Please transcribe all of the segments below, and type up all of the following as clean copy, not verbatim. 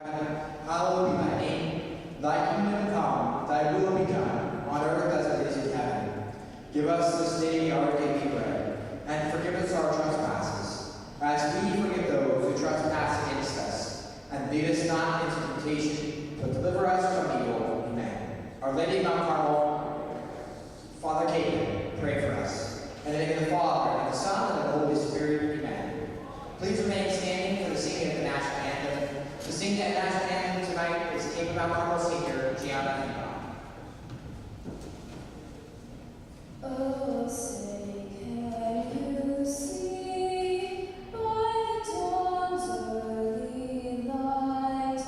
Hallowed be thy name, thy kingdom come, thy will be done, on earth as it is in heaven. Give us this day our daily bread, and forgive us our trespasses, as we forgive those who trespass against us. And lead us not into temptation, but deliver us from evil. Amen. Our Lady of Mount Carmel, Father Caden, pray for us. In the name of the Father, and of the Son, and of the Holy Spirit. Amen. Please remain standing for the singing of the national anthem. To sing that national anthem tonight is Kapaun Mt Carmel senior Gianna Eva. Oh, say, can you see by the dawn's early light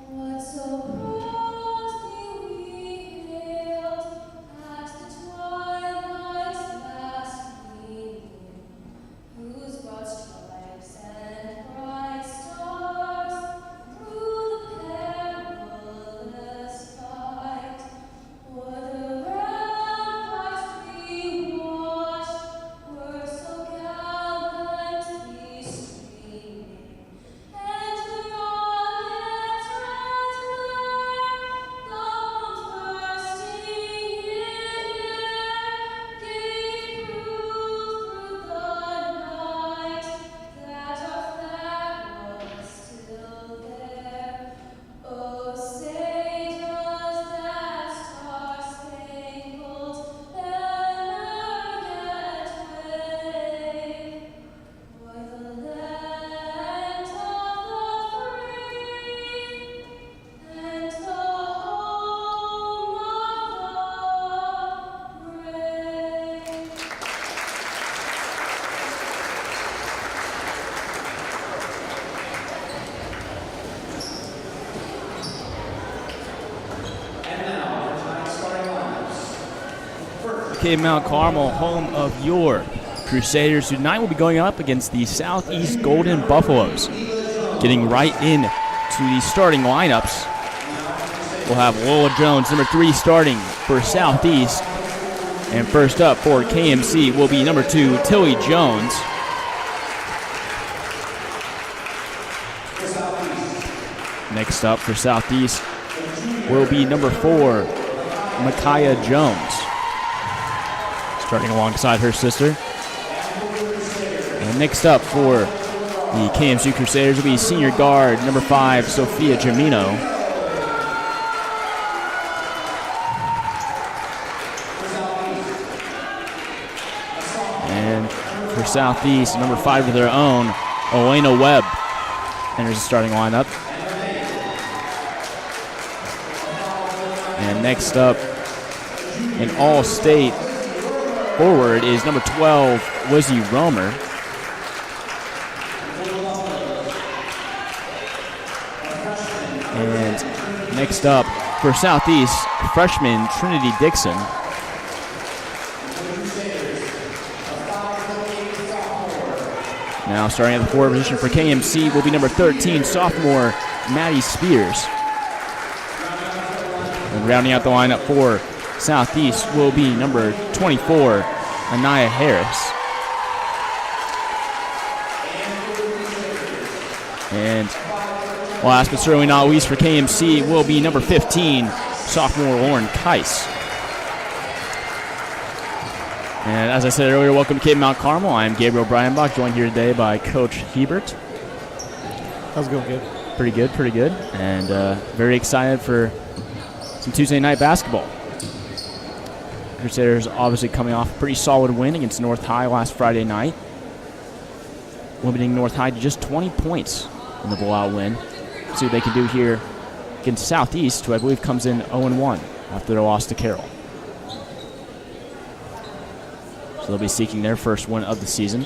what so proudly we hailed at the twilight's last gleaming, whose broad stripes and bright stars through the perilous fight o'er the ramparts we watched were so gallantly streaming, and the rockets red glare, bombs bursting in air, gave proof through the night that our flag was still there. Oh, say does that star-spangled banner yet wave o'er the land of the free and the home of the brave? And now, for tonight's starting lineups. First, KMC Mount Carmel, home of your Crusaders, who tonight will be going up against the Southeast Golden Buffaloes. Getting right in to the starting lineups, we'll have Lola Jones, number 3, starting for Southeast. And first up for KMC will be number 2, Tilly Jones. Next up for Southeast will be number 4, Micaiah Jones, starting alongside her sister. And next up for the KMC Crusaders will be senior guard number 5, Sophia Gemino. And for Southeast, number 5 of their own, Elena Webb enters the starting lineup. And next up, an all-state forward is number 12, Lizzie Romer. And next up, for Southeast, freshman Trinity Dixon. Now starting at the forward position for KMC will be number 13, sophomore Maddie Spears. And rounding out the lineup for Southeast will be number 24, Anaya Harris. And last but certainly not least for KMC will be number 15, sophomore Lauren Keiss. And as I said earlier, welcome to KMC Mount Carmel. I'm Gabriel Bryanbach, joined here today by Coach Hebert. How's it going, Gabe? Pretty good, pretty good. And very excited for some Tuesday night basketball. Crusaders obviously coming off a pretty solid win against North High last Friday night, limiting North High to just 20 points in the blowout win. See what they can do here against Southeast, who I believe comes in 0-1 after their loss to Carroll. So they'll be seeking their first win of the season.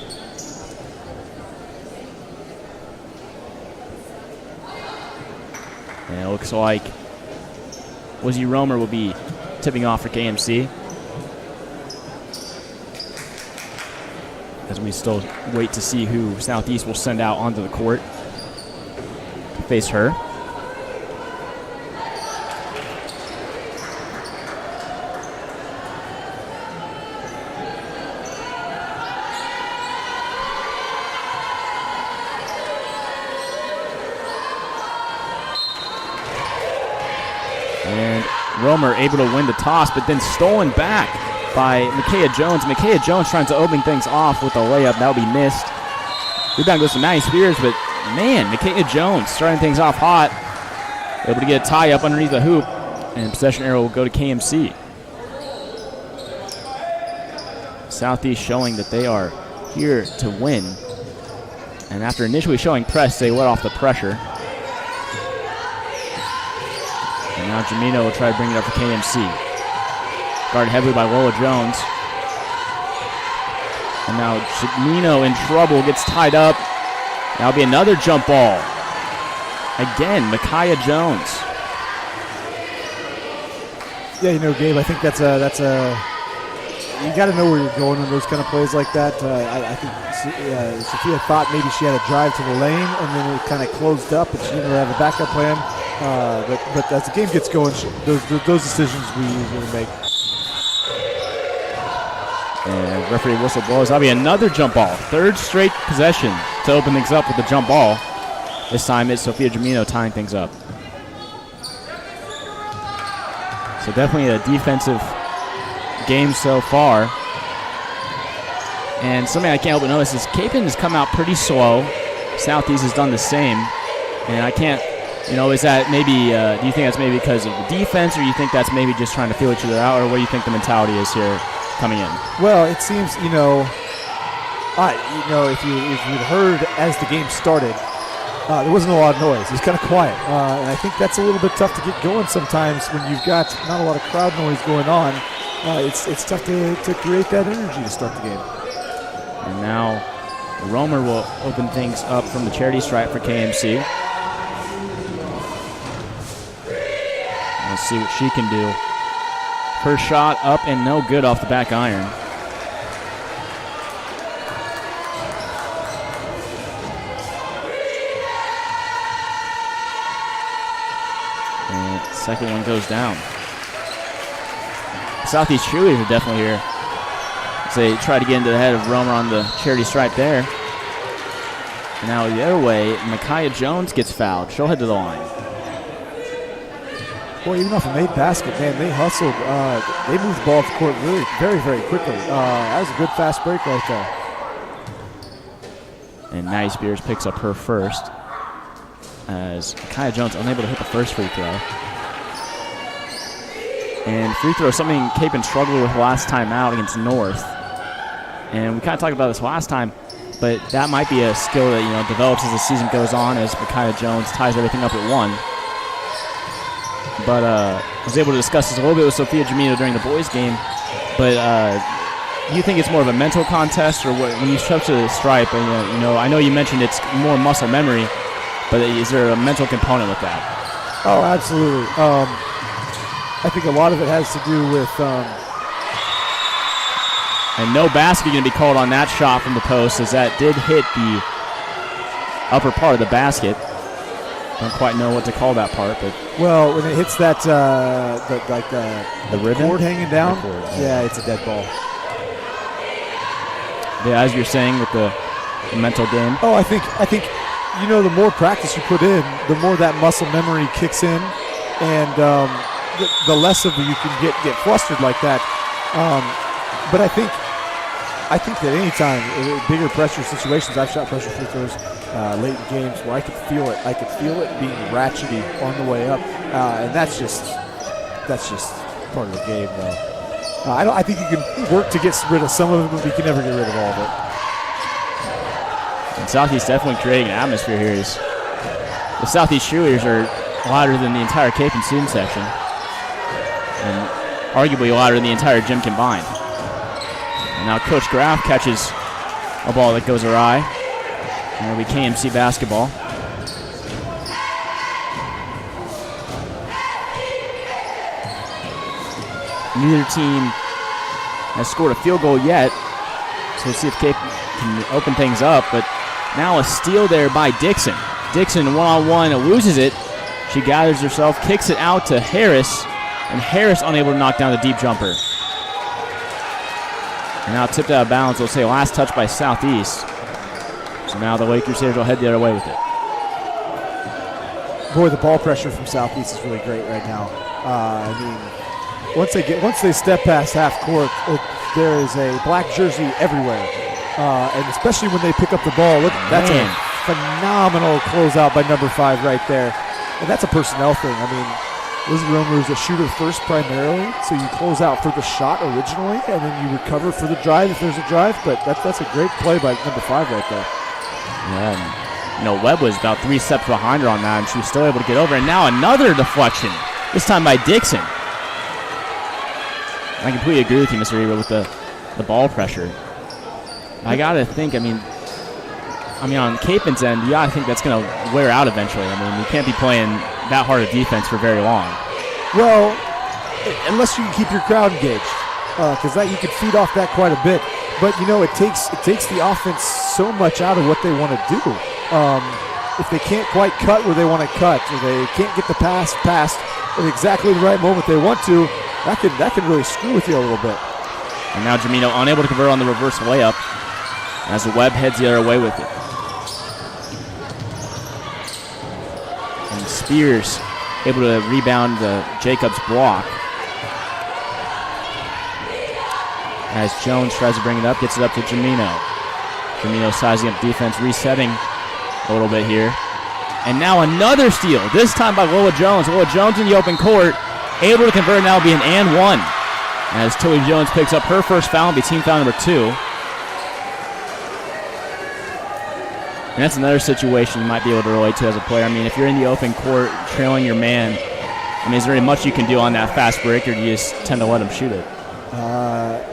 And it looks like Lizzie Romer will be tipping off for KMC, as we still wait to see who Southeast will send out onto the court to face her. Romer able to win the toss, but then stolen back by Micaiah Jones. Micaiah Jones trying to open things off with a layup. That will be missed. Rebound goes to Maddie Spears, but man, Micaiah Jones starting things off hot. Able to get a tie up underneath the hoop, and possession arrow will go to KMC. Southeast showing that they are here to win. And after initially showing press, they let off the pressure. And now Jamino will try to bring it up for KMC. Guarded heavily by Lola Jones. And now Jamino in trouble, gets tied up. That'll be another jump ball. Again, Micaiah Jones. Yeah, Gabe, I think that's a you got to know where you're going on those kind of plays like that. I think Sophia thought maybe she had a drive to the lane, and then it kind of closed up, and she didn't really have a backup plan. But as the game gets going, those decisions we usually make. And referee whistle blows. That'll be another jump ball. Third straight possession to open things up with the jump ball. This time it's Sophia Jamino tying things up. So definitely a defensive game so far. And something I can't help but notice is Kapaun has come out pretty slow. Southeast has done the same. And I can't, is that maybe, do you think that's maybe because of the defense, or you think that's maybe just trying to feel each other out, or what do you think the mentality is here coming in? Well, it seems, if you'd heard as the game started, there wasn't a lot of noise. It was kind of quiet. And I think that's a little bit tough to get going sometimes when you've got not a lot of crowd noise going on. It's tough to create that energy to start the game. And now Romer will open things up from the charity stripe for KMC. Let's see what she can do. First shot up and no good off the back iron. And second one goes down. Southeast cheerleaders are definitely here. As they try to get into the head of Romer on the charity stripe there. And now the other way, Micaiah Jones gets fouled. She'll head to the line. Boy, even off a made basket, man, they hustled. They moved the ball off the court really very, very quickly. That was a good fast break right there. And Maddie Spears picks up her first, as Micaiah Jones unable to hit the first free throw. And free throw is something Kapaun struggled with last time out against North. And we kind of talked about this last time, but that might be a skill that develops as the season goes on, as Micaiah Jones ties everything up at one. But I was able to discuss this a little bit with Sophia Jamino during the boys' game. But do you think it's more of a mental contest, or what, when you touch the stripe? And I know you mentioned it's more muscle memory, but is there a mental component with that? Oh, absolutely. I think a lot of it has to do with. And no basket going to be called on that shot from the post, as that did hit the upper part of the basket. Don't quite know what to call that part, but well, when it hits that the ribbon cord hanging down, cord, yeah, it's a dead ball. Yeah, as you're saying with the mental game. Oh, I think the more practice you put in, the more that muscle memory kicks in, and the less of you can get flustered like that. But I think that anytime bigger pressure situations, I've shot pressure free throws late in games where I could feel it. I could feel it being ratchety on the way up, and that's just part of the game, though. I think you can work to get rid of some of it, but you can never get rid of all of it. And Southeast definitely creating an atmosphere here. The Southeast cheerleaders are louder than the entire Kapaun student section, and arguably louder than the entire gym combined. And now Coach Graff catches a ball that goes awry. And it'll be KMC basketball. Neither team has scored a field goal yet, so we'll see if Cape can open things up. But now a steal there by Dixon. Dixon one-on-one loses it. She gathers herself, kicks it out to Harris, and Harris unable to knock down the deep jumper. And now tipped out of bounds. We'll say last touch by Southeast. So now the Lake Crusaders will head the other way with it. Boy, the ball pressure from Southeast is really great right now. I mean, once they step past half court, there is a black jersey everywhere, and especially when they pick up the ball. Look, that's a phenomenal closeout by number 5 right there, and that's a personnel thing. I mean, Liz Romer is a shooter first primarily, so you close out for the shot originally, and then you recover for the drive if there's a drive. But that's a great play by number 5 right there. Yeah, and, Webb was about 3 steps behind her on that, and she was still able to get over. And now another deflection, this time by Dixon. I completely agree with you, Mr. Eber, with the ball pressure. I got to think, I mean, on Kapaun's end, you got to think that's going to wear out eventually. I mean, you can't be playing that hard of defense for very long. Well, unless you can keep your crowd engaged, because that you could feed off that quite a bit. But, it takes the offense so much out of what they want to do. If they can't quite cut where they want to cut, or they can't get the pass passed at exactly the right moment they want to, that could really screw with you a little bit. And now Jamino unable to convert on the reverse layup as Webb heads the other way with it. And Spears able to rebound Jacobs' block. As Jones tries to bring it up, gets it up to Jamino. Jamino sizing up defense, resetting a little bit here. And now another steal, this time by Lola Jones. Lola Jones in the open court, able to convert, now be an and one. As Tilly Jones picks up her first foul, be team foul number 2. And that's another situation you might be able to relate to as a player. I mean, if you're in the open court trailing your man, I mean, is there any much you can do on that fast break, or do you just tend to let them shoot it?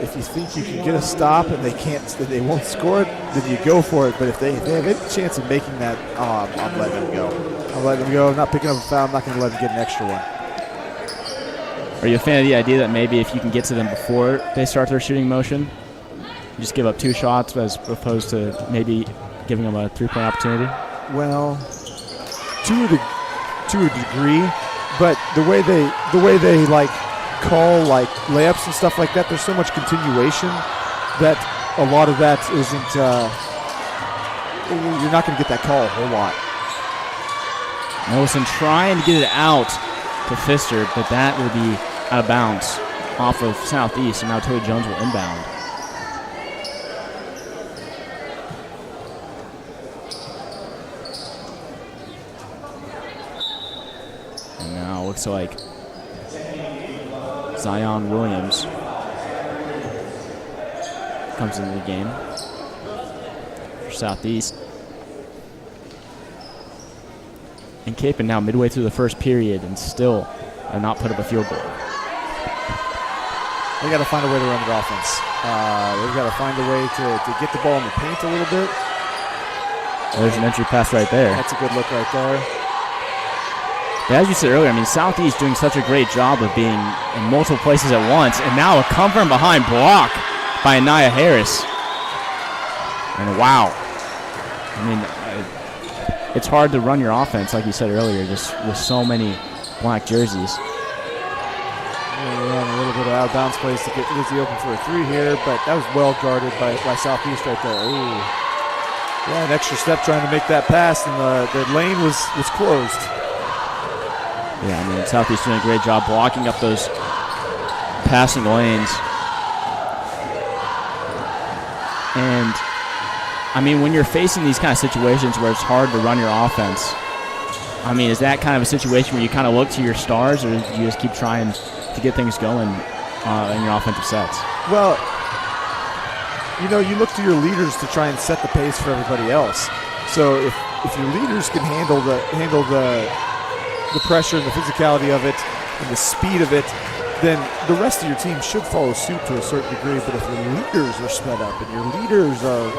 If you think you can get a stop and they won't score it, then you go for it. But if they have any chance of making that, I'm letting them go. I'm letting them go. I'm not picking up a foul. I'm not going to let them get an extra one. Are you a fan of the idea that maybe if you can get to them before they start their shooting motion, you just give up 2 shots as opposed to maybe giving them a 3-point opportunity? Well, to a degree, but the way they like call like layups and stuff like that, there's so much continuation that a lot of that isn't. You're not going to get that call a whole lot. Nelson trying to get it out to Pfister, but that will be out of bounds off of Southeast, and now Tilly Jones will inbound. And now looks like Zion Williams comes into the game for Southeast. And Kapaun now midway through the first period and still have not put up a field goal. They got to find a way to run the offense. They've got to find a way to get the ball in the paint a little bit. There's an entry pass right there. That's a good look right there. But as you said earlier, I mean, Southeast doing such a great job of being in multiple places at once, and now a come from behind block by Anaya Harris. And wow. I mean, it's hard to run your offense, like you said earlier, just with so many black jerseys. A little bit of out of bounds plays to get Lizzie open for a 3 here, but that was well guarded by Southeast right there. Ooh. Yeah, an extra step trying to make that pass, and the lane was closed. Yeah, I mean, Southeast doing a great job blocking up those passing lanes. And, I mean, when you're facing these kind of situations where it's hard to run your offense, I mean, is that kind of a situation where you kind of look to your stars, or do you just keep trying to get things going in your offensive sets? Well, you look to your leaders to try and set the pace for everybody else. So if your leaders can handle the pressure and the physicality of it and the speed of it, then the rest of your team should follow suit to a certain degree. But if your leaders are sped up and your leaders are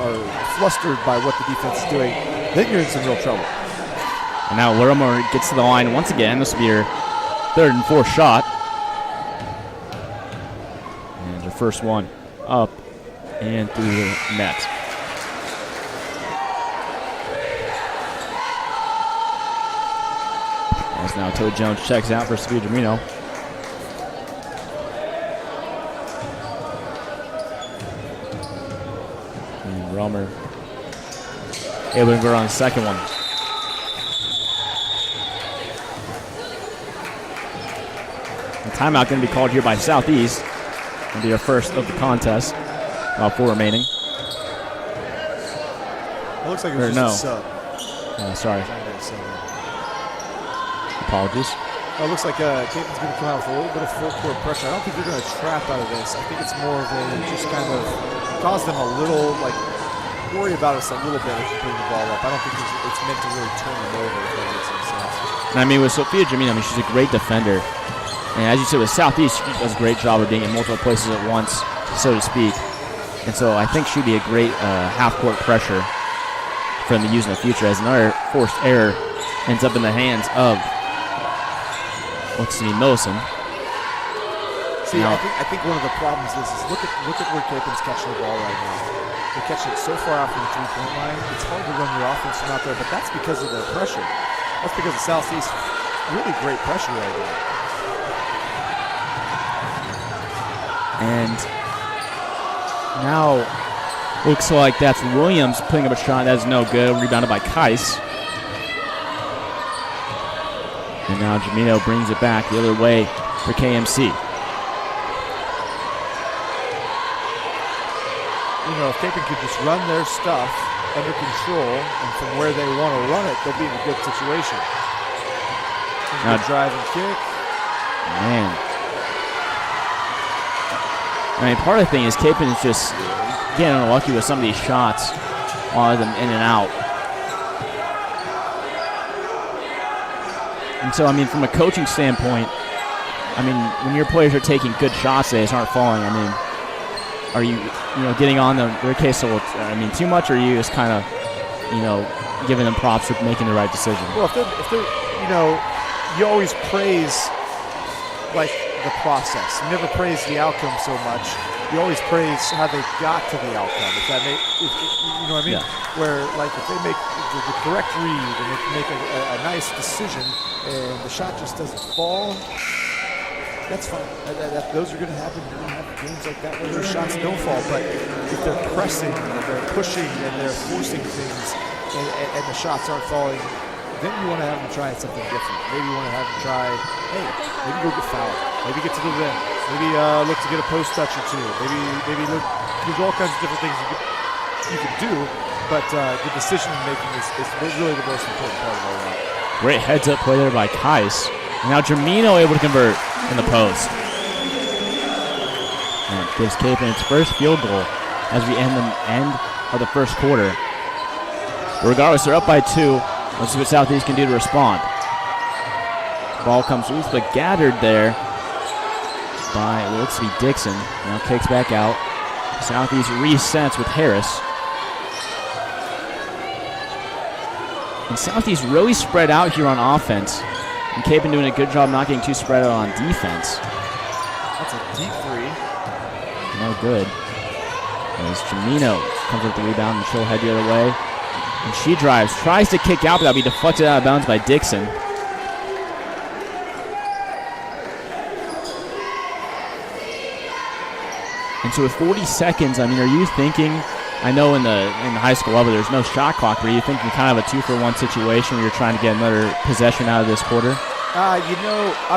flustered by what the defense is doing, then you're in some real trouble. And now Littlemore gets to the line once again. This will be her 3rd and 4th shot. And her first one up and through the net. As now Tilly Jones checks out for Sophia Jamino. And Romer able to go on the second one. Timeout going to be called here by Southeast. It'll be our first of the contest. About 4 remaining. It looks like it was just a sub. Sorry. Apologies. It looks like Capen's going to come out with a little bit of full court pressure. I don't think they're going to trap out of this. I think it's more of a just kind of cause them a little, like, worry about us a little bit if you bring the ball up. I don't think it's meant to really turn them over, if that makes any sense. And I mean, with Sophia Jamino, I mean, she's a great defender. And as you said, with Southeast, she does a great job of being in multiple places at once, so to speak. And so I think she'd be a great half-court pressure for them to use in the future, as another forced error ends up in the hands of, Millicent. See, I think one of the problems is look at where Capen's catching the ball right now. They're catching it so far out from the three-point line, it's hard to run your offense from out there, but that's because of their pressure. That's because of Southeast really great pressure right now. And now looks like that's Williams putting up a shot. That is no good. Rebounded by Kais. And now Jamino brings it back the other way for KMC. You know, if Capen could just run their stuff under control and from where they want to run it, they'll be in a good situation. Good drive and kick. Man. I mean, part of the thing is Capen is just getting unlucky with some of these shots, a lot of them in and out. And so, I mean, from a coaching standpoint, I mean, when your players are taking good shots, they just aren't falling. I mean, are you getting on their case too much, or are you just kind of, giving them props for making the right decision? Well, if they're you always praise, like, the process. You never praise the outcome so much. You always praise how they got to the outcome. If that you know what I mean? Yeah. Where, like, if they make the correct read and they make a nice decision and the shot just doesn't fall, that's fine. Those are going to happen. You're going to have games like that where their shots don't fall. But if they're pressing and they're pushing and they're forcing things and the shots aren't falling, then you want to have them try something different. Maybe you want to have them try, hey, maybe go get fouled. Maybe get to the rim. Maybe look to get a post touch or two. Maybe look. There's all kinds of different things you can do, but the decision making is really the most important part of all that. Great heads-up play there by Kais. And now Jamino able to convert in the post. And it gives Capen its first field goal as we end of the first quarter. But regardless, they're up by 2. Let's see what Southeast can do to respond. Ball comes loose, but gathered there by, looks to be Dixon. Now kicks back out. Southeast resets with Harris. And Southeast really spread out here on offense. And Capen doing a good job not getting too spread out on defense. That's a deep three. No good. As Jamino comes with the rebound and she'll head the other way. And she drives, tries to kick out, but that'll be deflected out of bounds by Dixon. And so with 40 seconds, I mean, are you thinking, I know in the high school level there's no shot clock, but are you thinking kind of a 2-for-1 situation where you're trying to get another possession out of this quarter? I'm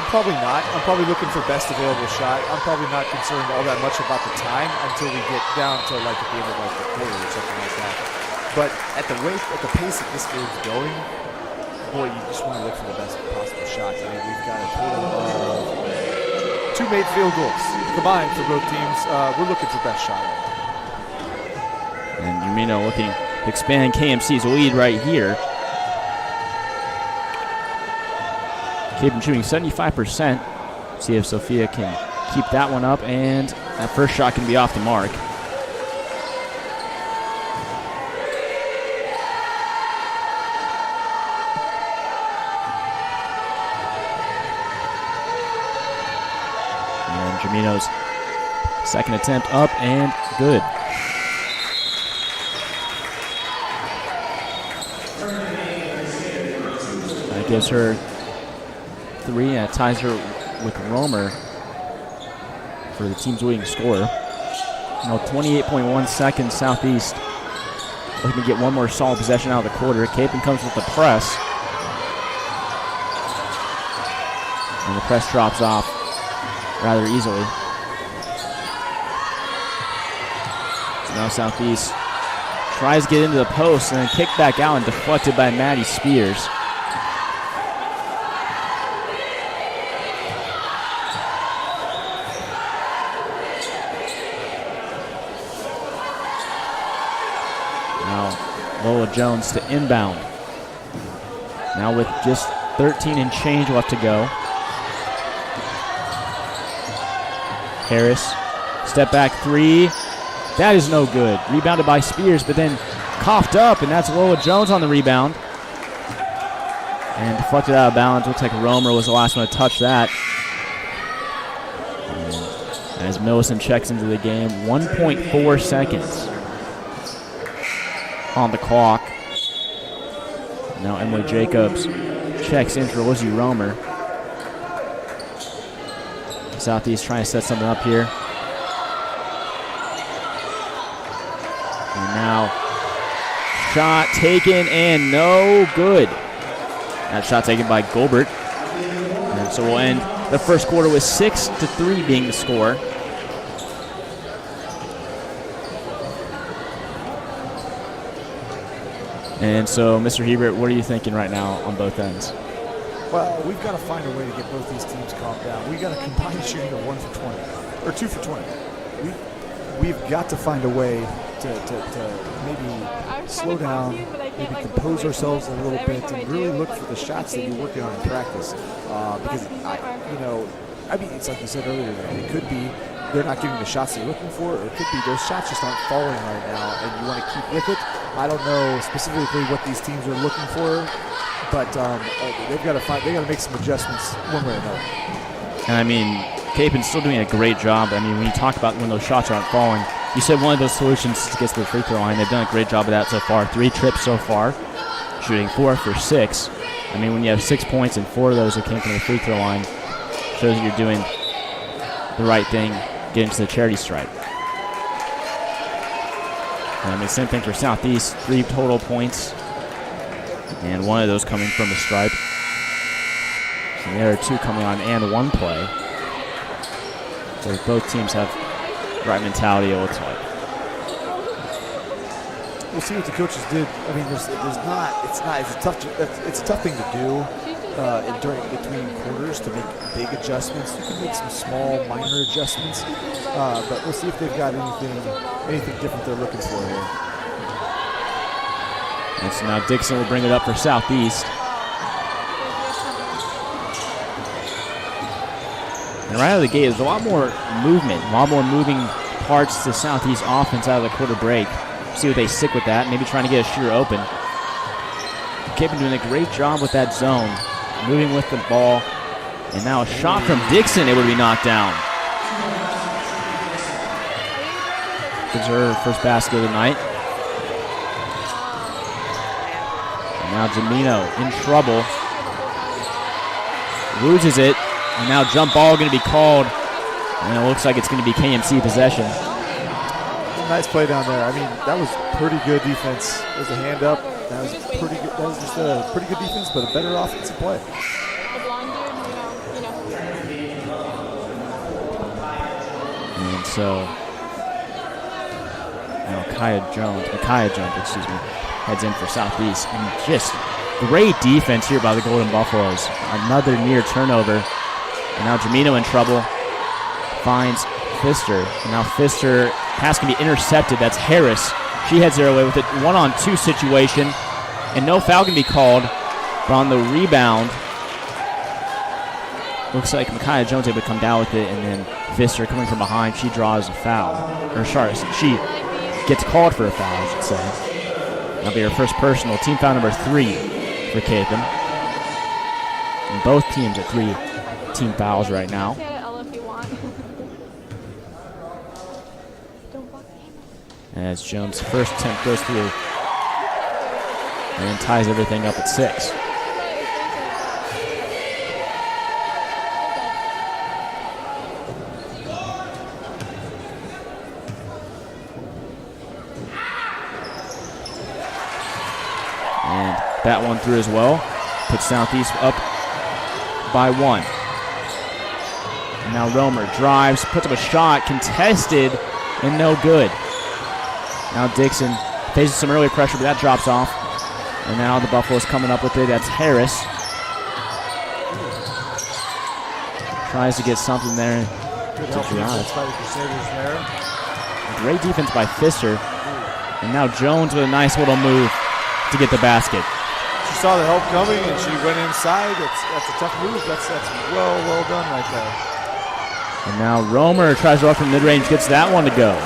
probably not. I'm probably looking for best available shot. I'm probably not concerned all that much about the time until we get down to like at the end of like the quarter or something like that. But at the pace that this game's going, boy, you just want to look for the best possible shots. I mean, we've got a total of 2 made field goals combined for both teams. We're looking for best shot. And Jamino looking to expand KMC's lead right here. Capen shooting 75%. See if Sophia can keep that one up, and that first shot can be off the mark. And Jamino's second attempt up and good. That gives her 3, and it ties her with Romer for the team's leading scorer. 28.1 seconds, Southeast looking to get one more solid possession out of the quarter. Capen comes with the press. And the press drops off. rather easily. So now Southeast tries to get into the post and then kicked back out and deflected by Maddie Spears. Now Lola Jones to inbound. Now with just 13 and change left to go. Harris, step back three. That is no good. Rebounded by Spears, but then coughed up, and that's Lola Jones on the rebound. And deflected out of bounds. Looks like Romer was the last one to touch that. And as Millicent checks into the game, 1.4 seconds on the clock. Now Emily Jacobs checks in for Lizzie Romer. Southeast trying to set something up here. And now shot taken and no good. That shot taken by Gilbert. And so we'll end the first quarter with 6-3 being the score. And so, Mr. Hebert, what are you thinking right now on both ends? Well, we've got to find a way to get both these teams calmed down. We've got a combined shooting of 1 for 20, or 2 for 20. We've got to find a way to maybe slow down, maybe compose ourselves a little bit, and really look for the shots that you're working on in practice. Because, it's like you said earlier, it could be they're not getting the shots they're looking for, or it could be those shots just aren't falling right now, and you want to keep with it. I don't know specifically what these teams are looking for, but they got to make some adjustments one way or another. And I mean, Kapaun's still doing a great job. I mean, when you talk about when those shots aren't falling, you said one of those solutions is to get to the free throw line. They've done a great job of that so far. 3 trips so far, shooting 4 for 6. I mean, when you have 6 points and 4 of those that came from the free throw line, shows that you're doing the right thing, getting to the charity stripe. And I mean, same thing for Southeast, 3 total points, and 1 of those coming from the stripe. And the other 2 coming on and 1 play. So both teams have the right mentality, it looks like. We'll see what the coaches did. I mean, it's a tough thing to do between quarters to make big adjustments. You can make some small, minor adjustments, but we'll see if they've got anything different they're looking for here. And so now Dixon will bring it up for Southeast. And right out of the gate, there's a lot more movement, a lot more moving parts to Southeast offense out of the quarter break. See what they stick with that, maybe trying to get a shooter open. Kapaun doing a great job with that zone, moving with the ball. And now a shot from Dixon, it would be knocked down. Gives her first basket of the night. And now Jamino in trouble. Loses it. And now jump ball going to be called. And it looks like it's going to be KMC possession. Nice play down there. I mean, that was pretty good defense. There's a hand up. That was pretty good. That was just a pretty good defense, but a better offensive play. And so now Micaiah Jones, heads in for Southeast. And just great defense here by the Golden Buffaloes. Another near turnover. And now Jamino in trouble. Finds Pfister. And now Pfister pass can be intercepted. That's Harris. She heads their way with a 1-on-2 situation. And no foul can be called. But on the rebound, looks like Micaiah Jones able to come down with it. And then Pfister coming from behind, she draws a foul. Or sorry, she gets called for a foul, I should say. That'll be her first personal. Team foul number 3 for Kapaun. And both teams at 3 team fouls right now. As Jones' first attempt goes through and then ties everything up at 6. And that one through as well. Puts Southeast up by 1. Now Romer drives, puts up a shot, contested, and no good. Now Dixon faces some early pressure, but that drops off. And now the Buffaloes coming up with it. That's Harris. Tries to get something there. Good help defense by the Crusaders there. Great defense by Pfister. And now Jones with a nice little move to get the basket. She saw the help coming and she went inside. That's a tough move. That's well done right there. And now Romer tries to run from mid-range, gets that one to go.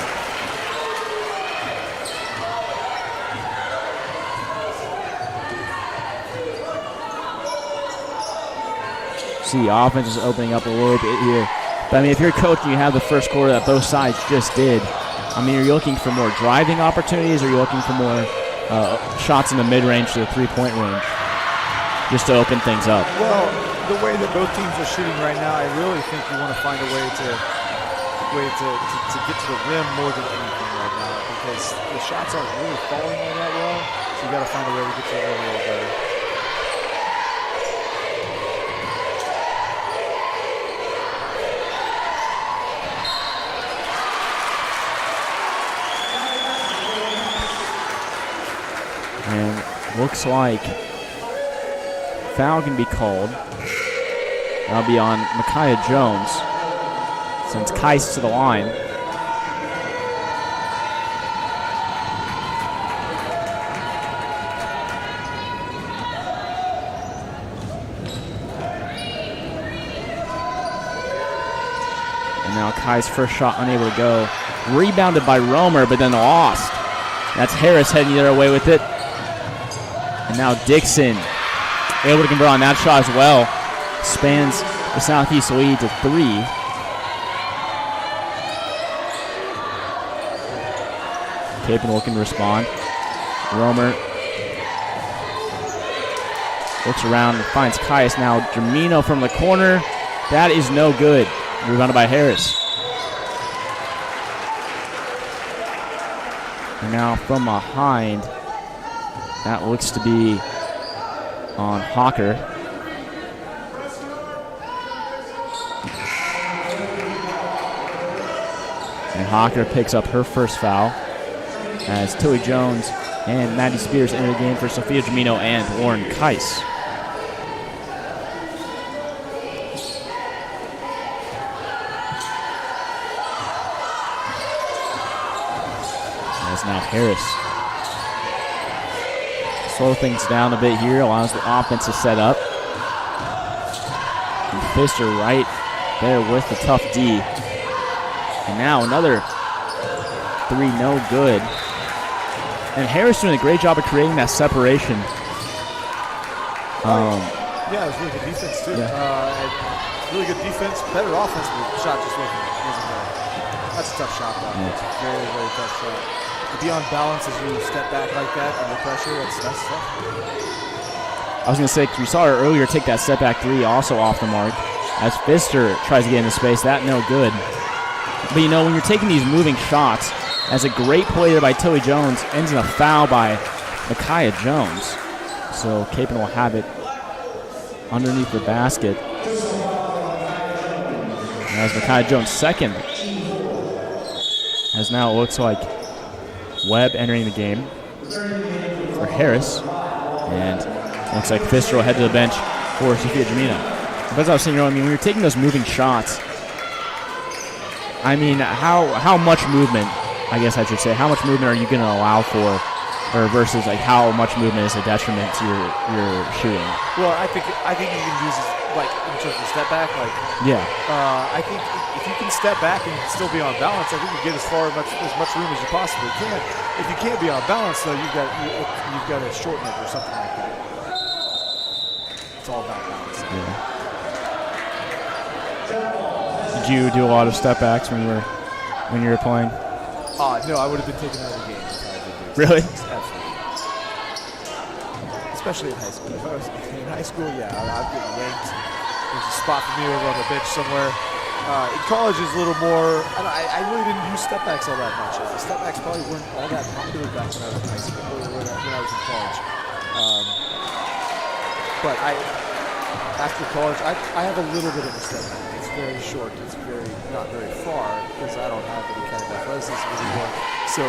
See, the offense is opening up a little bit here. But I mean, if you're coaching, you have the first quarter that both sides just did. I mean, are you looking for more driving opportunities, or are you looking for more shots in the mid-range to the three-point range, just to open things up? Well, the way that both teams are shooting right now, I really think you want to find a way to get to the rim more than anything right now, because the shots aren't really falling all that well. So you got to find a way to get to the rim a little better. And looks like foul can be called. That'll be on Micaiah Jones. Sends Kais to the line. And now Kais' first shot unable to go. Rebounded by Romer, but then lost. That's Harris heading the other way with it. And now Dixon able to convert on that shot as well. Spans the Southeast lead to 3. Kapaun looking to respond. Romer looks around and finds Kais. Now Germino from the corner. That is no good. Rebounded by Harris. And now from behind, that looks to be on Hawker. And Hawker picks up her first foul as Tilly Jones and Maddie Spears enter the game for Sophia Germino and Lauren Kais. As now Harris slow things down a bit here, allows the offense to set up. And Pfister right there with the tough D. And now another 3, no good. And Harris doing a great job of creating that separation. Yeah, it was really good defense too. Yeah. Really good defense, better offense, but the shot just wasn't there. That's a tough shot, though. Yeah. It's a very, very tough shot. To be on balance as you step back like that under pressure, that's tough. I was going to say, we saw her earlier take that step back 3 also off the mark. As Pfister tries to get into space, that no good. But you know, when you're taking these moving shots, as a great play there by Tilly Jones, ends in a foul by Micaiah Jones. So Kapaun will have it underneath the basket. And as Micaiah Jones' second, as now it looks like Webb entering the game for Harris. And looks like Pfister will head to the bench for Sophia Germino. But as I was saying, when you're taking those moving shots, I mean, how much movement, I guess I should say, how much movement are you going to allow for, or versus like how much movement is a detriment to your shooting? Well, I think you can use it, like in terms of step back, like yeah. I think if you can step back and still be on balance, I think you get as much room as you possibly can. If you can't be on balance, though, you've got to shorten it or something like that. It's all about balance. Yeah. Did you do a lot of step backs when you were playing? No, I would have been taken out of the game. Really? Absolutely. Especially in high school. If I was in high school, yeah, I'd get ranked. There's a spot for me over on the bench somewhere. In college, is a little more. I really didn't use step backs all that much. Step backs probably weren't all that popular back when I was in high school or when I was in college. But after college, I have a little bit of a step back. It's very short. It's not very far because I don't have any kind of athleticism anymore. So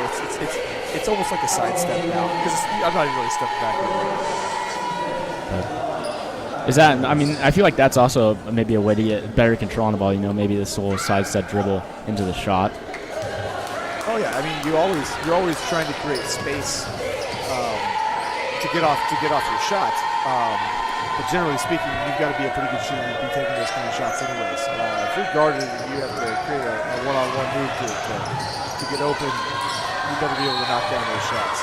it's almost like a sidestep now because I'm not even really stepping back anymore. Is that? I mean, I feel like that's also maybe a way to get better control on the ball. Maybe this little sidestep dribble into the shot. Oh yeah, I mean you're always trying to create space to get off your shot. But generally speaking, you've got to be a pretty good shooter to be taking those kind of shots anyways. If you're guarded and you have to create a one-on-one move to get open, you better be able to knock down those shots.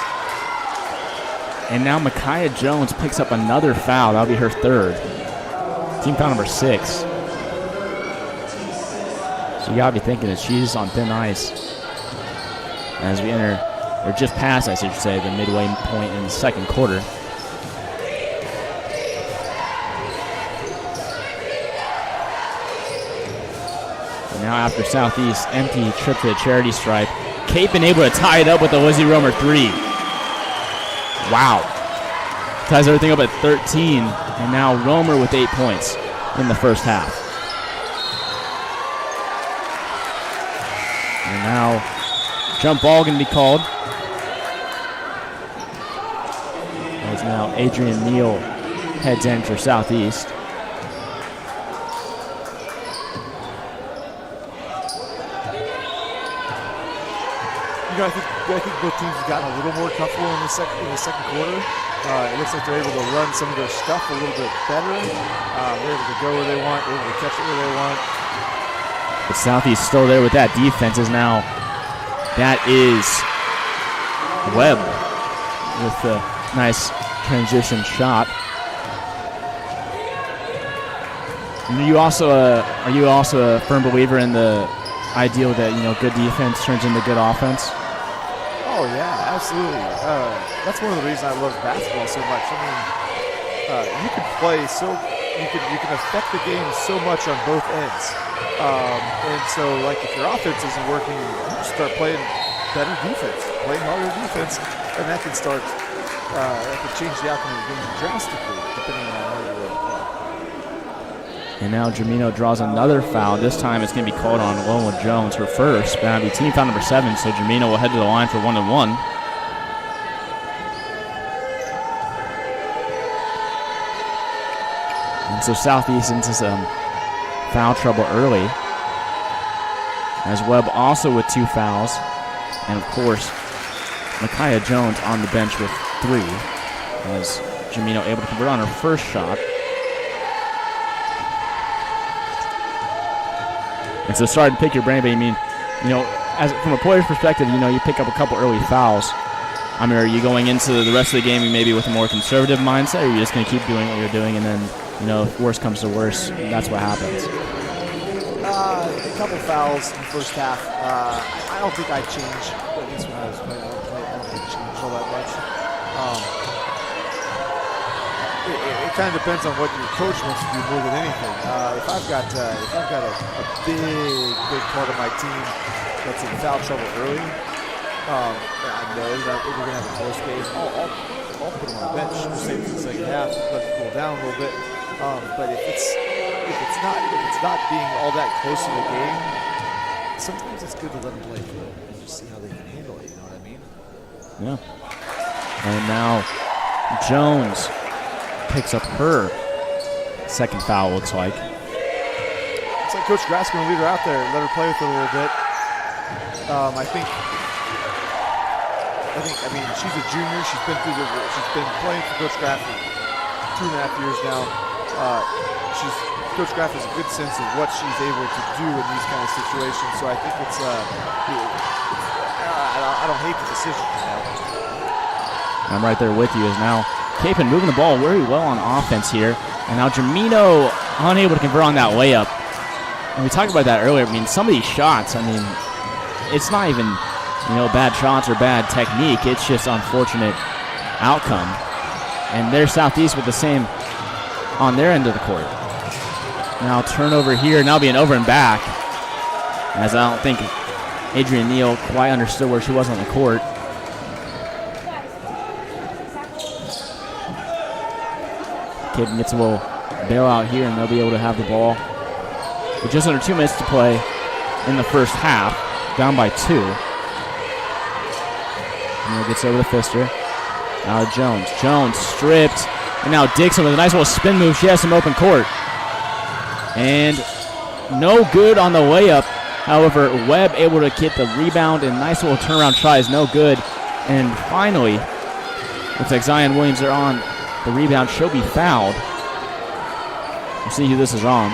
And now Micaiah Jones picks up another foul. That'll be her third. Team foul number 6. So you got to be thinking that she's on thin ice as we enter, or just past, I should say, the midway point in the second quarter. And now after Southeast empty trip to the charity stripe, Kapaun able to tie it up with the Lizzie Romer 3. Wow. Ties everything up at 13, and now Romer with 8 points in the first half. And now jump ball going to be called. As now Adrian Neal heads in for Southeast. I think both teams have gotten a little more comfortable in the second quarter. It looks like they're able to run some of their stuff a little bit better. They're able to go where they want, able to catch it where they want. But Southeast still there with that defense is now. That is Webb with a nice transition shot. And are you also a firm believer in the ideal that good defense turns into good offense? Oh yeah, absolutely. That's one of the reasons I love basketball so much. I mean, you can play you can affect the game so much on both ends. And so, like, if your offense isn't working, you start playing better defense, playing harder defense, and that can change the outcome of the game drastically, depending on how you play. And now Jamino draws another foul. This time it's going to be called on Loma Jones, her first. That'll be team foul number 7, so Jamino will head to the line for 1-1. And so Southeast into some foul trouble early. As Webb also with 2 fouls. And, of course, Micaiah Jones on the bench with 3. As Jamino able to convert on her first shot. And so sorry to pick your brain, but as from a player's perspective, you pick up a couple early fouls. I mean, are you going into the rest of the game maybe with a more conservative mindset, or are you just going to keep doing what you're doing and then, if worse comes to worse, that's what happens? A couple fouls in the first half. I don't think I changed, at least when I was playing. I don't think I changed all that much. It kind of depends on what your coach wants to do more than anything. If I've got a big part of my team that's in foul trouble early, and I know that we're going to have a close game, I'll put them on the bench, save for the second half, let it cool down a little bit. But if it's not being all that close to the game, sometimes it's good to let them play through and just see how they can handle it. You know what I mean? Yeah. And now Jones picks up her second foul, looks like. Looks like Coach Grass going to leave her out there and let her play with it a little bit. I mean, she's a junior. She's been playing for Coach Graff for 2.5 years now. Coach Graff has a good sense of what she's able to do in these kind of situations. So I think it's I don't hate the decision. I'm right there with you. As now Kapaun moving the ball very well on offense here. And now Jamino unable to convert on that layup. And we talked about that earlier. I mean, some of these shots, it's not even, bad shots or bad technique. It's just unfortunate outcome. And there's Southeast with the same on their end of the court. Now turnover here, now being over and back. As I don't think Adrian Neal quite understood where she was on the court. Kapaun gets a little bailout here, and they'll be able to have the ball. with just under 2 minutes to play in the first half, down by 2. And gets over to Pfister. Now Jones. Jones stripped. And now Dixon with a nice little spin move. She has some open court. And no good on the layup. However, Webb able to get the rebound, and nice little turnaround try is no good. And finally, looks like Zion Williams are on the rebound. She'll be fouled. We'll see who this is on.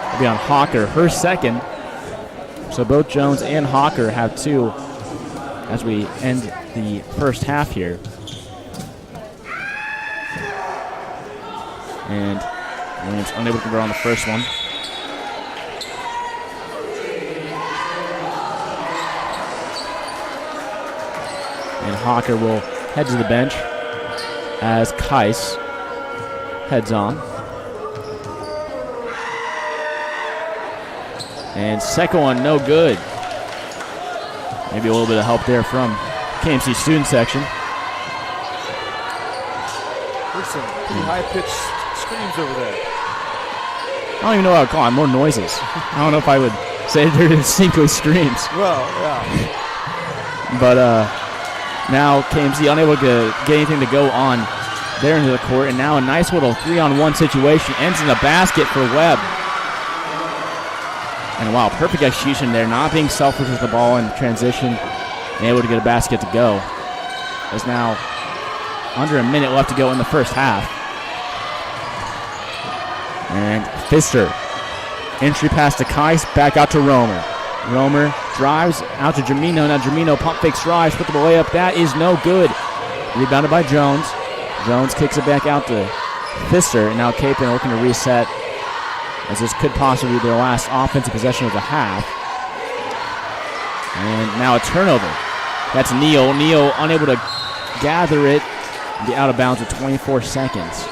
It'll be on Hawker, her second. So both Jones and Hawker have 2 as we end the first half here. And Williams unable to convert on the first one. And Hawker will head to the bench as Kais heads on. And second one, no good. Maybe a little bit of help there from KMC student section. There's some pretty high-pitched screams over there. I don't even know what I would call it. More noises. I don't know if I would say they're distinctly screams. Well, yeah. But now KMC unable to get anything to go on there into the court. And now a nice little 3-on-1 situation ends in a basket for Webb. And wow, perfect execution there. Not being selfish with the ball in transition and able to get a basket to go. There's now under a minute left to go in the first half. And Pfister. Entry pass to Kais, back out to Romer. Romer drives out to Jamino. Now Jamino pump fakes drives, put the layup. That is no good. Rebounded by Jones. Jones kicks it back out to Pfister. And now Kapaun looking to reset, as this could possibly be their last offensive possession of the half. And now a turnover. That's Neal. Neal unable to gather it. Be out of bounds with 24 seconds.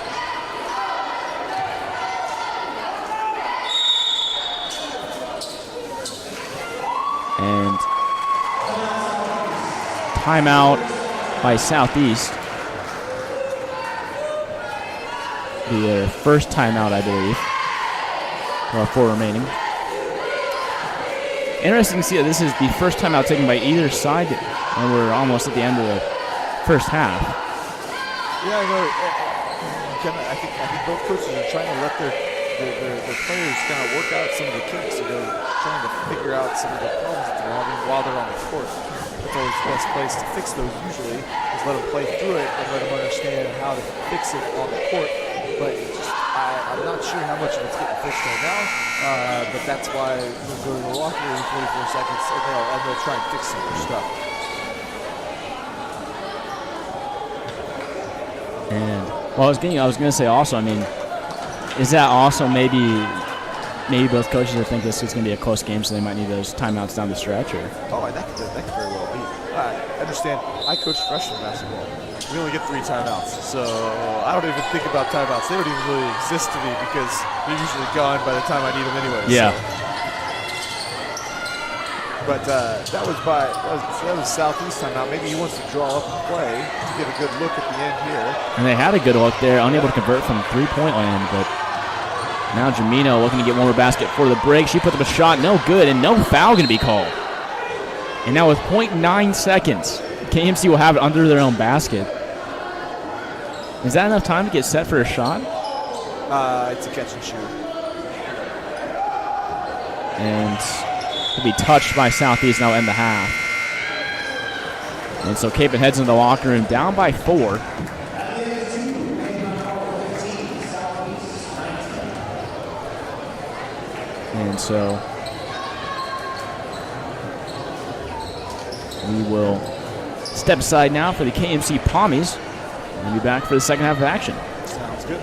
And timeout by Southeast. The first timeout, I believe. There are 4 remaining. Interesting to see that this is the first timeout taken by either side, and we're almost at the end of the first half. Yeah, I know. I think both coaches are trying to let their players kind of work out some of the kinks. Trying to figure out some of the problems that they're having while they're on the court. That's always the best place to fix those usually, is let them play through it and let them understand how to fix it on the court. But I'm not sure how much of it's getting fixed right now, but that's why we'll go to the locker room in 44 seconds and they'll try and fix some more stuff. And well, I was going to say also, I mean, is that also maybe both coaches think this is going to be a close game, so they might need those timeouts down the stretch? Or? Oh, that could very well be. I understand. I coach freshman basketball. We only get 3 timeouts, so I don't even think about timeouts. They don't even really exist to me because they're usually gone by the time I need them anyway. Yeah. So. But that was Southeast timeout. Maybe he wants to draw up and play to get a good look at the end here. And they had a good look there, unable to convert from 3-point land, but now Jamino looking to get one more basket for the break. She puts up a shot, no good, and no foul going to be called. And now with 0.9 seconds, KMC will have it under their own basket. Is that enough time to get set for a shot? It's a catch and shoot. And to be touched by Southeast, now end the half. And so Kapaun heads into the locker room down by 4. And so we will step aside now for the KMC Pommies and be back for the second half of action. Sounds good.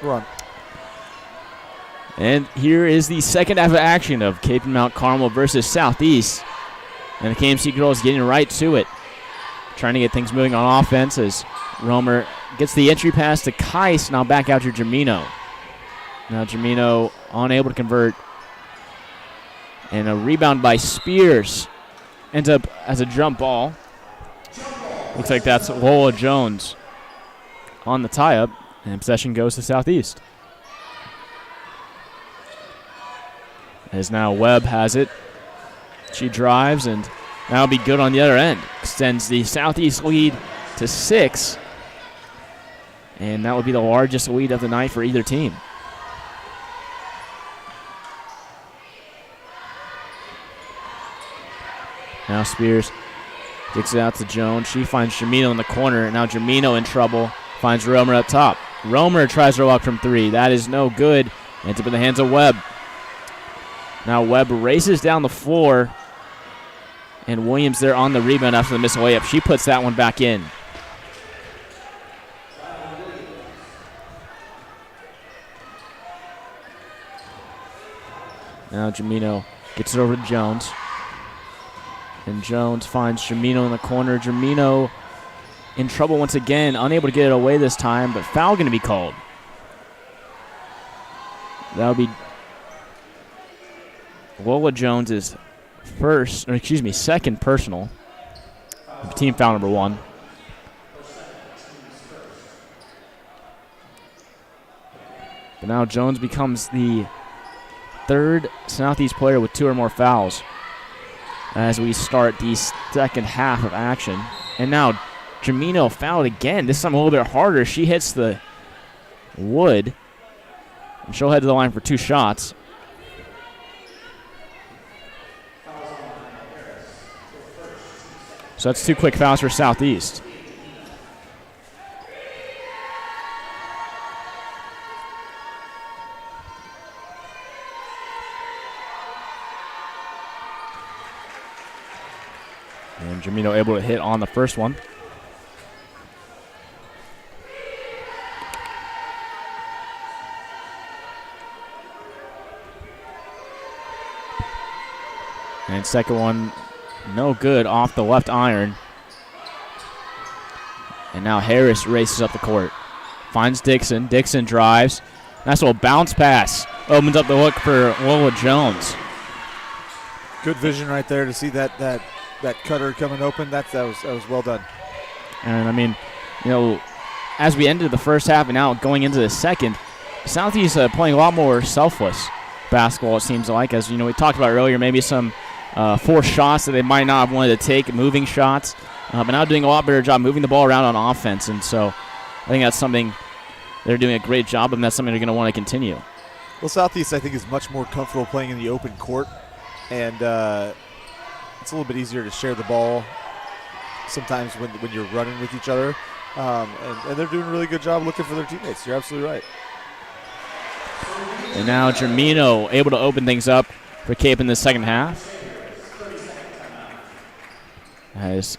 Run. And here is the second half of action of Kapaun Mt Carmel versus Southeast. And the KMC girls getting right to it, trying to get things moving on offense as Romer gets the entry pass to Kais, now back out to Jamino. Now Jamino unable to convert. And a rebound by Spears. Ends up as a jump ball. Looks like that's Lola Jones on the tie-up, and possession goes to Southeast. As now Webb has it. She drives, and that'll be good on the other end. Extends the Southeast lead to 6. And that would be the largest lead of the night for either team. Now Spears kicks it out to Jones. She finds Jamino in the corner. And now Jamino in trouble. Finds Romer up top. Romer tries to walk from 3. That is no good. Ends up in the hands of Webb. Now Webb races down the floor. And Williams there on the rebound after the missed layup. She puts that one back in. Now Jamino gets it over to Jones. And Jones finds Jamino in the corner. Jamino in trouble once again. Unable to get it away this time, but foul going to be called. That'll be Lola Jones' second personal. Team foul number 1. But now Jones becomes the third Southeast player with 2 or more fouls as we start the second half of action. And now Jamino fouled again, this time a little bit harder. She hits the wood, and she'll head to the line for 2 shots. So that's 2 quick fouls for Southeast. And Jamino able to hit on the first one. And second one, no good off the left iron. And now Harris races up the court. Finds Dixon. Dixon drives. Nice little bounce pass. Opens up the look for Lola Jones. Good vision right there to see that cutter coming open. That was well done. And I mean, you know, as we ended the first half and now going into the second, Southeast playing a lot more selfless basketball, it seems like. As you know, we talked about earlier, maybe some forced shots that they might not have wanted to take, moving shots, but now doing a lot better job moving the ball around on offense. And so I think that's something they're doing a great job of, and that's something they're going to want to continue. Well, Southeast, I think, is much more comfortable playing in the open court, and it's a little bit easier to share the ball sometimes when you're running with each other. And they're doing a really good job looking for their teammates. You're absolutely right. And now Jamino able to open things up for Cape in the second half. As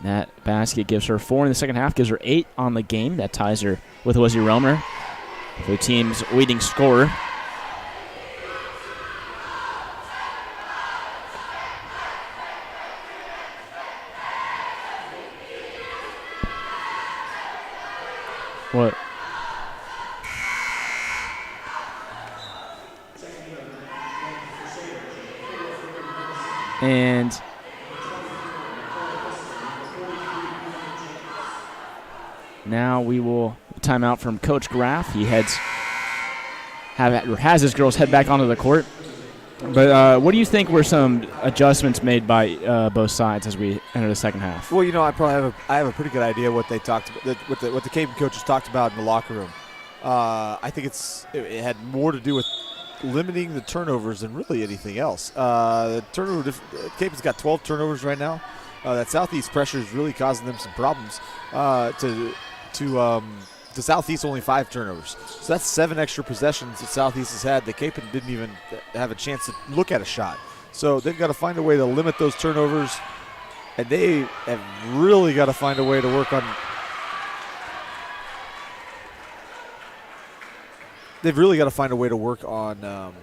that basket gives her 4 in the second half, gives her 8 on the game. That ties her with Lizzie Romer, the team's leading scorer. What? And now we will timeout from Coach Graff. He has his girls head back onto the court. But what do you think were some adjustments made by both sides as we enter the second half? Well, you know, I have a pretty good idea what they talked about, what the Cape coaches talked about in the locker room. I think it had more to do with limiting the turnovers than really anything else. The Cape has got 12 turnovers right now. That Southeast pressure is really causing them some problems. To Southeast, only 5 turnovers. So that's 7 extra possessions that Southeast has had. The Cape didn't even have a chance to look at a shot. So they've got to find a way to limit those turnovers, and they have really got to find a way to work on they've really got to find a way to work on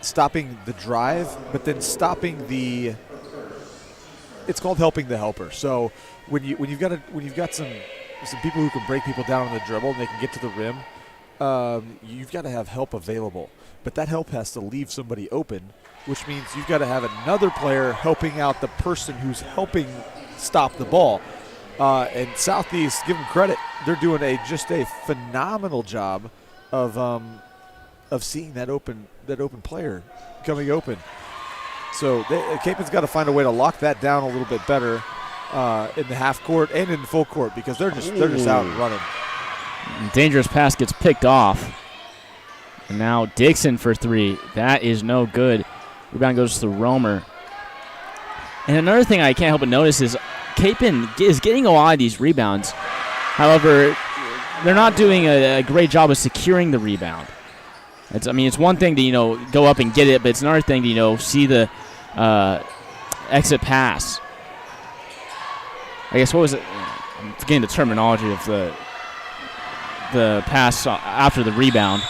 stopping the drive, but then stopping the. It's called helping the helper. So when you've got some people who can break people down on the dribble and they can get to the rim, you've got to have help available. But that help has to leave somebody open, which means you've got to have another player helping out the person who's helping stop the ball. And Southeast, give them credit, they're doing just a phenomenal job of seeing that open player coming open. So Kapaun's got to find a way to lock that down a little bit better in the half court and in full court because they're just out and running. Dangerous pass gets picked off. And now Dixon for three. That is no good. Rebound goes to Romer. And another thing I can't help but notice is Kapaun is getting a lot of these rebounds. However, they're not doing a great job of securing the rebound. It's one thing to, go up and get it, but it's another thing to, see the exit pass. I guess, what was it? I'm forgetting the terminology of the pass after the rebound.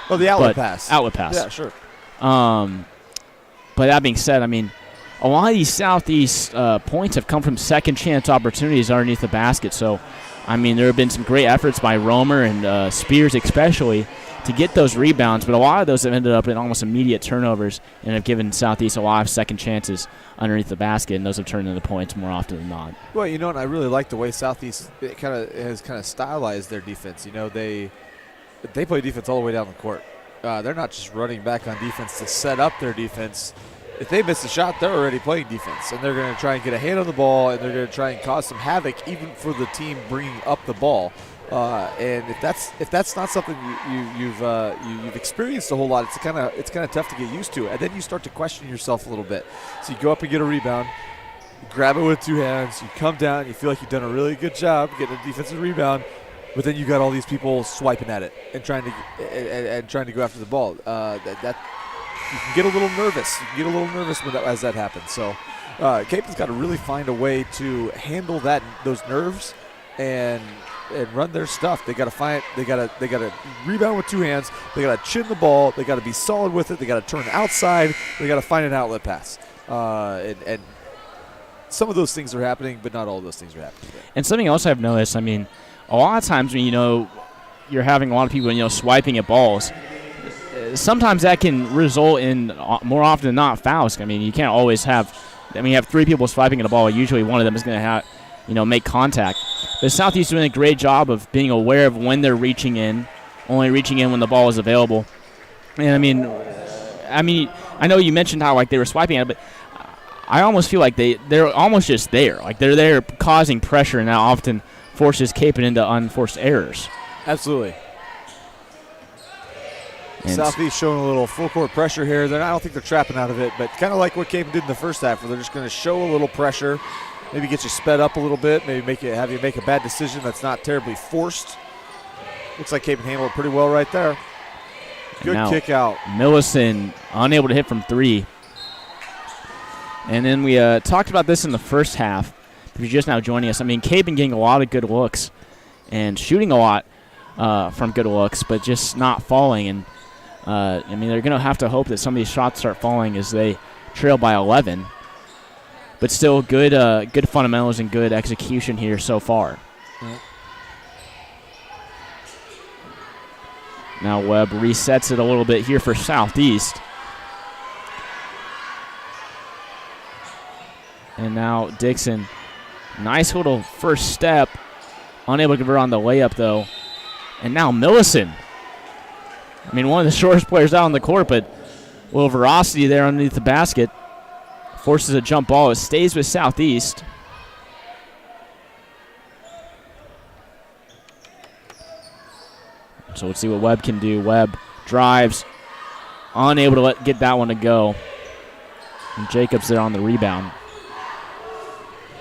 Oh, the outlet pass. Outlet pass. Yeah, sure. But that being said, a lot of these Southeast points have come from second chance opportunities underneath the basket. So, there have been some great efforts by Romer and Spears especially to get those rebounds, but a lot of those have ended up in almost immediate turnovers and have given Southeast a lot of second chances underneath the basket, and those have turned into points more often than not. Well, and I really like the way Southeast has stylized their defense. They play defense all the way down the court. They're not just running back on defense to set up their defense. If they miss a shot, they're already playing defense, and they're going to try and get a hand on the ball, and they're going to try and cause some havoc even for the team bringing up the ball. And if that's not something you've experienced a whole lot, it's kind of tough to get used to. And then you start to question yourself a little bit. So you go up and get a rebound, you grab it with two hands, you come down, you feel like you've done a really good job getting a defensive rebound, but then you got all these people swiping at it and trying to go after the ball. That you can get a little nervous. You can get a little nervous as that happens. So Kapaun's got to really find a way to handle those nerves and run their stuff. They got to rebound with two hands. They got to chin the ball. They got to be solid with it. They got to turn outside. They got to find an outlet pass. And some of those things are happening, but not all of those things are happening. And something else I've noticed, a lot of times when you're having a lot of people swiping at balls, sometimes that can result in more often than not fouls. You can't always have. You have three people swiping at a ball. Usually one of them is going to have make contact. But Southeast is doing a great job of being aware of when they're reaching in, only reaching in when the ball is available. And I know you mentioned how they were swiping at it, but I almost feel like they're almost just there. They're there causing pressure, and that often forces Kapaun into unforced errors. Absolutely. And Southeast showing a little full court pressure here. I don't think they're trapping out of it, but kind of like what Kapaun did in the first half, where they're just going to show a little pressure. Maybe get you sped up a little bit. Maybe have you make a bad decision that's not terribly forced. Looks like Kapaun handled it pretty well right there. Good kick out. Millison unable to hit from three. And then we talked about this in the first half. If you're just now joining us, Kapaun getting a lot of good looks and shooting a lot from good looks, but just not falling. And they're going to have to hope that some of these shots start falling as they trail by 11. But still good fundamentals and good execution here so far. Right. Now Webb resets it a little bit here for Southeast. And now Dixon, nice little first step. Unable to convert on the layup, though. And now Millison. One of the shortest players out on the court, but a little veracity there underneath the basket. Forces a jump ball. It stays with Southeast. So let's see what Webb can do. Webb drives. Unable to get that one to go. And Jacobs there on the rebound.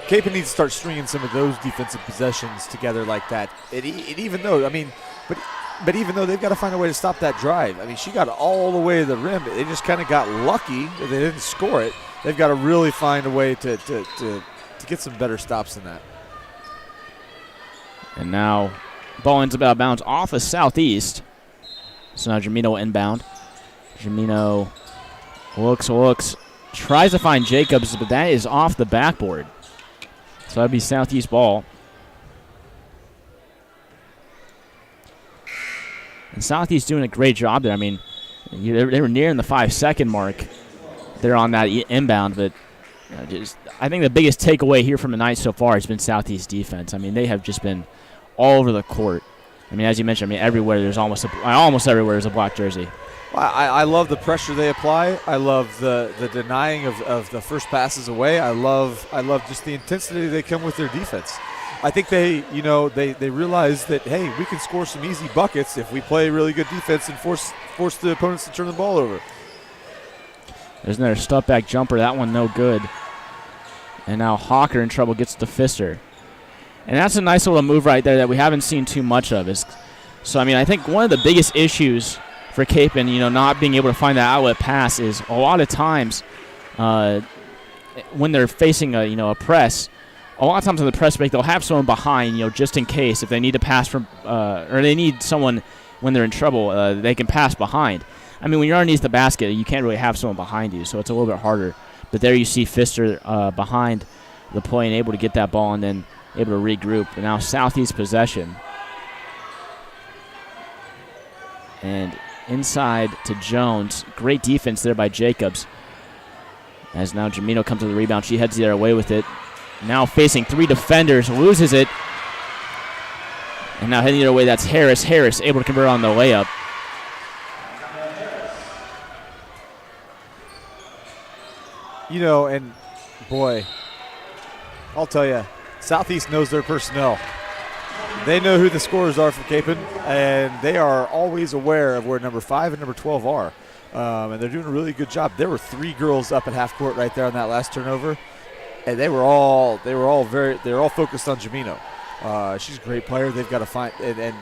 Kapaun needs to start stringing some of those defensive possessions together like that. Even though they've got to find a way to stop that drive. She got all the way to the rim. They just kind of got lucky that they didn't score it. They've got to really find a way to get some better stops than that. And now ball ends up out of bounds off of Southeast. So now Jamino inbound. Jamino looks, tries to find Jacobs, but that is off the backboard. So that'd be Southeast ball. And Southeast doing a great job there. I mean, they were nearing the 5-second mark. They're on that inbound, but I think the biggest takeaway here from the night so far has been Southeast defense. I mean, they have just been all over the court. I mean, as you mentioned, everywhere there's almost everywhere there's a black jersey. I love the pressure they apply. I love the denying of the first passes away. I love just the intensity they come with their defense. I think they realize that, hey, we can score some easy buckets if we play really good defense and force the opponents to turn the ball over. There's another step-back jumper. That one no good. And now Hawker in trouble, gets to Pfister. And that's a nice little move right there that we haven't seen too much of. So, I mean, I think one of the biggest issues for Kapaun, not being able to find that outlet pass is a lot of times when they're facing a press, a lot of times in the press break, they'll have someone behind, just in case if they need to pass from or they need someone when they're in trouble, they can pass behind. I mean, when you're underneath the basket, you can't really have someone behind you, so it's a little bit harder. But there you see Pfister behind the play and able to get that ball and then able to regroup. And now Southeast possession. And inside to Jones. Great defense there by Jacobs. As now Jamino comes to the rebound. She heads the other way with it. Now facing 3 defenders. Loses it. And now heading the other way, that's Harris. Harris able to convert on the layup. And boy, I'll tell you, Southeast knows their personnel. They know who the scorers are for Kapaun, and they are always aware of where number 5 and number 12 are. And they're doing a really good job. There were 3 girls up at half court right there on that last turnover, and they were all focused on Jamino. She's a great player. They've got to find, and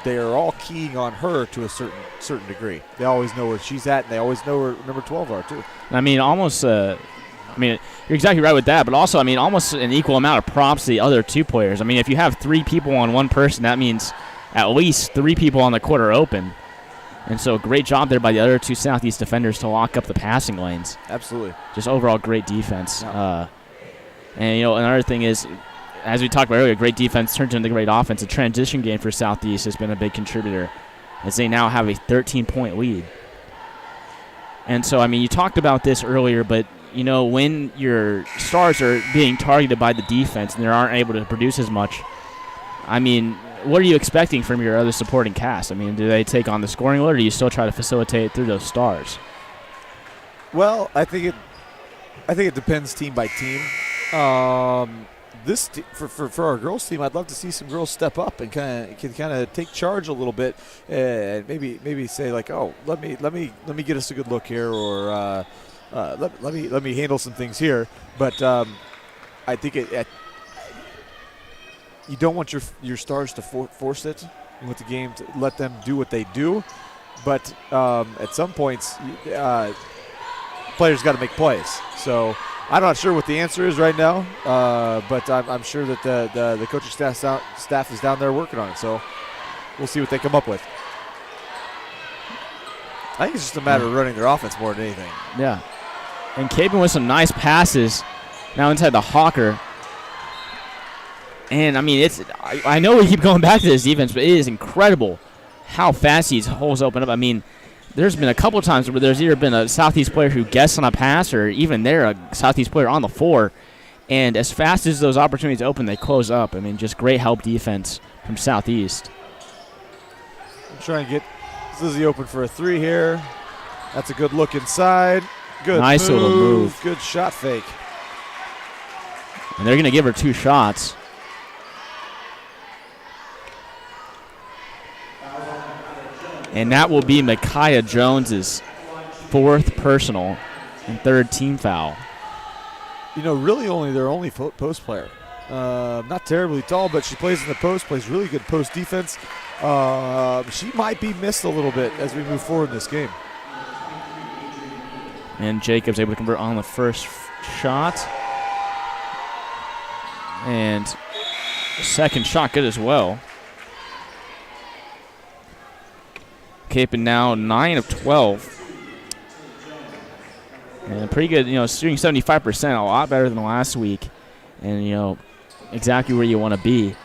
they are all keying on her to a certain degree. They always know where she's at, and they always know where number 12 are too. I mean, you're exactly right with that, but also, almost an equal amount of props to the other 2 players. I mean, if you have 3 people on one person, that means at least 3 people on the court are open. And so great job there by the other 2 Southeast defenders to lock up the passing lanes. Absolutely. Just overall great defense. Yeah. And, another thing is, as we talked about earlier, great defense turns into great offense. A transition game for Southeast has been a big contributor as they now have a 13-point lead. And so, you talked about this earlier, but, when your stars are being targeted by the defense and they aren't able to produce as much, what are you expecting from your other supporting cast? Do they take on the scoring load, or do you still try to facilitate it through those stars? Well, I think it depends team by team. For our girls team, I'd love to see some girls step up and kind of take charge a little bit, and maybe say like, oh, let me get us a good look here, or let me handle some things here. But I think you don't want your stars to force it. You want the game to let them do what they do. But at some points, players got to make plays. So I'm not sure what the answer is right now, but I'm sure that the coaching staff is down there working on it. So we'll see what they come up with. I think it's just a matter of running their offense more than anything. Yeah. And Kapaun with some nice passes now inside the Hawker. And, I know we keep going back to this defense, but it is incredible how fast these holes open up. There's been a couple of times where there's either been a Southeast player who guessed on a pass, or even there, a Southeast player on the floor. And as fast as those opportunities open, they close up. Just great help defense from Southeast. I'm trying to get Lizzie open for a 3 here. That's a good look inside. Good nice move. Little move. Good shot fake. And they're going to give her 2 shots. And that will be Micaiah Jones's 4th personal and 3rd team foul. Really their only post player. Not terribly tall, but she plays in the post, plays really good post defense. She might be missed a little bit as we move forward in this game. And Jacobs able to convert on the first shot. And second shot good as well. Kapaun now 9 of 12. And pretty good, shooting 75%, a lot better than last week. And, exactly where you want to be.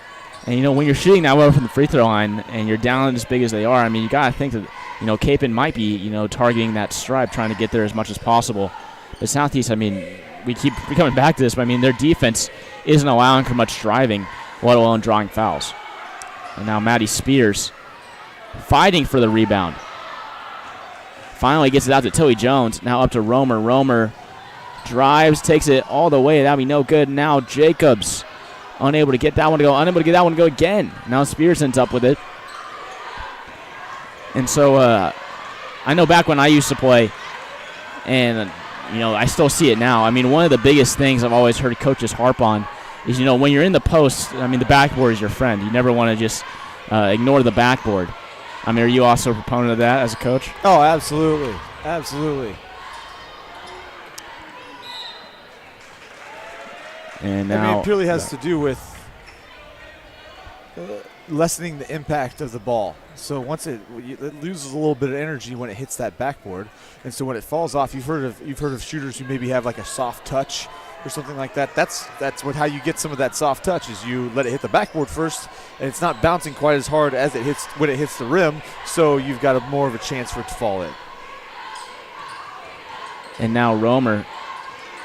And, when you're shooting that well from the free throw line and you're down as big as they are, you got to think that, Kapaun might be, targeting that stripe, trying to get there as much as possible. But Southeast, we keep coming back to this, but, their defense isn't allowing for much driving, let alone drawing fouls. And now Maddie Spears fighting for the rebound. Finally gets it out to Tilly Jones. Now up to Romer. Romer drives, takes it all the way. That'll be no good. Now Jacobs unable to get that one to go. Unable to get that one to go again. Now Spears ends up with it. And so I know back when I used to play, and, I still see it now. One of the biggest things I've always heard coaches harp on is, when you're in the post, the backboard is your friend. You never want to just ignore the backboard. Are you also a proponent of that as a coach? Oh, absolutely. Absolutely. And now it purely has to do with lessening the impact of the ball. So once it loses a little bit of energy when it hits that backboard, and so when it falls off, you've heard of shooters who maybe have like a soft touch or something like that. That's how you get some of that soft touch, is you let it hit the backboard first, and it's not bouncing quite as hard as it hits when it hits the rim, so you've got more of a chance for it to fall in. And now Romer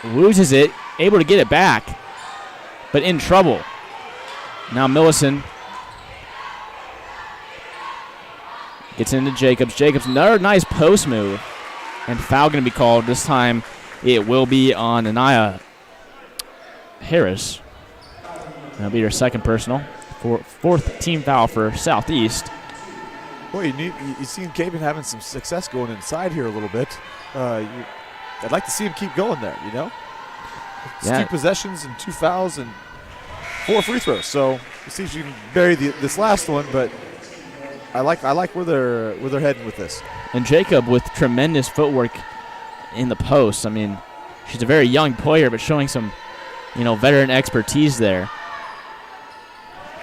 loses it, able to get it back, but in trouble. Now Millison gets into Jacobs. Jacobs, another nice post move, and foul going to be called. This time it will be on Anaya Harris. That'll be her second personal. Fourth team foul for Southeast. Boy, you've seen Kapaun having some success going inside here a little bit. I'd like to see him keep going there, It's 2 possessions and 2 fouls and 4 free throws. So we'll see if you can bury this last one, but I like where they're heading with this. And Jacob with tremendous footwork in the post. She's a very young player, but showing some, veteran expertise there.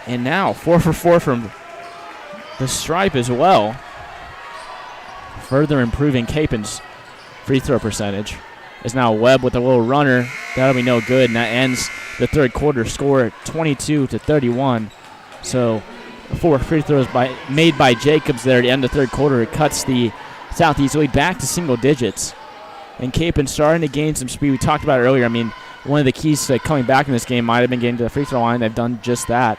And now 4 for 4 from the stripe as well, further improving Kapaun's free throw percentage. Is now Webb with a little runner. That'll be no good, and that ends the third quarter score at 22-31. So 4 free throws made by Jacobs there at the end of the third quarter. It cuts the Southeast lead back to single digits. And Kapaun starting to gain some speed. We talked about it earlier. One of the keys to coming back in this game might have been getting to the free throw line. They've done just that.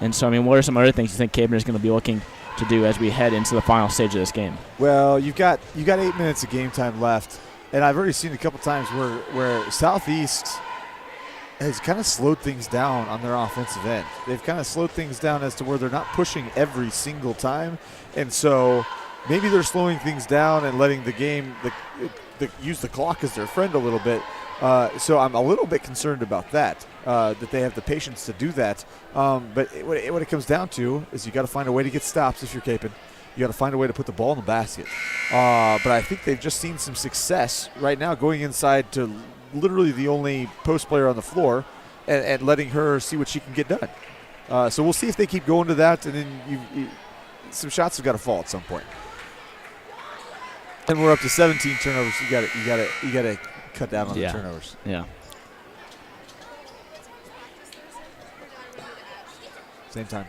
And so, what are some other things you think Kapaun is going to be looking to do as we head into the final stage of this game? Well, you got 8 minutes of game time left, and I've already seen a couple times where Southeast has kind of slowed things down on their offensive end. They've kind of slowed things down as to where they're not pushing every single time, and so maybe they're slowing things down and letting the game use the clock as their friend a little bit. So I'm a little bit concerned about that they have the patience to do that. But what it comes down to is you got to find a way to get stops if you're Kapaun. You got to find a way to put the ball in the basket. But I think they've just seen some success right now going inside to literally the only post player on the floor and letting her see what she can get done. So we'll see if they keep going to that, and then some shots have got to fall at some point. And we're up to 17 turnovers. You got to cut down on the turnovers. Yeah. Same time.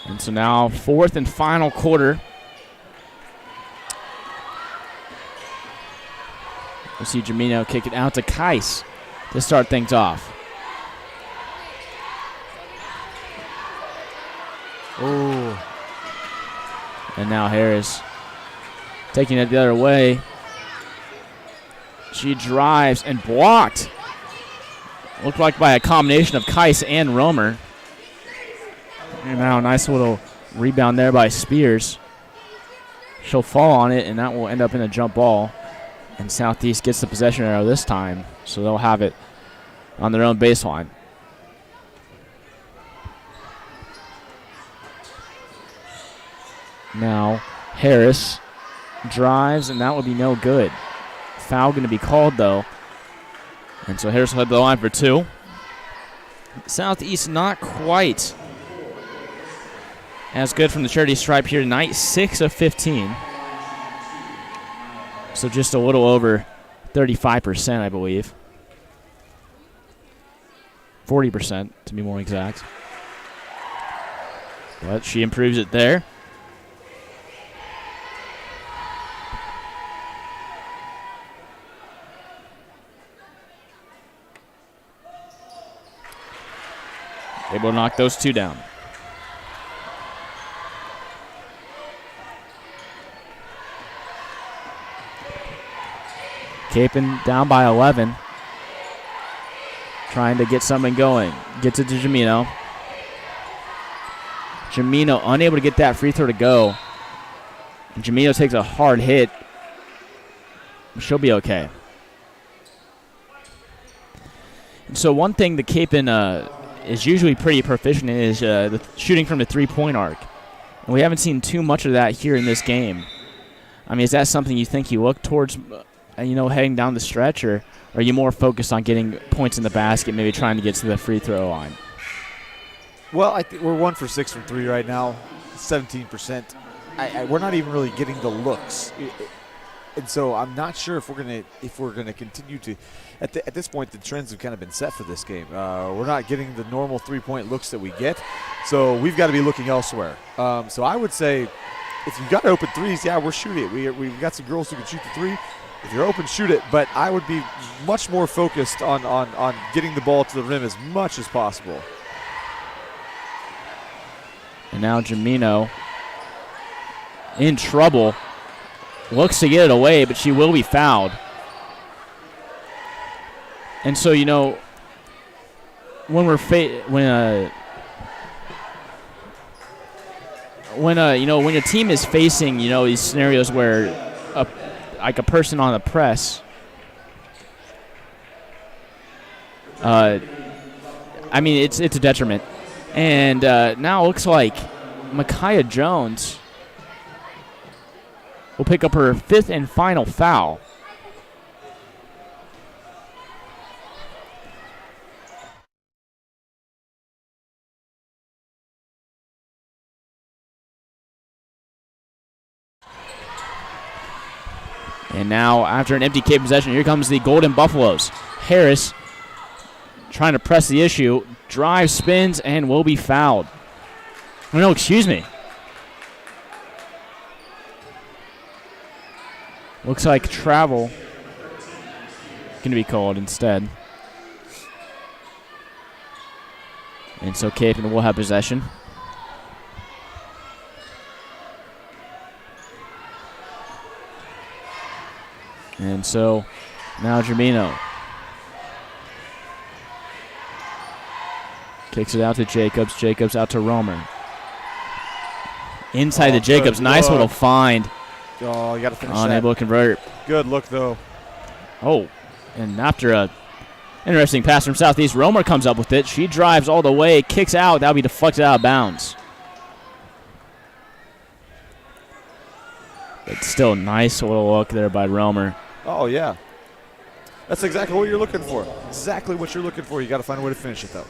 And so now fourth and final quarter. We'll see Jamino kick it out to Kais to start things off. Oh. And now Harris taking it the other way. She drives and blocked. Looked like by a combination of Kais and Romer. And now a nice little rebound there by Spears. She'll fall on it, and that will end up in a jump ball. And Southeast gets the possession arrow this time, so they'll have it on their own baseline. Now Harris drives, and that will be no good. Foul going to be called, though. And so Harris will head to the line for 2. Southeast not quite as good from the charity stripe here tonight, 6 of 15. So just a little over 35%, I believe. 40% to be more exact. But she improves it there. Able to knock those 2 down. Kapaun down by 11. Trying to get something going. Gets it to Jamino. Jamino unable to get that free throw to go. And Jamino takes a hard hit. She'll be okay. And so one thing the Kapaun is usually pretty proficient in is the shooting from the three-point arc. And we haven't seen too much of that here in this game. I mean, is that something you think you look towards, heading down the stretch, or are you more focused on getting points in the basket, maybe trying to get to the free throw line? Well, I think we're 1 for 6 from 3 right now, 17%. We're not even really getting the looks, and so I'm not sure if we're gonna continue to. At this point, the trends have kind of been set for this game. We're not getting the normal 3-point looks that we get, so we've got to be looking elsewhere. So I would say, if you've got open threes, yeah, we're shooting it. We've got some girls who can shoot the 3. If you're open, shoot it. But I would be much more focused on getting the ball to the rim as much as possible. And now Jamino in trouble. Looks to get it away, but she will be fouled. And so, when when your team is facing, these scenarios where a person on the press, it's a detriment. And now it looks like Micaiah Jones will pick up her 5th and final foul. And now, after an empty Cape possession, here comes the Golden Buffaloes. Harris trying to press the issue, drives, spins, and will be fouled. Oh, no, excuse me. Looks like travel going to be called instead. And so Kapaun will have possession. And so now Jamino kicks it out to Jacobs. Jacobs out to Romer. Inside to Jacobs. Nice little find. Oh, you got to finish Unable to convert. Good look, though. Oh, and after a interesting pass from Southeast, Romer comes up with it. She drives all the way, kicks out. That'll be deflected out of bounds. But still, nice little look there by Romer. Oh, yeah. That's exactly what you're looking for. Exactly what you're looking for. You got to find a way to finish it, though.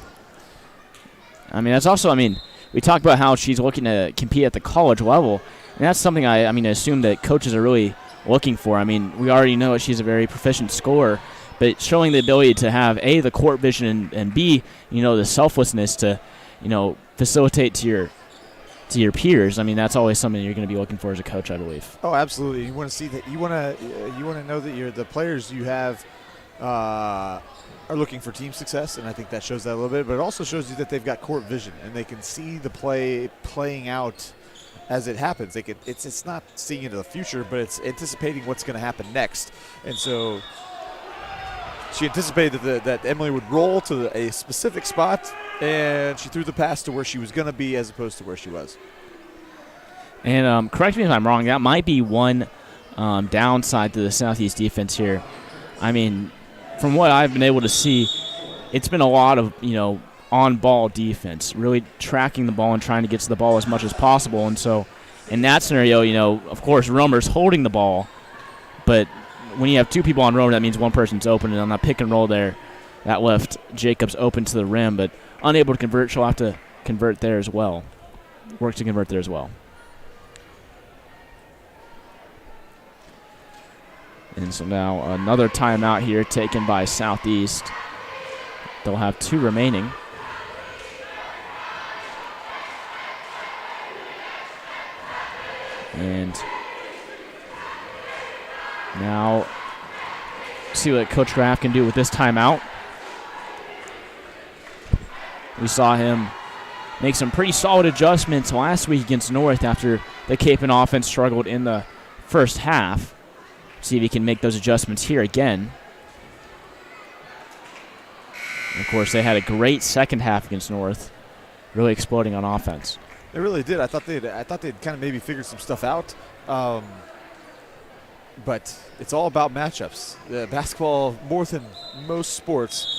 That's also, we talked about how she's looking to compete at the college level, and that's something I assume that coaches are really looking for. We already know that she's a very proficient scorer, but showing the ability to have, A, the court vision, and B, the selflessness to, facilitate to your peers. That's always something you're going to be looking for as a coach, I believe. Oh, absolutely. You want to see that. You want to know that the players you have are looking for team success, and I think that shows that a little bit. But it also shows you that they've got court vision and they can see the play playing out as it happens. It's not seeing into the future, but it's anticipating what's going to happen next. And so she anticipated that Emily would roll to a specific spot, and she threw the pass to where she was going to be as opposed to where she was. And correct me if I'm wrong, that might be one downside to the Southeast defense here. From what I've been able to see, it's been a lot of, on-ball defense, really tracking the ball and trying to get to the ball as much as possible. And so in that scenario, of course, Romer's holding the ball, but when you have two people on road, that means one person's open. And on that pick and roll there, that left Jacobs open to the rim, but unable to convert. She'll have to convert there as well. Work to convert there as well. And so now another timeout here taken by Southeast. They'll have 2 remaining. And now see what Coach Graff can do with this timeout. We saw him make some pretty solid adjustments last week against North after the Kapaun offense struggled in the first half. See if he can make those adjustments here again. And of course, they had a great second half against North, really exploding on offense. They really did. I thought they'd kind of maybe figured some stuff out. But it's all about matchups. Basketball, more than most sports,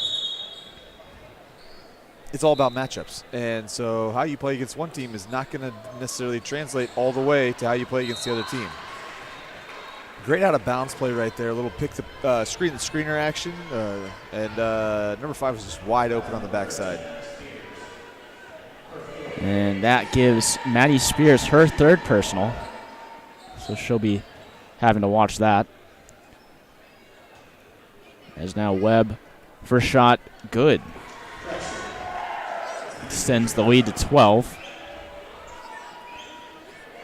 it's all about matchups. And so how you play against one team is not going to necessarily translate all the way to how you play against the other team. Great out-of-bounds play right there. A little screener action. And number 5 was just wide open on the backside. And that gives Maddie Spears her 3rd personal. So she'll be having to watch that. As now Webb, first shot, good. Extends the lead to 12.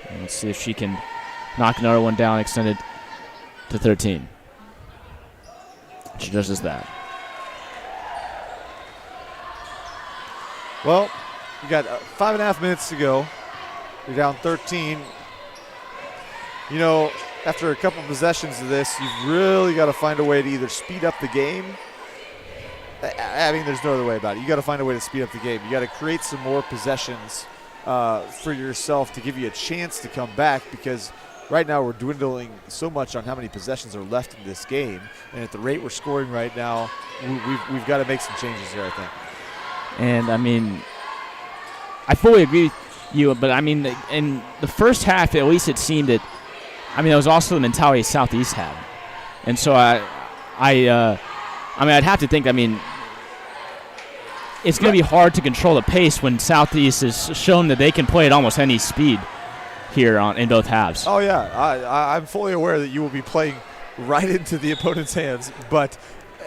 And let's see if she can knock another one down, extended to 13. She does just that. Well, you got 5.5 minutes to go. You're down 13. You know, after a couple possessions of this, you've really got to find a way to either speed up the game. I mean, there's no other way about it. You got to find a way to speed up the game. You got to create some more possessions for yourself to give you a chance to come back, because right now we're dwindling so much on how many possessions are left in this game, and at the rate we're scoring right now, we've got to make some changes here, I think. And I mean, I fully agree with you, but I mean, in the first half, at least it seemed that, I mean, that was also the mentality Southeast had. And so I mean, I'd have to think, I mean, it's going to be hard to control the pace when Southeast has shown that they can play at almost any speed here in both halves. Oh, yeah. I'm fully aware that you will be playing right into the opponent's hands, but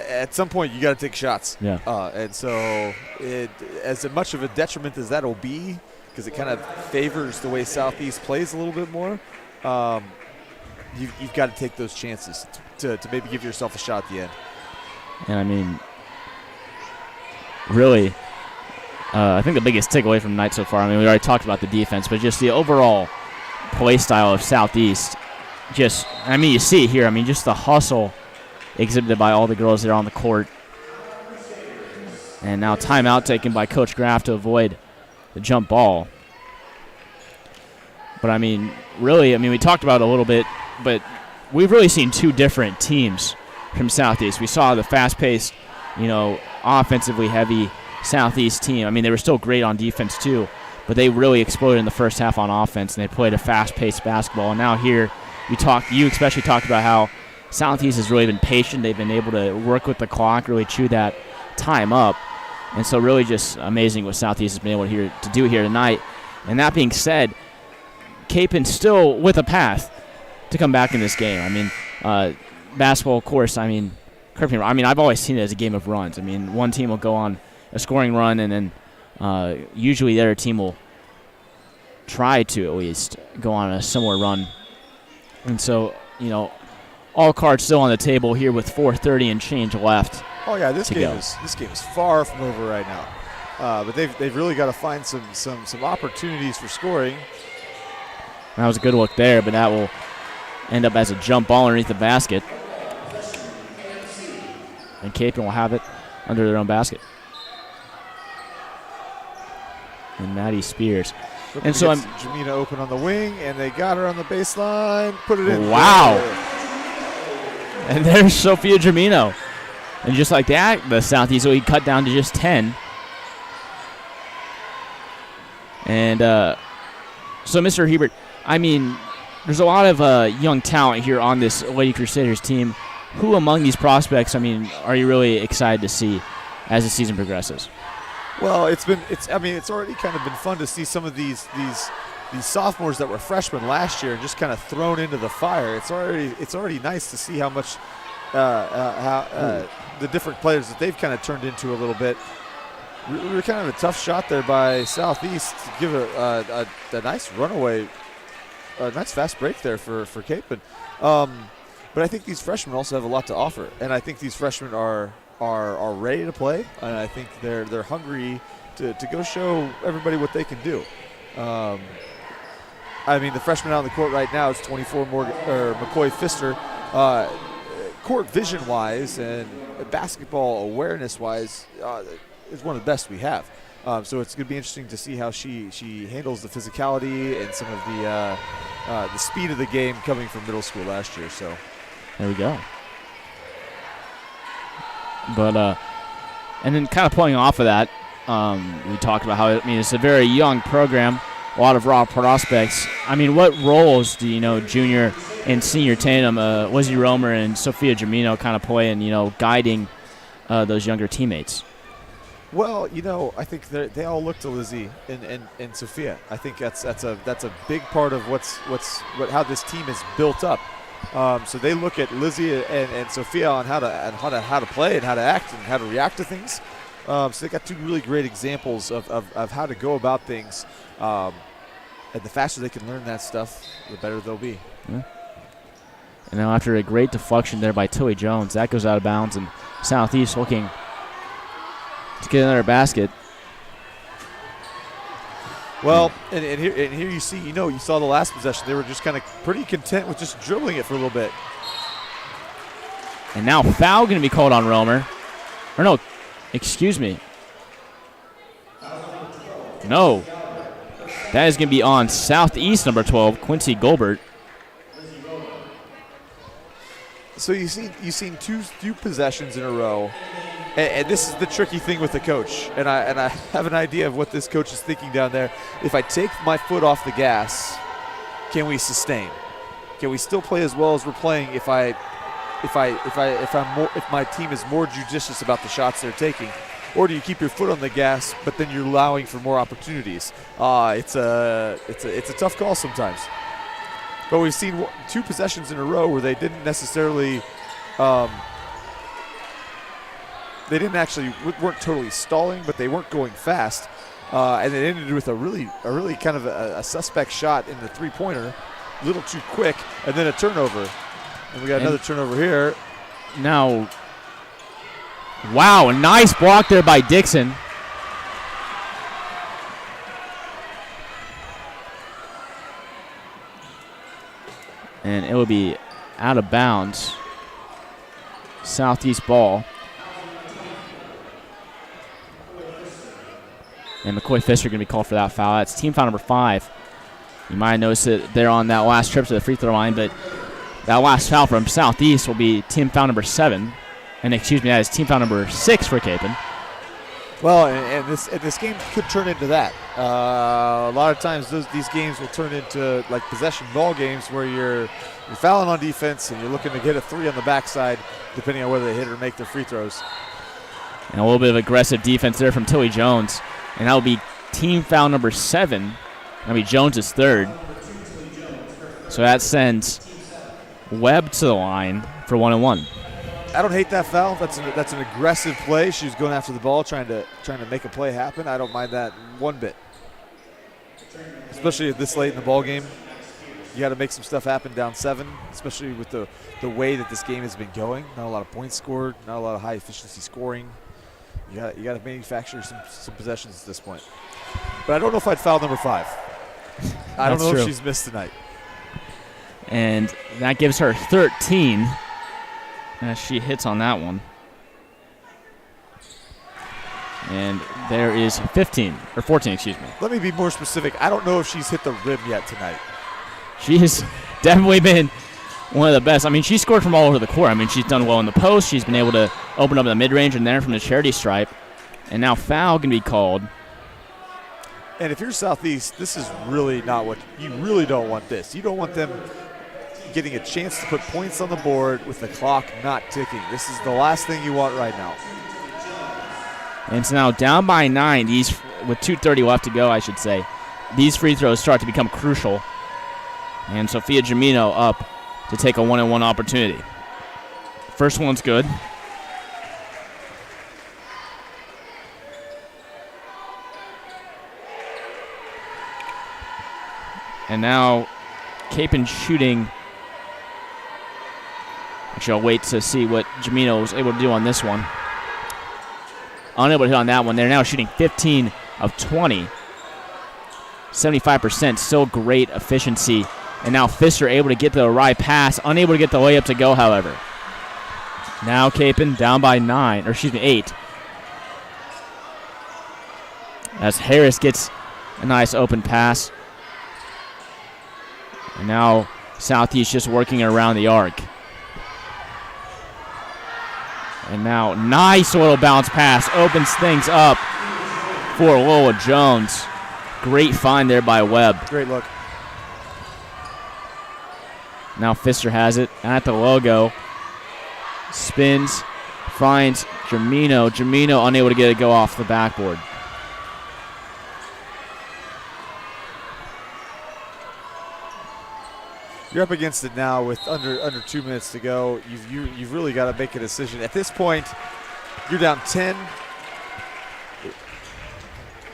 at some point you got to take shots. Yeah. And so as much of a detriment as that will be, because it kind of favors the way Southeast plays a little bit more, you've got to take those chances to maybe give yourself a shot at the end. And, I mean, really, I think the biggest takeaway from the night so far, I mean, we already talked about the defense, but just the overall play style of Southeast. Just, I mean, you see it here. I mean, just the hustle exhibited by all the girls there on the court. And now timeout taken by Coach Graff to avoid the jump ball. But, I mean, really, I mean, we talked about it a little bit, but we've really seen 2 different teams from Southeast. We saw the fast-paced, you know, offensively heavy Southeast team. I mean, they were still great on defense too, but they really exploded in the first half on offense, and they played a fast-paced basketball. And now here, you especially talked about how Southeast has really been patient. They've been able to work with the clock, really chew that time up. And so really just amazing what Southeast has been able to do here tonight. And that being said, Kapaun still with a path to come back in this game. I mean, basketball, of course, I mean, correct me wrong, I mean, I've always seen it as a game of runs. I mean, one team will go on a scoring run, and then usually the other team will try to at least go on a similar run. And so, you know, all cards still on the table here with 4:30 and change left. Oh yeah, this game is far from over right now. But they've really got to find some opportunities for scoring. That was a good look there, but that will end up as a jump ball underneath the basket. And Kapaun will have it under their own basket. And Maddie Spears. And so Jamina open on the wing, and they got her on the baseline. Put it in. Wow. And there's Sophia Germino. And just like that, the Southeast lead cut down to just 10. And so, Mr. Hebert, I mean, there's a lot of young talent here on this Lady Crusaders team. who among these prospects, I mean, are you really excited to see as the season progresses? Well, it's already kind of been fun to see some of these sophomores that were freshmen last year and just kind of thrown into the fire. It's already nice to see how much the different players that they've kind of turned into a little bit. We were kind of a tough shot there by Southeast to give a nice runaway, a nice fast break there for Kapaun. But I think these freshmen also have a lot to offer, and I think these freshmen are ready to play, and I think they're hungry to go show everybody what they can do. I mean, the freshman out on the court right now is 24 McCoy Pfister. Court vision-wise and basketball awareness-wise, is one of the best we have. So it's going to be interesting to see how she handles the physicality and some of the speed of the game coming from middle school last year. So there we go. But and then kind of pulling off of that, we talked about how it's a very young program, a lot of raw prospects. I mean, what roles do junior and senior tandem, Lizzie Romer and Sophia Gemino, kind of play in guiding those younger teammates? Well, I think they all look to Lizzie and Sophia. I think that's a big part of how this team is built up. So they look at Lizzie and Sophia on how to play and how to act and how to react to things. So they got two really great examples of how to go about things. And the faster they can learn that stuff, the better they'll be. Yeah. And now after a great deflection there by Tilly Jones, that goes out of bounds, and Southeast looking to get another basket. Well, and here you see, you saw the last possession. They were just kind of pretty content with just dribbling it for a little bit. And now foul going to be called on Romer. Or no, excuse me. No. That is going to be on Southeast number 12, Quincy Goldberg. So you've seen two possessions in a row. And this is the tricky thing with the coach, and I have an idea of what this coach is thinking down there. If I take my foot off the gas, can we sustain? Can we still play as well as we're playing if my team is more judicious about the shots they're taking, or do you keep your foot on the gas, but then you're allowing for more opportunities? It's a tough call sometimes. But we've seen two possessions in a row where they didn't necessarily. They weren't totally stalling, but they weren't going fast, and it ended with a really kind of a suspect shot in the three-pointer, a little too quick, and then a turnover. And we got another turnover here. Now, wow, a nice block there by Dixon. And it will be out of bounds. Southeast ball. And McCoy Pfister going to be called for that foul. That's team foul number 5. You might have noticed that they're on that last trip to the free throw line, but that last foul from Southeast will be team foul number 7. And excuse me, that is team foul number 6 for Kapaun. Well, and this game could turn into that. A lot of times these games will turn into like possession ball games where you're fouling on defense and you're looking to get a 3 on the backside, depending on whether they hit or make their free throws. And a little bit of aggressive defense there from Tilly Jones. And that will be team foul number 7. That'll be Jones' 3rd. So that sends Webb to the line for 1-and-1. I don't hate that foul. That's an aggressive play. She was going after the ball, trying to make a play happen. I don't mind that one bit. Especially this late in the ball game. You got to make some stuff happen down 7, especially with the way that this game has been going. Not a lot of points scored, not a lot of high efficiency scoring. You got to manufacture some possessions at this point. But I don't know if I'd foul number 5. I don't know if she's missed tonight. And that gives her 13 as she hits on that one. And there is 15, or 14, excuse me. Let me be more specific. I don't know if she's hit the rim yet tonight. She has definitely been one of the best. I mean, she scored from all over the court. I mean, she's done well in the post. She's been able to open up in the mid-range and there from the charity stripe. And now foul can be called. And if you're Southeast, this is really not what you really don't want this. You don't want them getting a chance to put points on the board with the clock not ticking. This is the last thing you want right now. And it's now down by 9. These, with 2:30 left to go, I should say. These free throws start to become crucial. And Sophia Jamino up to take a 1-on-1 opportunity. First one's good. And now Kapaun shooting. Actually, I'll wait to see what Jamino was able to do on this one. Unable to hit on that one. They're now shooting 15 of 20. 75%, still great efficiency. And now Pfister able to get the right pass. Unable to get the layup to go, however. Now Kapaun down by 8. As Harris gets a nice open pass. And now Southeast just working around the arc. And now nice little bounce pass. Opens things up for Lola Jones. Great find there by Webb. Great look. Now Pfister has it at the logo. Spins. Finds Jamino. Jamino unable to get it go off the backboard. You're up against it now with under 2 minutes to go. You've really got to make a decision. At this point, you're down 10.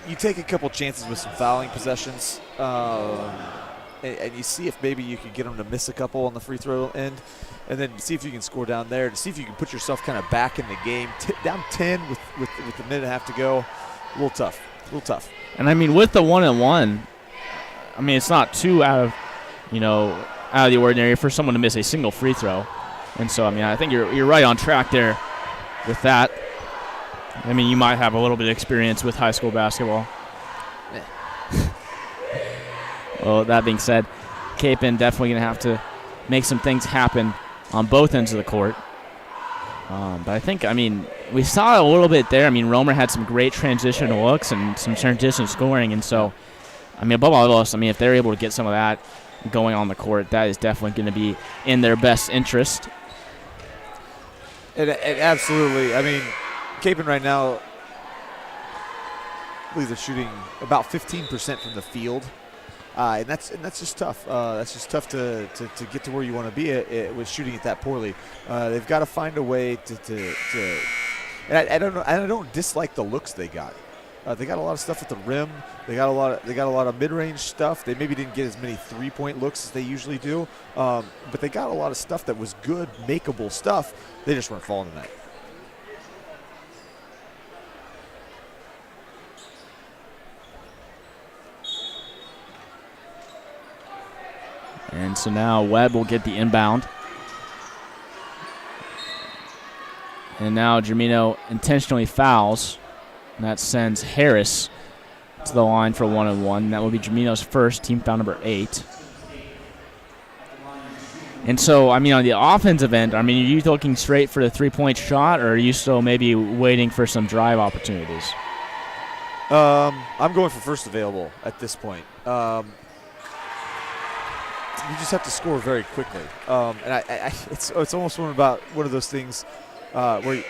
You take a couple chances with some fouling possessions, and you see if maybe you can get them to miss a couple on the free throw end, and then see if you can score down there, to see if you can put yourself kind of back in the game. Down 10 with a minute and a half to go, a little tough. And I mean, with the 1-on-1, I mean, it's not too out of the ordinary for someone to miss a single free throw. And so, I mean, I think you're right on track there with that. I mean, you might have a little bit of experience with high school basketball. Well, that being said, Kapaun definitely going to have to make some things happen on both ends of the court. But I think, I mean, we saw it a little bit there. I mean, Romer had some great transitional looks and some transition scoring. And so, I mean, above all else, I mean, if they're able to get some of that going on the court, that is definitely going to be in their best interest. And absolutely. I mean, Kapaun right now, I believe they're shooting about 15% from the field, and that's just tough. That's just tough to get to where you want to be with shooting it that poorly. They've got to find a way to. And I don't know. I don't dislike the looks they got. They got a lot of stuff at the rim. They got a lot of mid-range stuff. They maybe didn't get as many three-point looks as they usually do, but they got a lot of stuff that was good, makeable stuff. They just weren't falling tonight. And so now Webb will get the inbound. And now Jamino intentionally fouls. And that sends Harris to the line for 1-on-1. That will be Jamino's first, team foul number 8. And so, I mean, on the offensive end, I mean, are you looking straight for the three-point shot, or are you still maybe waiting for some drive opportunities? I'm going for first available at this point. You just have to score very quickly, and it's almost one of those things where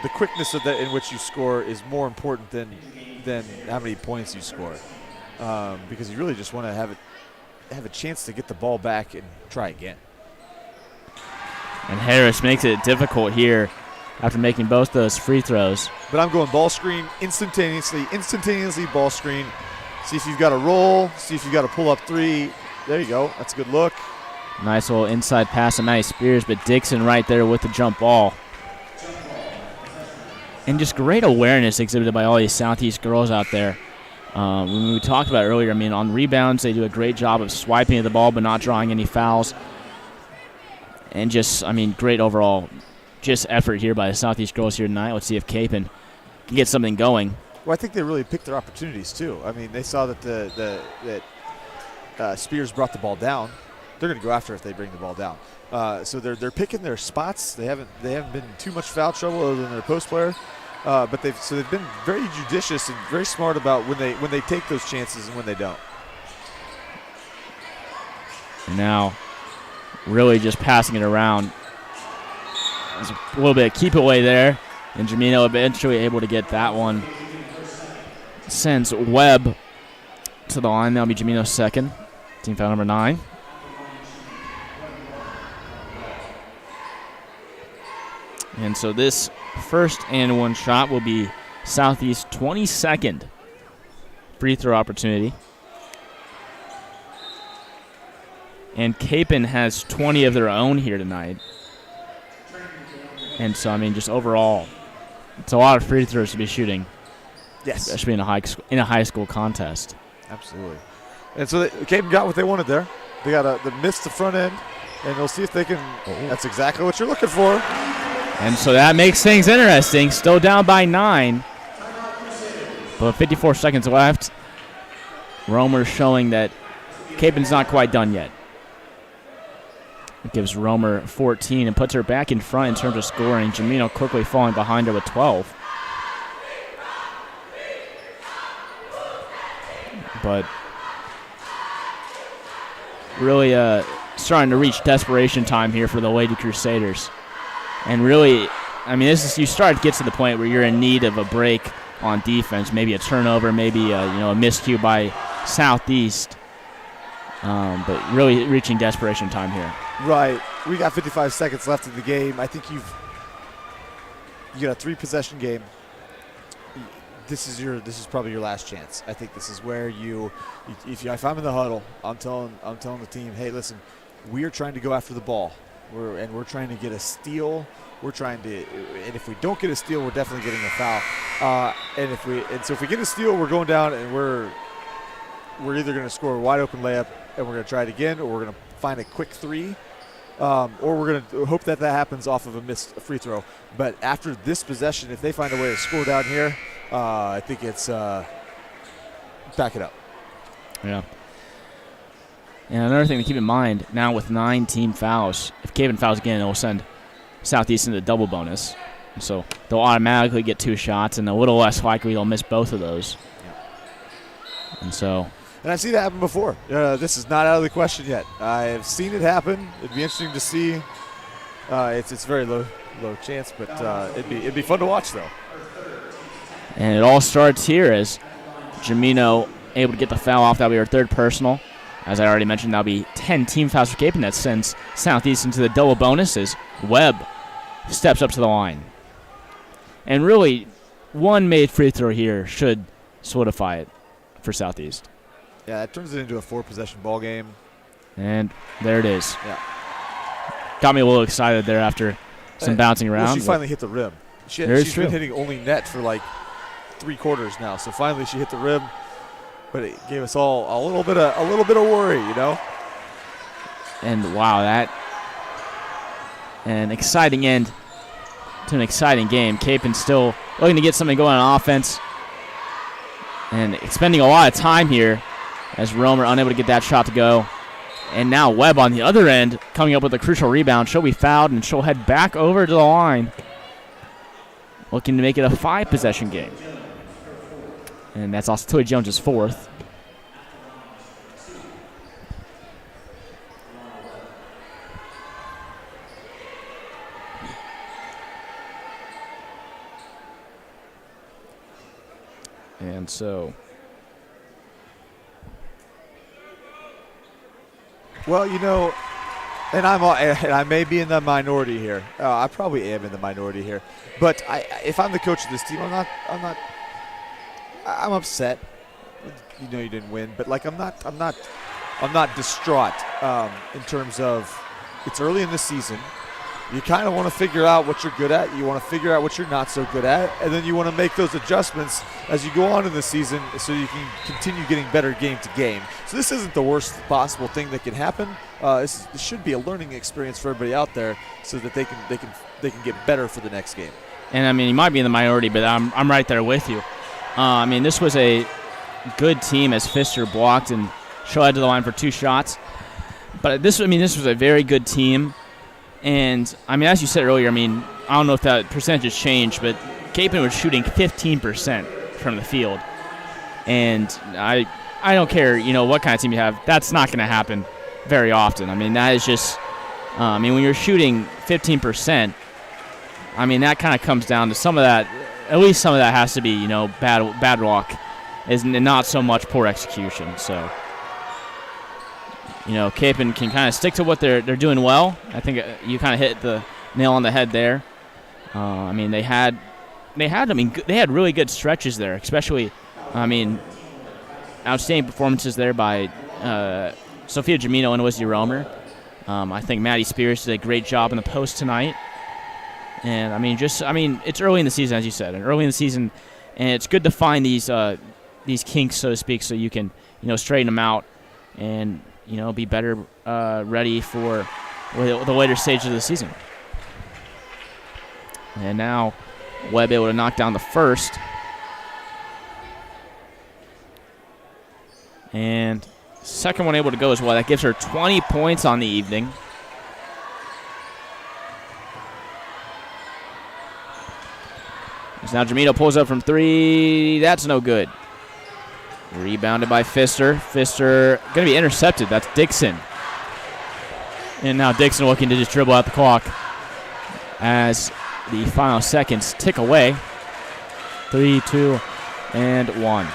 the quickness of in which you score is more important than how many points you score, because you really just want to have a chance to get the ball back and try again. And Harris makes it difficult here after making both those free throws. But I'm going ball screen instantaneously ball screen. See if you've got a roll. See if you've got a pull up three. There you go. That's a good look. Nice little inside pass to Maddie Spears, but Dixon right there with the jump ball. And just great awareness exhibited by all these Southeast girls out there. When we talked about earlier, I mean, on rebounds, they do a great job of swiping at the ball but not drawing any fouls. And just, I mean, great overall just effort here by the Southeast girls here tonight. Let's see if Kapaun can get something going. Well, I think they really picked their opportunities, too. I mean, they saw that that Spears brought the ball down. They're going to go after it if they bring the ball down. So they're picking their spots. They haven't been in too much foul trouble other than their post player. But they've been very judicious and very smart about when they take those chances and when they don't. And now really just passing it around. There's a little bit of keep away there, and Jamino eventually able to get that one. Sends Webb to the line. That'll be Jamino's second. Team foul number 9. And so this first and one shot will be Southeast 22nd free throw opportunity. And Kapaun has 20 of their own here tonight. And so, I mean, just overall, it's a lot of free throws to be shooting. Yes. Especially in a high school contest. Absolutely. And so Kapaun got what they wanted there. They got the missed the front end, and they'll see if they can. That's exactly what you're looking for. And so that makes things interesting. Still down by 9. But 54 seconds left. Romer showing that Kapaun's not quite done yet. It gives Romer 14 and puts her back in front in terms of scoring. Jamino quickly falling behind her with 12. But really starting to reach desperation time here for the Lady Crusaders. And really, I mean, you start to get to the point where you're in need of a break on defense, maybe a turnover, maybe a miscue by Southeast. But really reaching desperation time here. Right. We got 55 seconds left in the game. I think you got a 3-possession game. This is probably your last chance. I think this is where if I'm in the huddle, I'm telling the team, hey, listen, we are trying to go after the ball. We're trying to get a steal. And if we don't get a steal, we're definitely getting a foul. So if we get a steal, we're going down and we're either going to score a wide open layup and we're going to try it again, or we're going to find a quick 3, or we're going to hope that happens off of a missed free throw. But after this possession, if they find a way to score down here, I think it's back it up. Yeah. And another thing to keep in mind, now with 9 team fouls, if Kapaun fouls again, it will send Southeast into double bonus. So they'll automatically get 2 shots, and a little less likely they'll miss both of those. Yeah. And I've seen it happen before. This is not out of the question yet. I have seen it happen. It'd be interesting to see. It's very low chance, but it'd be fun to watch though. And it all starts here as Jamino able to get the foul off. That'll be her 3rd personal. As I already mentioned, that'll be 10 team fouls for Kapaun. That sends Southeast into the double bonuses. Webb steps up to the line. And really, one made free throw here should solidify it for Southeast. Yeah, it turns it into a 4-possession ball game. And there it is. Yeah. Got me a little excited there after some bouncing around. Well, she finally hit the rim. She's been hitting only net for like 3 quarters now. So finally she hit the rim. But it gave us all a little bit of worry, And wow, an exciting end to an exciting game. Kapaun still looking to get something going on offense and expending a lot of time here as Romer unable to get that shot to go. And now Webb on the other end coming up with a crucial rebound. She'll be fouled, and she'll head back over to the line looking to make it a 5-possession game. And that's also Tilly Jones' 4th. And so, well, and I may be in the minority here. I probably am in the minority here. But if I'm the coach of this team, I'm upset. You didn't win, but I'm not distraught in terms of it's early in the season. You kind of want to figure out what you're good at. You want to figure out what you're not so good at, and then you want to make those adjustments as you go on in the season, so you can continue getting better game to game. So this isn't the worst possible thing that can happen. This should be a learning experience for everybody out there, so that they can get better for the next game. And I mean, you might be in the minority, but I'm right there with you. I mean, this was a good team as Pfister blocked and she'll head to the line for 2 shots. But this was a very good team. And, I mean, as you said earlier, I mean, I don't know if that percentage has changed, but Kapaun was shooting 15% from the field. And I don't care, what kind of team you have. That's not going to happen very often. I mean, that is just I mean, when you're shooting 15%, I mean, that kind of comes down to some of that. At least some of that has to be, bad luck, and not so much poor execution. So, Kapaun can kind of stick to what they're doing well. I think you kind of hit the nail on the head there. I mean, they had really good stretches there, especially, outstanding performances there by Sophia Jamino and Wizzy Romer. I think Maddie Spears did a great job in the post tonight. And, it's early in the season, as you said, and it's good to find these kinks, so to speak, so you can, straighten them out and, be better ready for the later stages of the season. And now Webb able to knock down the first. And second one able to go as well. That gives her 20 points on the evening. As now Jamino pulls up from three. That's no good. Rebounded by Pfister. Pfister going to be intercepted. That's Dixon. And now Dixon looking to just dribble out the clock as the final seconds tick away. 3, 2, and 1.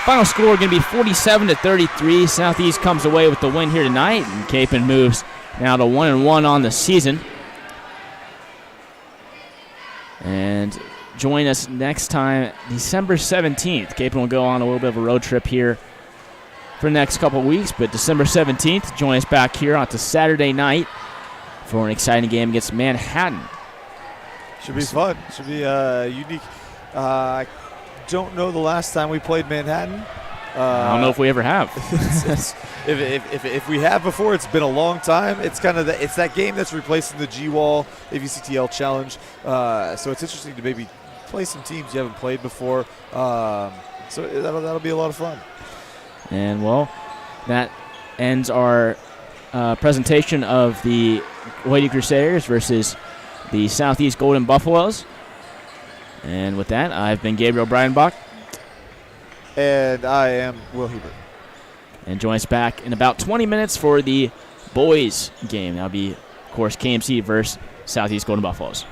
Final score going to be 47-33. Southeast comes away with the win here tonight, and Kapaun moves now to 1-1 on the season. And join us next time, December 17th. Kapaun will go on a little bit of a road trip here for the next couple of weeks, but December 17th, join us back here on to Saturday night for an exciting game against Manhattan. Should be fun. Should be unique. I don't know the last time we played Manhattan. I don't know if we ever have. If we have before, it's been a long time. It's kind of it's that game that's replacing the G-Wall AVCTL Challenge. So it's interesting to maybe play some teams you haven't played before. So that'll be a lot of fun. And well, that ends our presentation of the Lady Crusaders versus the Southeast Golden Buffaloes. And with that, I've been Gabriel Bryanbach. And I am Will Hebert. And join us back in about 20 minutes for the boys game. That'll be, of course, KMC versus Southeast Golden Buffaloes.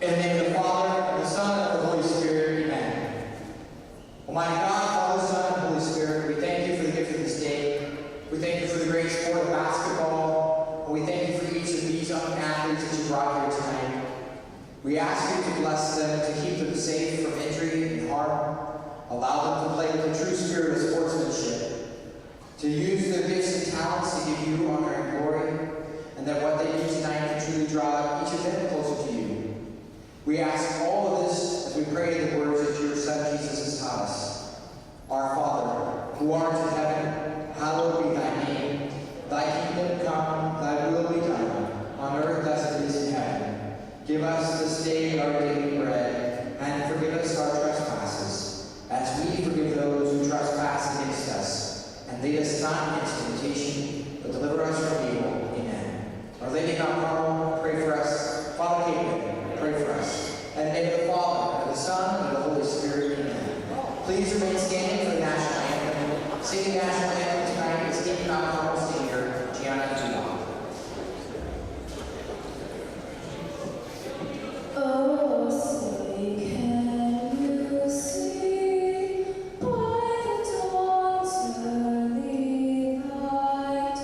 In the name of the Father, and the Son, and the Holy Spirit, amen. Almighty God, Father, Son, and Holy Spirit, we thank you for the gift of this day. We thank you for the great sport of basketball. And we thank you for each of these young athletes that you brought here tonight. We ask you to bless them, to keep them safe from injury and harm. Allow them to play with the true spirit of sportsmanship, to use their gifts and talents to give you honor and glory, and that what they do tonight can truly draw each of them closer to you. We ask all of this as we pray the words that your Son Jesus has taught us. Our Father, who art in heaven, hallowed be thy name. Thy kingdom come, thy will be done, on earth as it is in heaven. Give us this day our daily bread, and forgive us our trespasses, as we forgive those who trespass against us. And lead us not into temptation, but deliver us from evil. Amen. Our Lady of Mt Carmel, pray for us. Father Cape, pray for us. And in the name of the Father, and the Son, and the Holy Spirit. Amen. Please remain standing for the national anthem. Singing the national anthem tonight is Mt Carmel senior Gianna Duval. Oh, say can you see by the dawn's early light,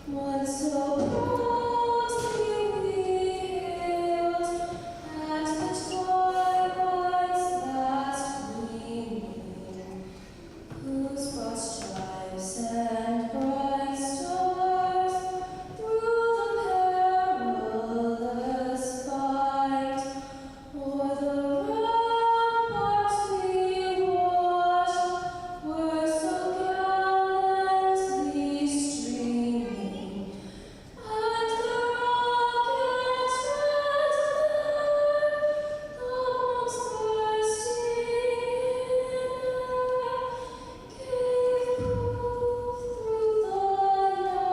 once so proudly hailed at the twilight's last gleaming, whose broad stripes and bright stars through the perilous fight o'er the ramparts we watched were so gallantly streaming, and the rocket's red glare, the bombs bursting in air, gave proof through the night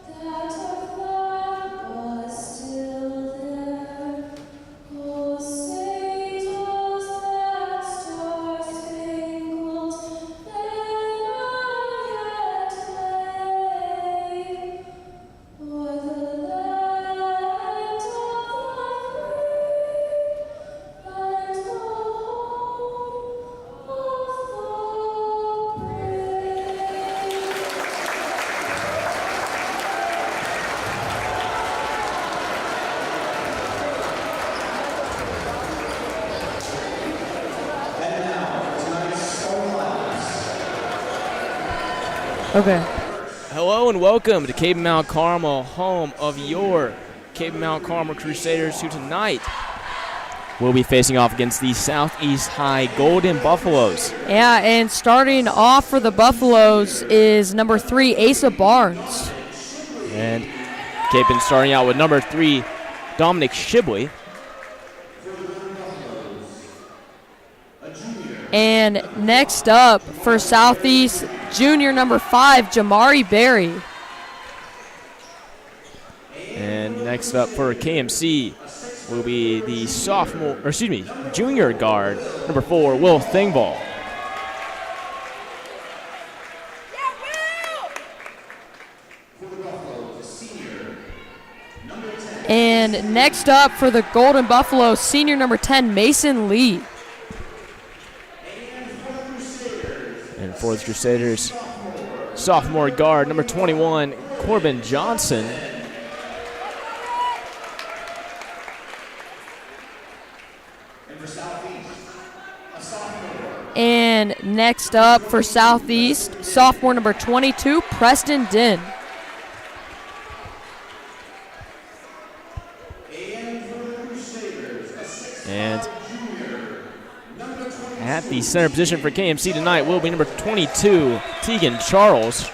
that our flag was still there. Oh, say does that star-spangled banner yet wave o'er the land of the free and the home of the And now, tonight's starting lineups. Okay. Hello and welcome to Kapaun Mt Carmel, home of your Kapaun Mt Carmel Crusaders, who tonight will be facing off against the Southeast High Golden Buffaloes. Yeah, and starting off for the Buffaloes is number 3, Asa Barnes. And Kapaun starting out with number 3, Dominic Shibley. And next up for Southeast, junior number 5, Jamari Berry. And next up for KMC will be the junior guard, number 4, Will Thingvall. And next up for the Golden Buffalo, senior number 10, Mason Lee. And for the Crusaders, sophomore guard, number 21, Corbin Johnson. And next up for Southeast, sophomore number 22, Preston Din. And at the center position for KMC tonight will be number 22, Tegan Charles.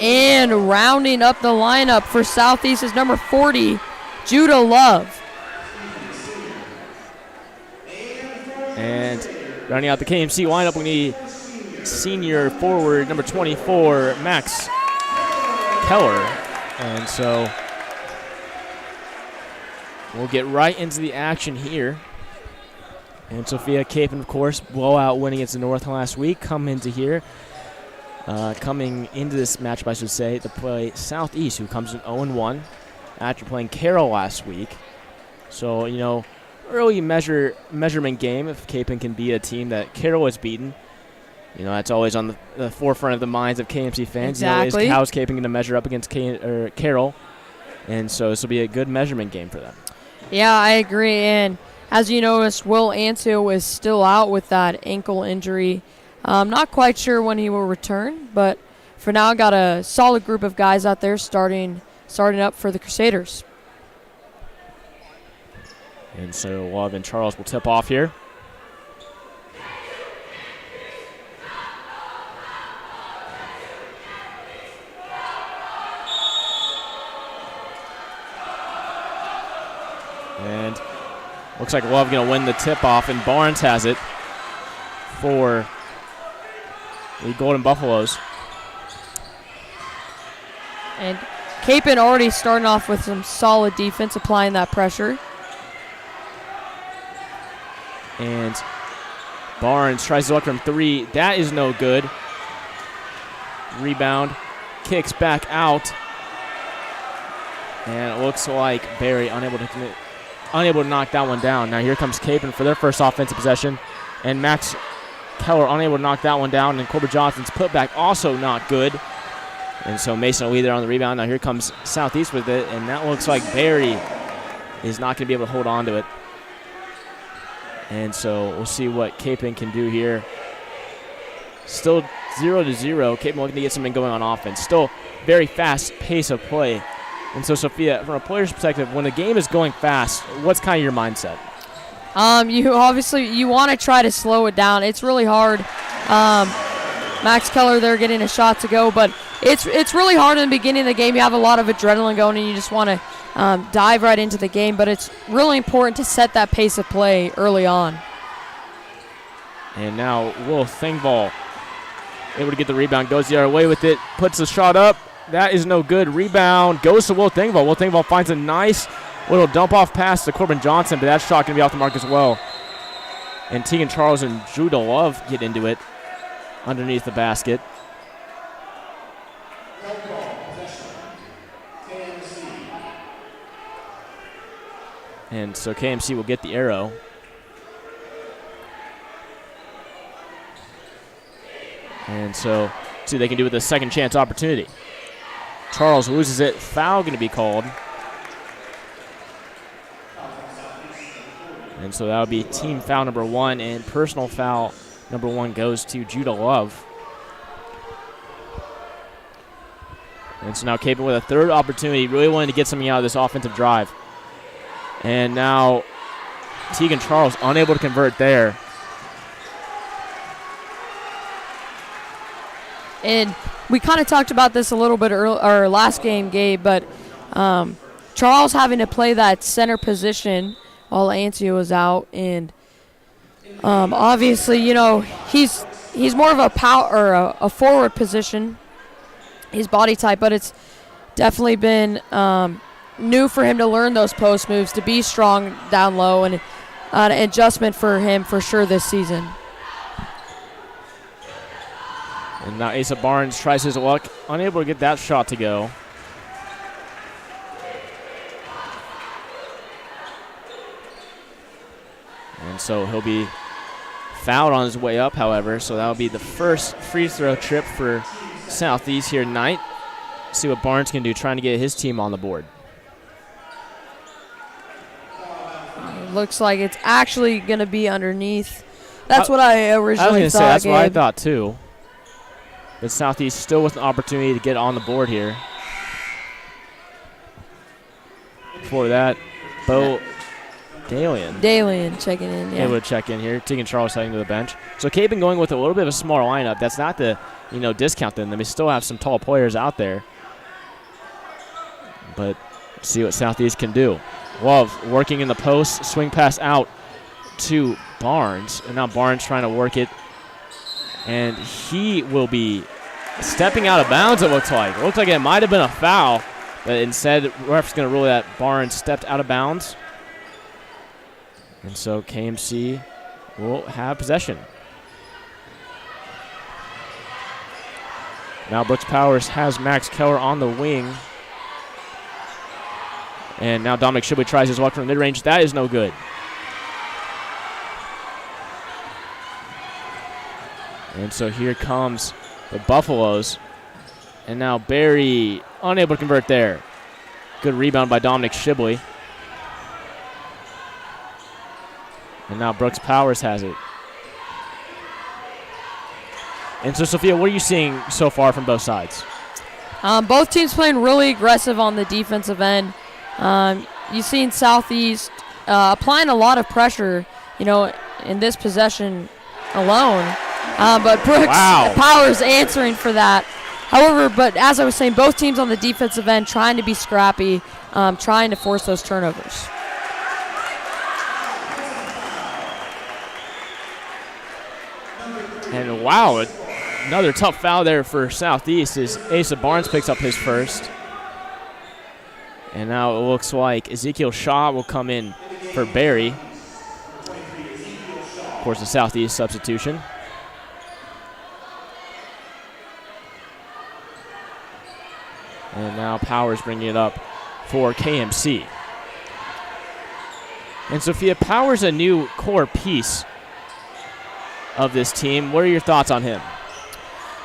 And rounding up the lineup for Southeast is number 40, Judah Love. And rounding out the KMC lineup, we need senior forward number 24, Max Keller. And so we'll get right into the action here. And Sophia Kapaun, of course, blowout win against the North last week, come into here. coming into this matchup, I should say, to play Southeast, who comes in 0-1 after playing Carroll last week. So, early measurement game, if Kapaun can beat a team that Carroll has beaten. That's always on the forefront of the minds of KMC fans. Exactly. How's Kapaun going to measure up against Carroll? And so this will be a good measurement game for them. Yeah, I agree. And as you noticed, Will Ansel is still out with that ankle injury. I'm not quite sure when he will return, but for now, got a solid group of guys out there starting up for the Crusaders. And so Love and Charles will tip off here. And looks like Love going to win the tip-off, and Barnes has it for the Golden Buffaloes. And Kapaun already starting off with some solid defense, applying that pressure. And Barnes tries to look from three. That is no good. Rebound. Kicks back out. And it looks like Barry unable to knock that one down. Now here comes Kapaun for their first offensive possession. And Max Keller unable to knock that one down. And Corbett Johnson's putback also not good. And so Mason will lead there on the rebound. Now here comes Southeast with it. And that looks like Barry is not going to be able to hold on to it. And so we'll see what Kapaun can do here. Still 0-0. Kapaun looking to get something going on offense. Still very fast pace of play. And so, Sophia, from a player's perspective, when the game is going fast, what's kind of your mindset? You want to try to slow it down. It's really hard. Max Keller there getting a shot to go, but it's really hard in the beginning of the game. You have a lot of adrenaline going, and you just want to dive right into the game, but it's really important to set that pace of play early on. And now Will Thingvall able to get the rebound, goes the other way with it, puts the shot up. That is no good. Rebound goes to Will Thingvall. Will Thingvall finds a nice little dump-off pass to Corbin Johnson, but that shot going to be off the mark as well. And Tegan Charles and Judah Love get into it underneath the basket. And so KMC will get the arrow. And so see what they can do with a second chance opportunity. Charles loses it. Foul going to be called. And so that would be team foul number 1, and personal foul number 1 goes to Judah Love. And so now Kapaun with a third opportunity, really wanting to get something out of this offensive drive. And now Tegan Charles unable to convert there. And we kind of talked about this a little bit our last game, Gabe, but Charles having to play that center position while Ancio was out, and obviously, he's more of a power or a forward position, his body type, but it's definitely been new for him to learn those post moves, to be strong down low, and an adjustment for him for sure this season. And now Asa Barnes tries his luck, unable to get that shot to go. And so he'll be fouled on his way up, however, so that'll be the first free throw trip for Southeast here tonight. See what Barnes can do, trying to get his team on the board. Looks like it's actually going to be underneath. That's what I originally thought. I was going to say, that's what I thought too. But Southeast still with an opportunity to get on the board here. Before that, Bo Dalian checking in, yeah. Able to check in here. Tegan Charles heading to the bench. So Kapaun going with a little bit of a smaller lineup. That's not to, discount them. They still have some tall players out there. But see what Southeast can do. Love working in the post. Swing pass out to Barnes. And now Barnes trying to work it. And he will be stepping out of bounds, it looks like. It looks like it might have been a foul. But instead, ref's going to rule that Barnes stepped out of bounds. And so KMC will have possession. Now Brooks Powers has Max Keller on the wing. And now Dominic Shibley tries his luck from the mid-range. That is no good. And so here comes the Buffaloes. And now Barry unable to convert there. Good rebound by Dominic Shibley. And now Brooks Powers has it. And so, Sophia, what are you seeing so far from both sides? Both teams playing really aggressive on the defensive end. You've seen Southeast applying a lot of pressure, in this possession alone. But Brooks Powers answering for that. However, but as I was saying, both teams on the defensive end trying to be scrappy, trying to force those turnovers. And wow, another tough foul there for Southeast as Asa Barnes picks up his first. And now it looks like Ezekiel Shaw will come in for Barry. Of course, the Southeast substitution. And now Powers bringing it up for KMC. And Sophia, Powers a new core piece of this team. What are your thoughts on him?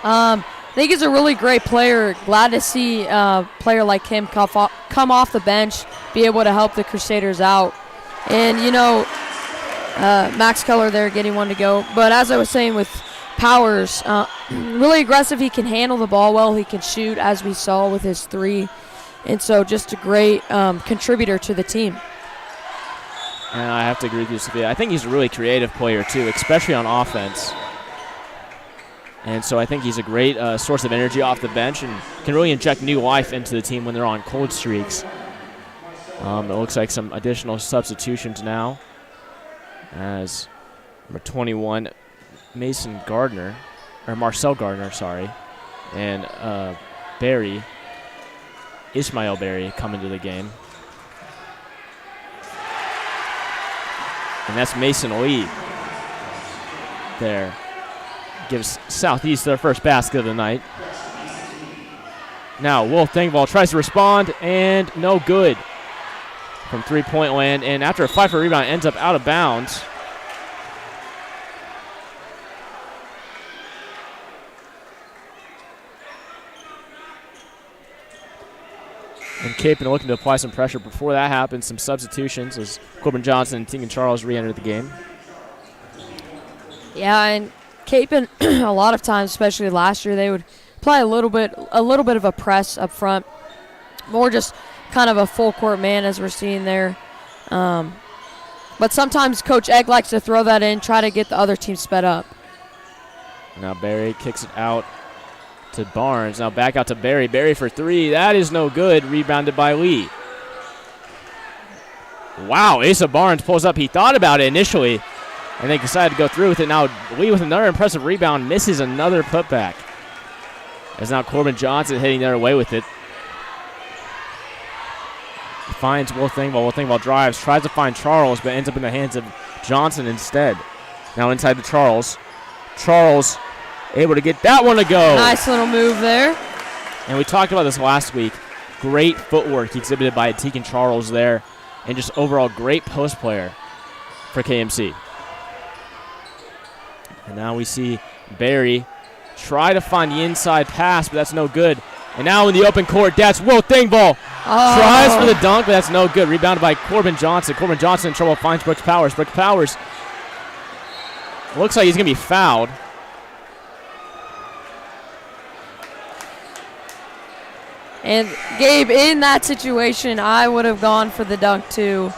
I think he's a really great player. Glad to see a player like him come off the bench, be able to help the Crusaders out. And, Max Keller there getting one to go. But as I was saying with Powers, really aggressive. He can handle the ball well. He can shoot, as we saw with his three. And so just a great contributor to the team. And I have to agree with you, Sophia. I think he's a really creative player, too, especially on offense. And so I think he's a great source of energy off the bench and can really inject new life into the team when they're on cold streaks. It looks like some additional substitutions now as number 21, Marcel Gardner, and Ismail Barry come into the game. And that's Mason Lee there. Gives Southeast their first basket of the night. Now Wolf Thingvall tries to respond, and no good from three-point land. And after a fight for rebound, ends up out of bounds. And Kapaun looking to apply some pressure. Before that happens, some substitutions as Corbin Johnson and Tegan Charles re-enter the game. Yeah, and Kapaun, a lot of times, especially last year, they would play a little bit of a press up front, more just kind of a full court man as we're seeing there. But sometimes Coach Egg likes to throw that in, try to get the other team sped up. Now Barry kicks it out to Barnes. Now back out to Barry. Barry for three. That is no good. Rebounded by Lee. Wow, Asa Barnes pulls up. He thought about it initially and then decided to go through with it. Now Lee with another impressive rebound, misses another putback. As now Corbin Johnson hitting their way with it. He finds Will Thingvall. Will Thingvall drives, tries to find Charles, but ends up in the hands of Johnson instead. Now inside to Charles. Charles able to get that one to go. Nice little move there. And we talked about this last week. Great footwork exhibited by Tegan Charles there. And just overall great post player for KMC. And now we see Barry try to find the inside pass, but that's no good. And now in the open court, that's Will Thingvall. Tries for the dunk, but that's no good. Rebounded by Corbin Johnson. Corbin Johnson in trouble, finds Brooks Powers. Brooks Powers looks like he's going to be fouled. And Gabe, in that situation, I would have gone for the dunk too.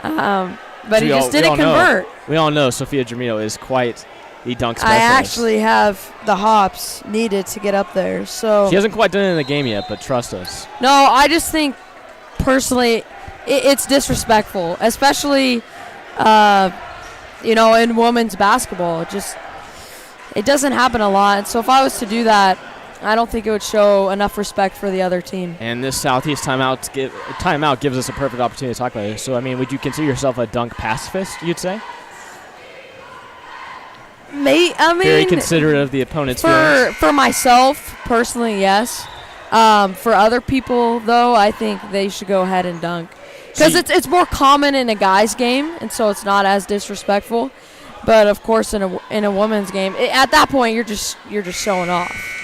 But he just didn't convert. We all know Sophia Germino is quite the dunk specialist. I actually have the hops needed to get up there. So she hasn't quite done it in the game yet, but trust us. No, I just think personally it's disrespectful, especially in women's basketball. It doesn't happen a lot. And so if I was to do that, I don't think it would show enough respect for the other team. And this Southeast timeout gives us a perfect opportunity to talk about it. So, would you consider yourself a dunk pacifist, you'd say? Very considerate of the opponent's feelings. For myself, personally, yes. For other people, though, I think they should go ahead and dunk. Because it's more common in a guy's game, and so it's not as disrespectful. But, of course, in a woman's game, at that point, you're just showing off.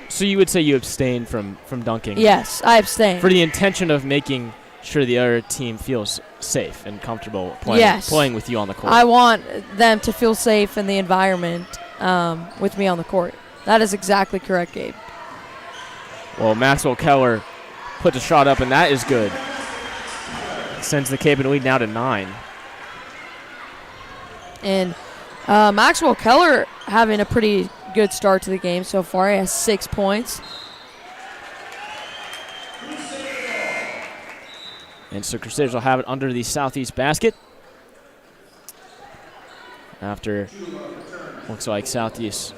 So you would say you abstain from dunking? Yes, I abstain. For the intention of making sure the other team feels safe and comfortable playing with you on the court. I want them to feel safe in the environment with me on the court. That is exactly correct, Gabe. Well, Maxwell Keller put the shot up, and that is good. Sends the Kapaun lead now to 9. And Maxwell Keller having a pretty good start to the game so far. He has 6 points. And so Crusaders will have it under the Southeast basket. After looks like Southeast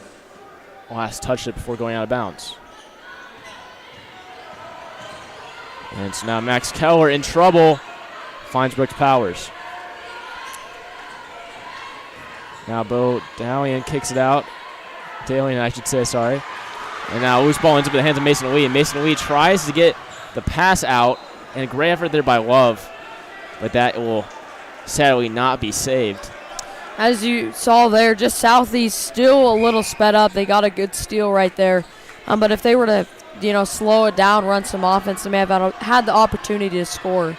last touched it before going out of bounds. And so now Max Keller in trouble. Finds Brooks Powers. Now Bo Dalian kicks it out. Dalian, I should say, sorry. And now loose ball ends up in the hands of Mason Lee. And Mason Lee tries to get the pass out. And a great effort there by Love. But that will sadly not be saved. As you saw there, just Southeast still a little sped up. They got a good steal right there. But if they were to, slow it down, run some offense, they may have had the opportunity to score.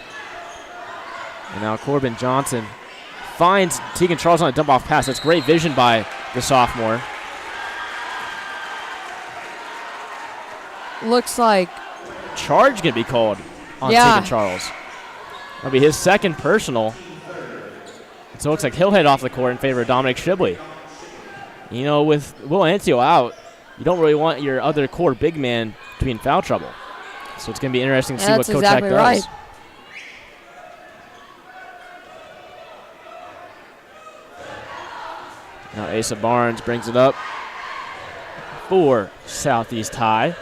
And now Corbin Johnson finds Tegan Charles on a dump-off pass. That's great vision by the sophomore. Looks like charge going to be called on Tegan Charles. That'll be his second personal. So it looks like he'll head off the court in favor of Dominic Shibley. With Will Ancio out, you don't really want your other core big man to be in foul trouble. So it's going to be interesting to see what Coach Heck does. Right. Now Asa Barnes brings it up for Southeast High.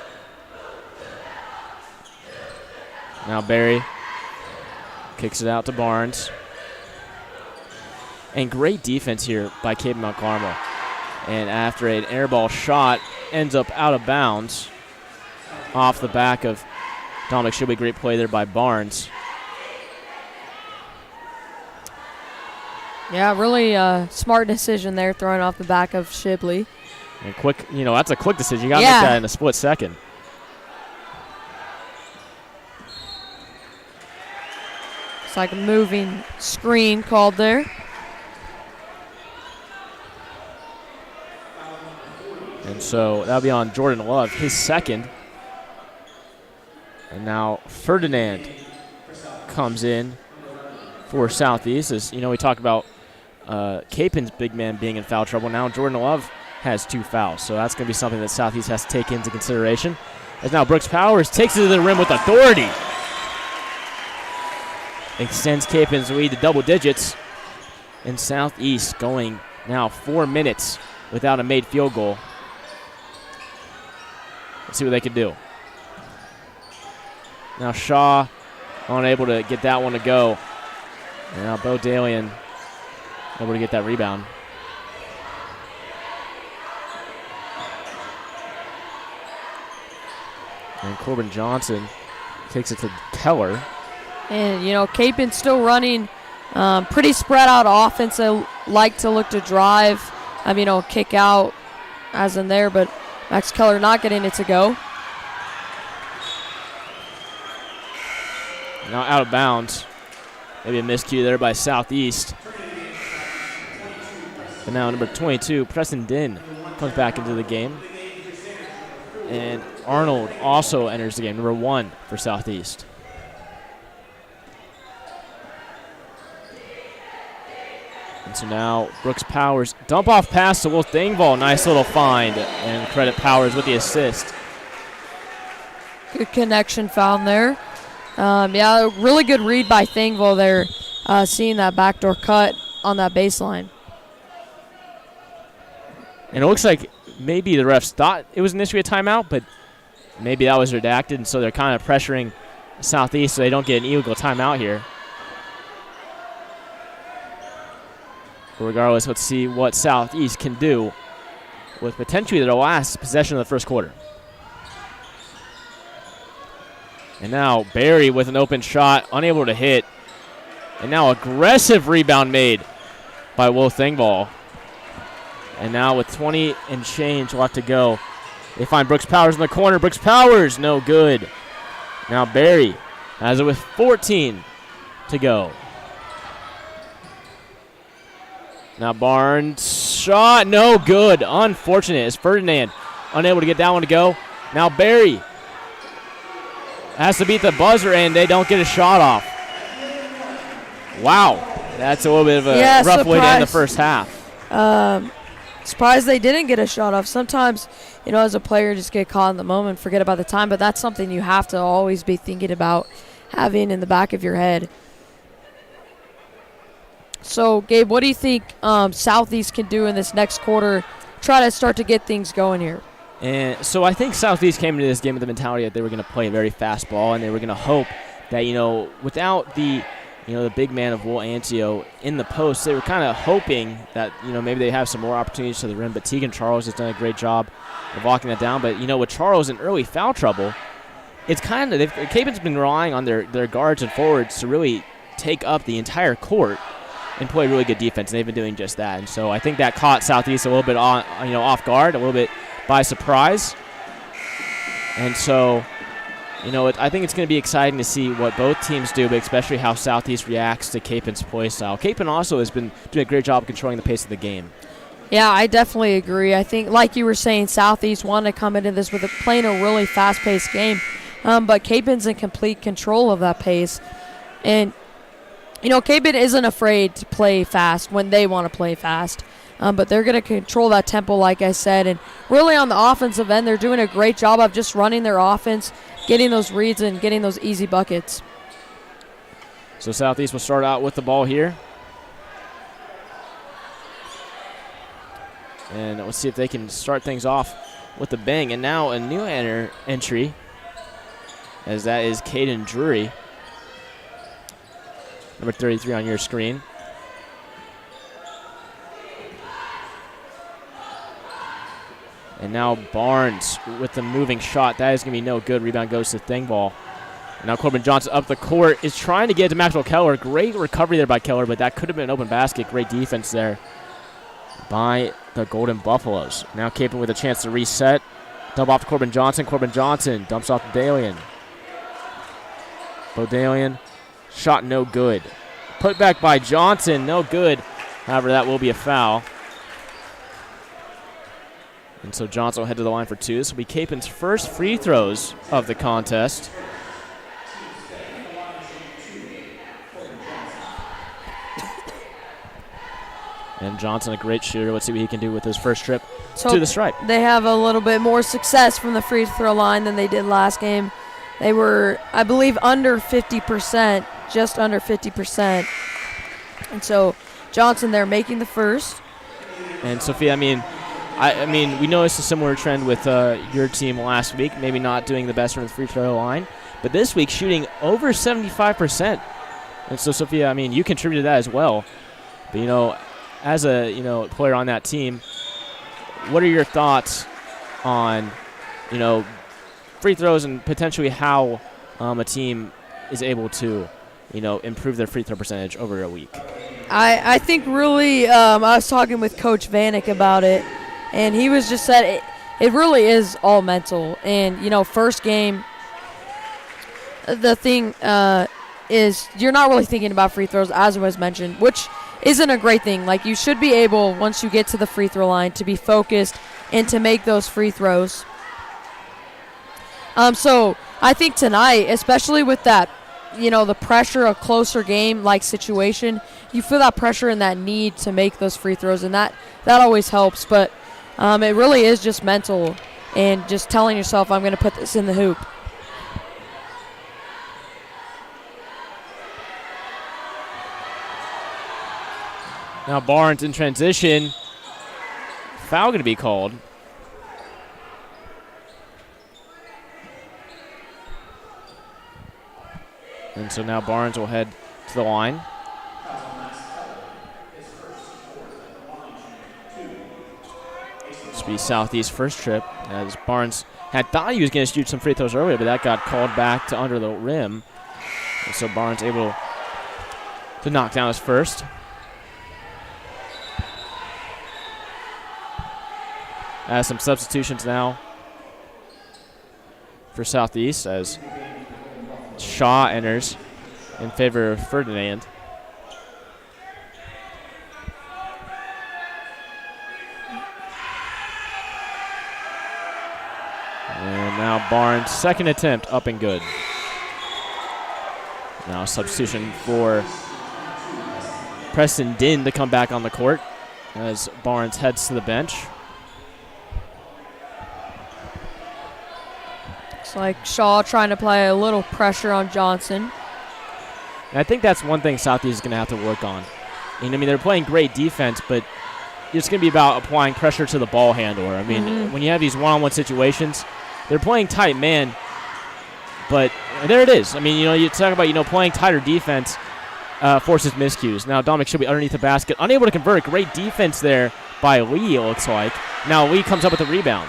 Now Barry kicks it out to Barnes. And great defense here by Kapaun Mt Carmel. And after an air ball shot, ends up out of bounds off the back of Dominic Shibley. Great play there by Barnes. Yeah, really smart decision there, throwing off the back of Shibley. And quick, that's a quick decision. You got to make that in a split second. It's like a moving screen called there. And so that'll be on Jordan Love, his second. And now Ferdinand comes in for Southeast. As we talk about Kapaun's big man being in foul trouble. Now Jordan Love has 2 fouls. So that's going to be something that Southeast has to take into consideration. As now Brooks Powers takes it to the rim with authority. Extends Kapaun's lead to double digits. And Southeast going now 4 minutes without a made field goal. Let's see what they can do. Now Shaw unable to get that one to go. And now Bo Dalian able to get that rebound. And Corbin Johnson takes it to Keller. And, Kapaun's still running pretty spread out offense. They like to look to drive, kick out as in there, but Max Keller not getting it to go. Now out of bounds. Maybe a miscue there by Southeast. And now number 22, Preston Din, comes back into the game. And Arnold also enters the game, number 1 for Southeast. And so now Brooks Powers, dump off pass to Wolf Dingvall. Nice little find, and credit Powers with the assist. Good connection found there. Really good read by Thingvall there, seeing that backdoor cut on that baseline. And it looks like maybe the refs thought it was initially a timeout, but maybe that was redacted, and so they're kind of pressuring Southeast so they don't get an illegal timeout here. But regardless, let's see what Southeast can do with potentially their last possession of the first quarter. And now Barry with an open shot, unable to hit. And now aggressive rebound made by Will Thingvall. And now with 20 and change left to go, they find Brooks Powers in the corner. Brooks Powers, no good. Now Barry has it with 14 to go. Now Barnes, shot, no good. Unfortunate as Ferdinand unable to get that one to go. Now Barry has to beat the buzzer, and they don't get a shot off. Wow, that's a little bit of a rough way to end the first half. Surprised they didn't get a shot off. Sometimes, as a player, just get caught in the moment, forget about the time, but that's something you have to always be thinking about having in the back of your head. So, Gabe, what do you think Southeast can do in this next quarter? Try to start to get things going here. And so I think Southeast came into this game with the mentality that they were going to play a very fast ball, and they were going to hope that, without the big man of Will Ancio in the post, they were kind of hoping that, maybe they have some more opportunities to the rim. But Tegan Charles has done a great job of locking that down. But, with Charles in early foul trouble, it's kind of, Kapaun's been relying on their guards and forwards to really take up the entire court and play really good defense, and they've been doing just that. And so I think that caught Southeast a little bit off guard, a little bit by surprise. And so, I think it's going to be exciting to see what both teams do, but especially how Southeast reacts to Kapaun's play style. Kapaun also has been doing a great job of controlling the pace of the game. Yeah, I definitely agree. I think, like you were saying, Southeast wanted to come into this with playing a really fast-paced game, but Kapaun's in complete control of that pace. And, Kapaun isn't afraid to play fast when they want to play fast. But they're going to control that tempo, like I said. And really on the offensive end, they're doing a great job of just running their offense, getting those reads, and getting those easy buckets. So Southeast will start out with the ball here. And let's see if they can start things off with a bang. And now a new entry, as that is Caden Drury, number 33 on your screen. And now Barnes with the moving shot. That is going to be no good. Rebound goes to Thingvall. And now Corbin Johnson up the court is trying to get to Maxwell Keller. Great recovery there by Keller, but that could have been an open basket. Great defense there by the Golden Buffaloes. Now Kapaun with a chance to reset. Dump off to Corbin Johnson. Corbin Johnson dumps off to Dalian. Bodalian, shot no good. Put back by Johnson, no good. However, that will be a foul. And so Johnson will head to the line for two. This will be Kapaun's first free throws of the contest. And Johnson, a great shooter. Let's see what he can do with his first trip to the stripe. They have a little bit more success from the free throw line than they did last game. They were, I believe, under 50%, just under 50%. And so Johnson there making the first. And Sophia, I mean, we noticed a similar trend with your team last week, maybe not doing the best from the free throw line, but this week shooting over 75%. And so, Sophia, you contributed to that as well. But, as a, player on that team, what are your thoughts on, free throws and potentially how a team is able to, improve their free throw percentage over a week? I think really I was talking with Coach Vanek about it, and he was just said it really is all mental. And, first game, the thing is you're not really thinking about free throws, as was mentioned, which isn't a great thing. Like, you should be able, once you get to the free throw line, to be focused and to make those free throws. So I think tonight, especially with that, the pressure, a closer game-like situation, you feel that pressure and that need to make those free throws, and that always helps. But it really is just mental and just telling yourself, I'm going to put this in the hoop. Now Barnes in transition. Foul going to be called. And so now Barnes will head to the line. This will be Southeast first trip, as Barnes had thought he was going to shoot some free throws earlier, but that got called back to under the rim. And so Barnes able to knock down his first. Some substitutions now for Southeast as Shaw enters in favor of Ferdinand. And now Barnes' second attempt up and good. Now a substitution for Preston Din to come back on the court as Barnes heads to the bench. Looks like Shaw trying to apply a little pressure on Johnson. And I think that's one thing Southeast is going to have to work on. I mean, they're playing great defense, but it's going to be about applying pressure to the ball handler. I mean, when you have these one-on-one situations, they're playing tight man, but there it is. I mean, you talk about, playing tighter defense forces miscues. Now Dominic should be underneath the basket, unable to convert. Great defense there by Lee, it looks like. Now Lee comes up with a rebound.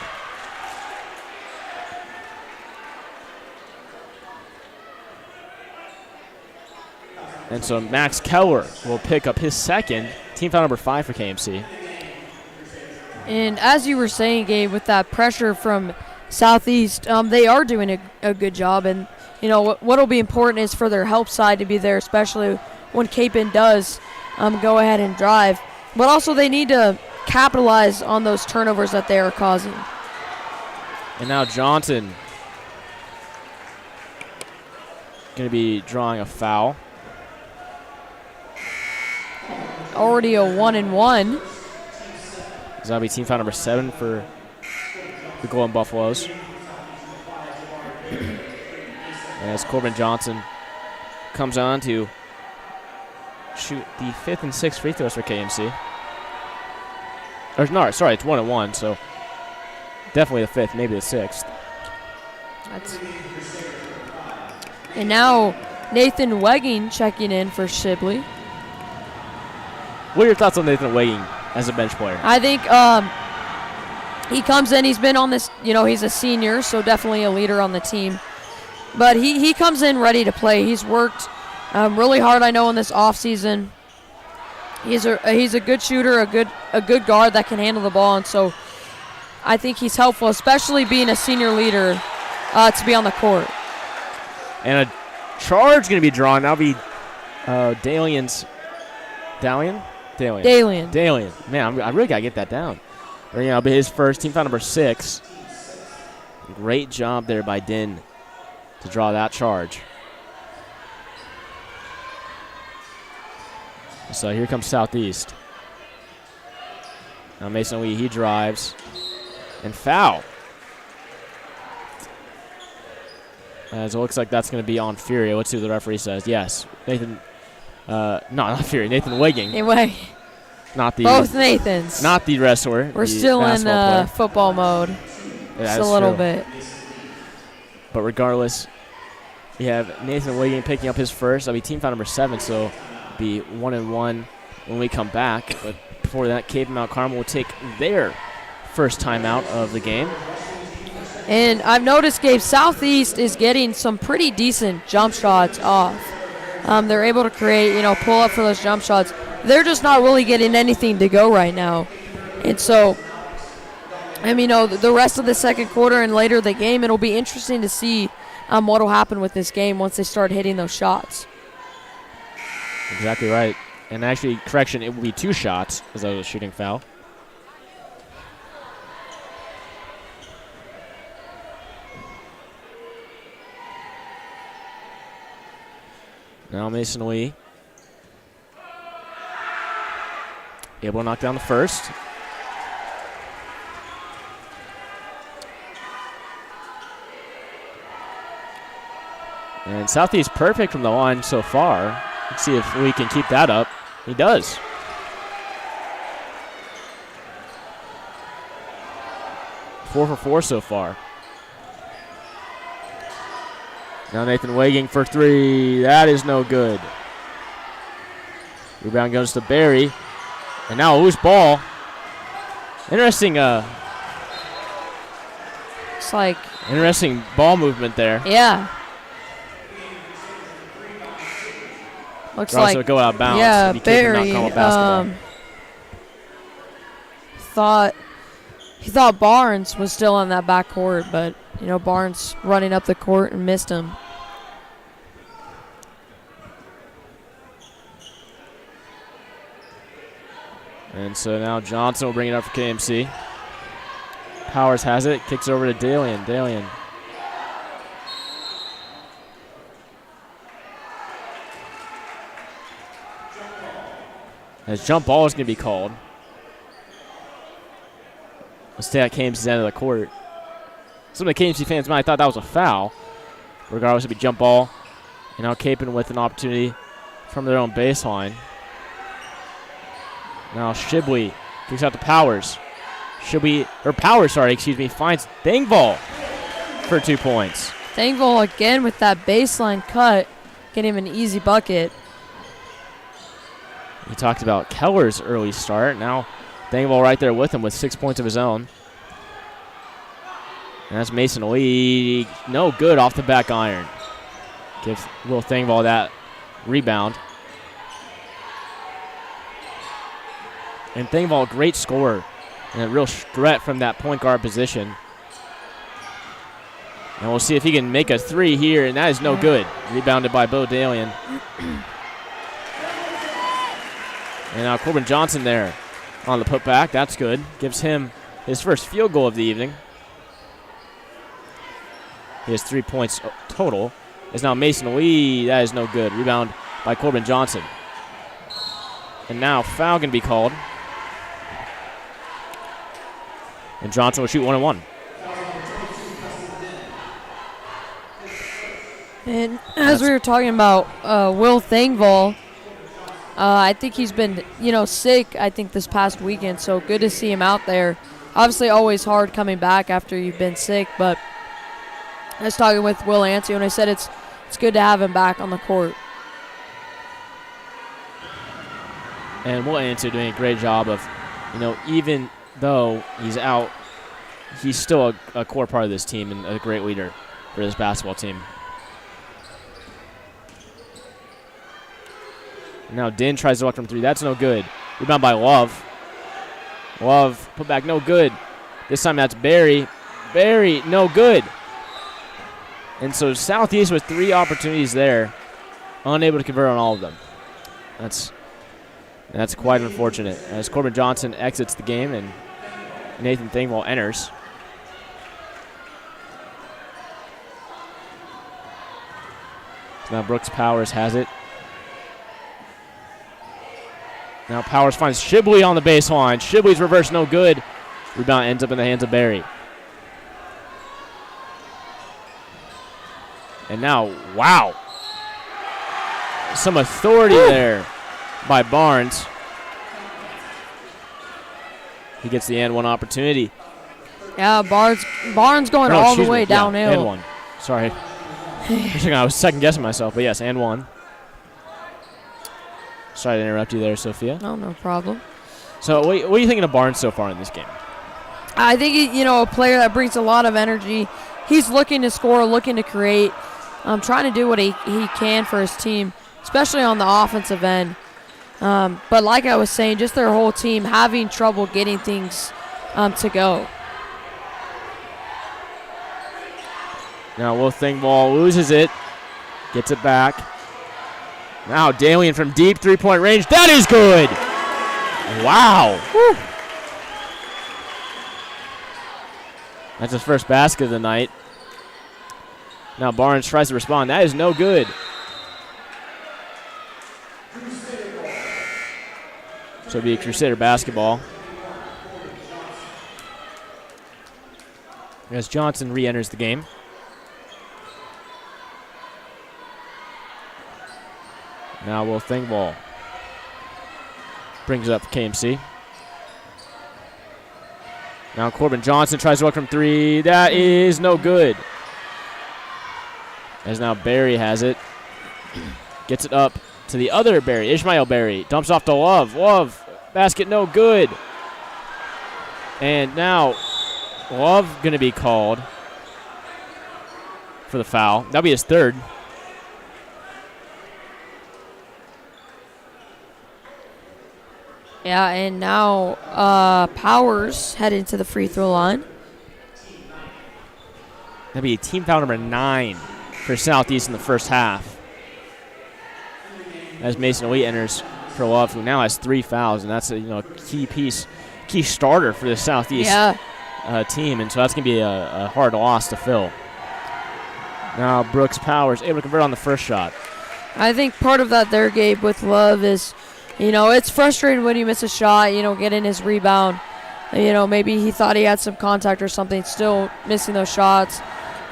And so Max Keller will pick up his second, team foul number 5 for KMC. And as you were saying, Gabe, with that pressure from Southeast, they are doing a good job. And, what will be important is for their help side to be there, especially when Kapaun does go ahead and drive. But also they need to capitalize on those turnovers that they are causing. And now Johnson going to be drawing a foul. Already a 1-and-1. That'll be team foul number 7 for the Golden Buffaloes. As Corbin Johnson comes on to shoot the 5th and 6th free throws for KMC. Or no, sorry, it's 1-and-1, so definitely the 5th, maybe the 6th. And now Nathan Wegging checking in for Shibley. What are your thoughts on Nathan Wegging as a bench player? I think he comes in, he's been on this, he's a senior, so definitely a leader on the team. But he comes in ready to play. He's worked really hard, I know, in this offseason. He's a good shooter, a good guard that can handle the ball, and so I think he's helpful, especially being a senior leader, to be on the court. And a charge going to be drawn. That'll be Dalian. Man, I really got to get that down. It'll be his first, team foul number 6. Great job there by Din to draw that charge. So here comes Southeast. Now Mason Lee, he drives. And foul. As it looks like that's going to be on Fury. Let's see what the referee says. Yes. Nathan. Not Fury. Nathan Wegging. Anyway, both Nathans. Not the wrestler. We're still in football mode. Yeah, just a little bit. But regardless, we have Nathan Wegging picking up his first. That'll be team foul number 7, so be 1-and-1 when we come back. But before that, Kapaun Mt Carmel will take their first timeout of the game. And I've noticed, Gabe, Southeast is getting some pretty decent jump shots off. They're able to create, pull up for those jump shots. They're just not really getting anything to go right now. And so, the rest of the second quarter and later the game, it'll be interesting to see what will happen with this game once they start hitting those shots. Exactly right. And actually, correction, it will be 2 shots as I was shooting foul. Now Mason Lee able to knock down the first. And Southeast perfect from the line so far. Let's see if Lee can keep that up. He does. Four for 4 so far. Now Nathan Wegging for 3. That is no good. Rebound goes to Barry. And now a loose ball. Interesting Looks like, Interesting ball movement there. yeah. Looks Or else like, it'll go out of bounds. yeah, and you kick and not Barry call it basketball. he thought Barnes was still on that back court, but, you know, Barnes running up the court and missed him. And so now Johnson will bring it up for KMC. Powers has it, kicks over to Dalian. Dalian. As jump ball is going to be called. Let's stay at KMC's end of the court. Some of the KMC fans might have thought that was a foul. Regardless, it'll be jump ball. And now Kapaun with an opportunity from their own baseline. Now Shibley kicks out to Powers. Powers, finds Thingvoll for 2 points. Thingvoll again with that baseline cut, getting him an easy bucket. He talked about Keller's early start. Now Thingvoll right there with him with 6 points of his own. And that's Mason Lee. No good off the back iron. Gives Will Thingvoll that rebound. And Thingvoll, great scorer. And a real threat from that point guard position. And we'll see if he can make a three here, and that is no good. Rebounded by Bo Dalian. And now Corbin Johnson there on the putback. That's good. Gives him his first field goal of the evening. He has 3 points total. It's now Mason Lee. That is no good. Rebound by Corbin Johnson. And now foul can be called. And Johnson will shoot 1-1. And as we were talking about Will Thingvoll, I think he's been, sick, I think, this past weekend. So good to see him out there. Obviously, always hard coming back after you've been sick. But I was talking with Will Anstey, and I said it's good to have him back on the court. And Will Anstey doing a great job of, even though he's out, he's still a core part of this team and a great leader for this basketball team. Now Din tries to walk from three. That's no good. Rebound by Love. Love put back, no good. This time that's Barry. Barry, no good. And so Southeast with 3 opportunities there, unable to convert on all of them. That's quite unfortunate. As Corbin Johnson exits the game and Nathan Thingvoll enters. So now Brooks Powers has it. Now Powers finds Shibley on the baseline. Shibley's reverse, no good. Rebound ends up in the hands of Barry. And now, wow. Some authority there by Barnes. He gets the and one opportunity. Yeah, Barnes going all the way downhill. And one. Sorry. I was second guessing myself, but yes, and one. Sorry to interrupt you there, Sophia. No problem. So what are you thinking of Barnes so far in this game? I think, a player that brings a lot of energy. He's looking to score, looking to create, trying to do what he can for his team, especially on the offensive end. But like I was saying, just their whole team having trouble getting things to go. Now Will Thingvoll loses it, gets it back. Now Dalian from deep three-point range. That is good. Wow. Whew. That's his first basket of the night. Now Barnes tries to respond. That is no good. So it'll be Crusader basketball. As Johnson re-enters the game. Now Will Thingvoll brings it up for KMC. Now Corbin Johnson tries to work from three. That is no good. As now Barry has it. Gets it up to the other Barry, Ishmael Barry. Dumps off to Love. Love, basket no good. And now Love going to be called. for the foul. That'll be his third. Yeah, and now Powers heading to the free throw line. That'll be team foul number 9 for Southeast in the first half. As Mason Wheat enters for Love, who now has 3 fouls, and that's a key starter for the Southeast team, and so that's going to be a hard loss to fill. Now Brooks Powers able to convert on the first shot. I think part of that there, Gabe, with Love is, it's frustrating when you miss a shot, getting his rebound. Maybe he thought he had some contact or something, still missing those shots.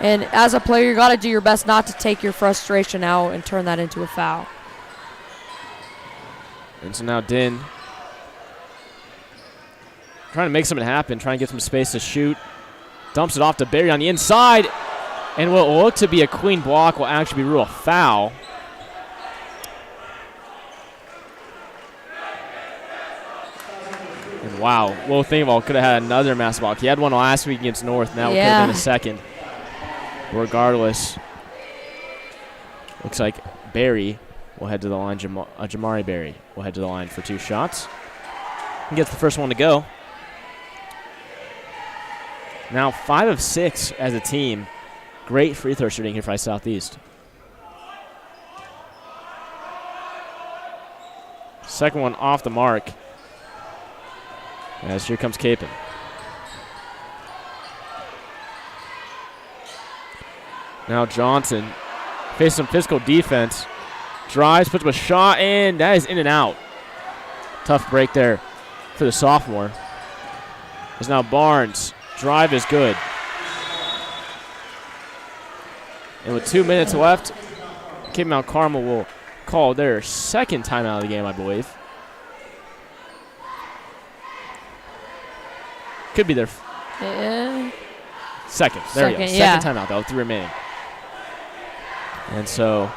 And as a player, you got to do your best not to take your frustration out and turn that into a foul. And so now Din trying to make something happen, trying to get some space to shoot. Dumps it off to Barry on the inside. And what will look to be a clean block will actually be ruled a foul. And wow, Will Thingvall could have had another mass block. He had one last week against North. Now it could have been a second. Regardless, looks like Barry will head to the line. Jamari Barry will head to the line for 2 shots. He gets the first one to go. Now 5 of 6 as a team. Great free throw shooting here for Southeast. Second one off the mark. As here comes Kapaun. Now Johnson faces some physical defense. Drives, puts up a shot, and that is in and out. Tough break there for the sophomore. As now Barnes. Drive is good. And with 2 minutes left, Kapaun Mt Carmel will call their second timeout of the game, I believe. Could be their second. There we go. Second timeout, though, with 3 remaining. And so,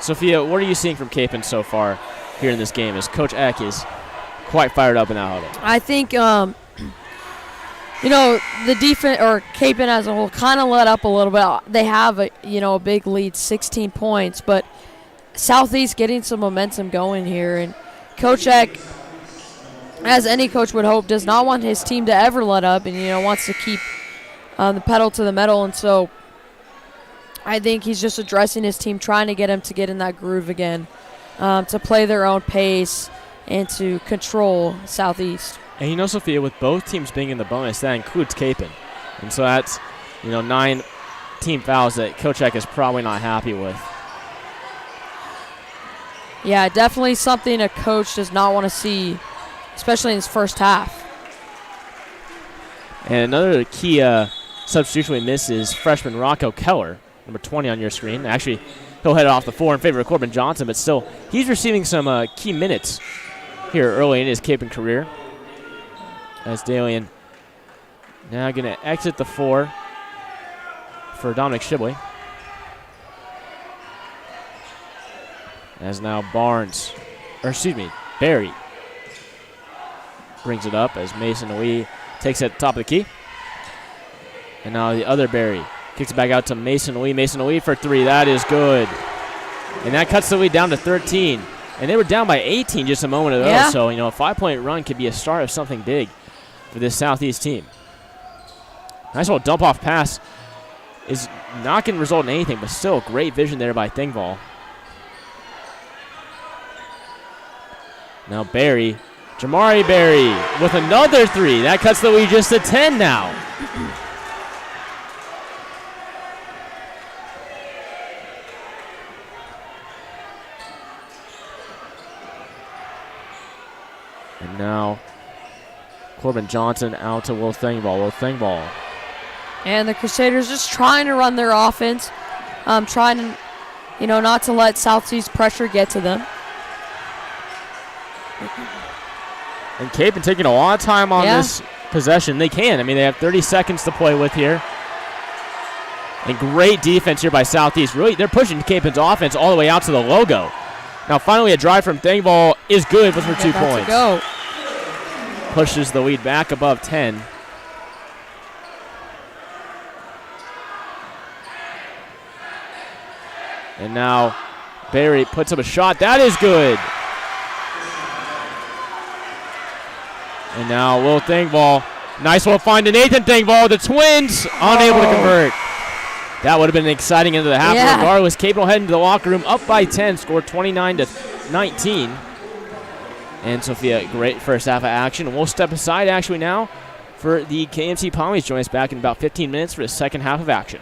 Sophia, what are you seeing from Kapaun so far here in this game as Coach Eck is quite fired up in that huddle? I think, the defense, or Kapaun as a whole, kind of let up a little bit. They have a big lead, 16 points, but Southeast getting some momentum going here. And Coach Eck, as any coach would hope, does not want his team to ever let up and, wants to keep the pedal to the metal. And so I think he's just addressing his team, trying to get him to get in that groove again, to play their own pace and to control Southeast. And Sophia, with both teams being in the bonus, that includes Kapaun. And so that's, 9 team fouls that Coach Eck is probably not happy with. Yeah, definitely something a coach does not want to see, especially in his first half. And another key substitution we miss is freshman Rocco Keller, number 20 on your screen. Actually, he'll head off the floor in favor of Corbin Johnson, but still, he's receiving some key minutes here early in his Kapaun career. As Dalian now going to exit the 4 for Dominic Shibley. As now Barry brings it up as Mason Wee takes it at the top of the key. And now the other Barry kicks it back out to Mason Wee. Mason Wee for 3. That is good. And that cuts the lead down to 13. And they were down by 18 just a moment ago. Yeah. So, a 5-point run could be a start of something big for this Southeast team. Nice little dump-off pass is not going to result in anything, but still great vision there by Thingvall. Now Jamari Barry with another 3. That cuts the lead just to 10 now. And now Corbin Johnson out to Will Thingvall. And the Crusaders just trying to run their offense, trying to, not to let Southeast pressure get to them. And Kapaun taking a lot of time on this possession. They can. They have 30 seconds to play with here. And great defense here by Southeast. Really, they're pushing Kapaun's offense all the way out to the logo. Now, finally, a drive from Thingvall is good for 2 points. Go. Pushes the lead back above 10. And now Barry puts up a shot. That is good. And now Will Thingvall. Nice one find to Nathan Thingvall. The Twins unable to convert. That would have been exciting into the half. Yeah. Regardless, Capital heading to the locker room up by 10, scored 29-19. And Sophia, great first half of action. We'll step aside actually now for the KMC Palmies. Join us back in about 15 minutes for the second half of action.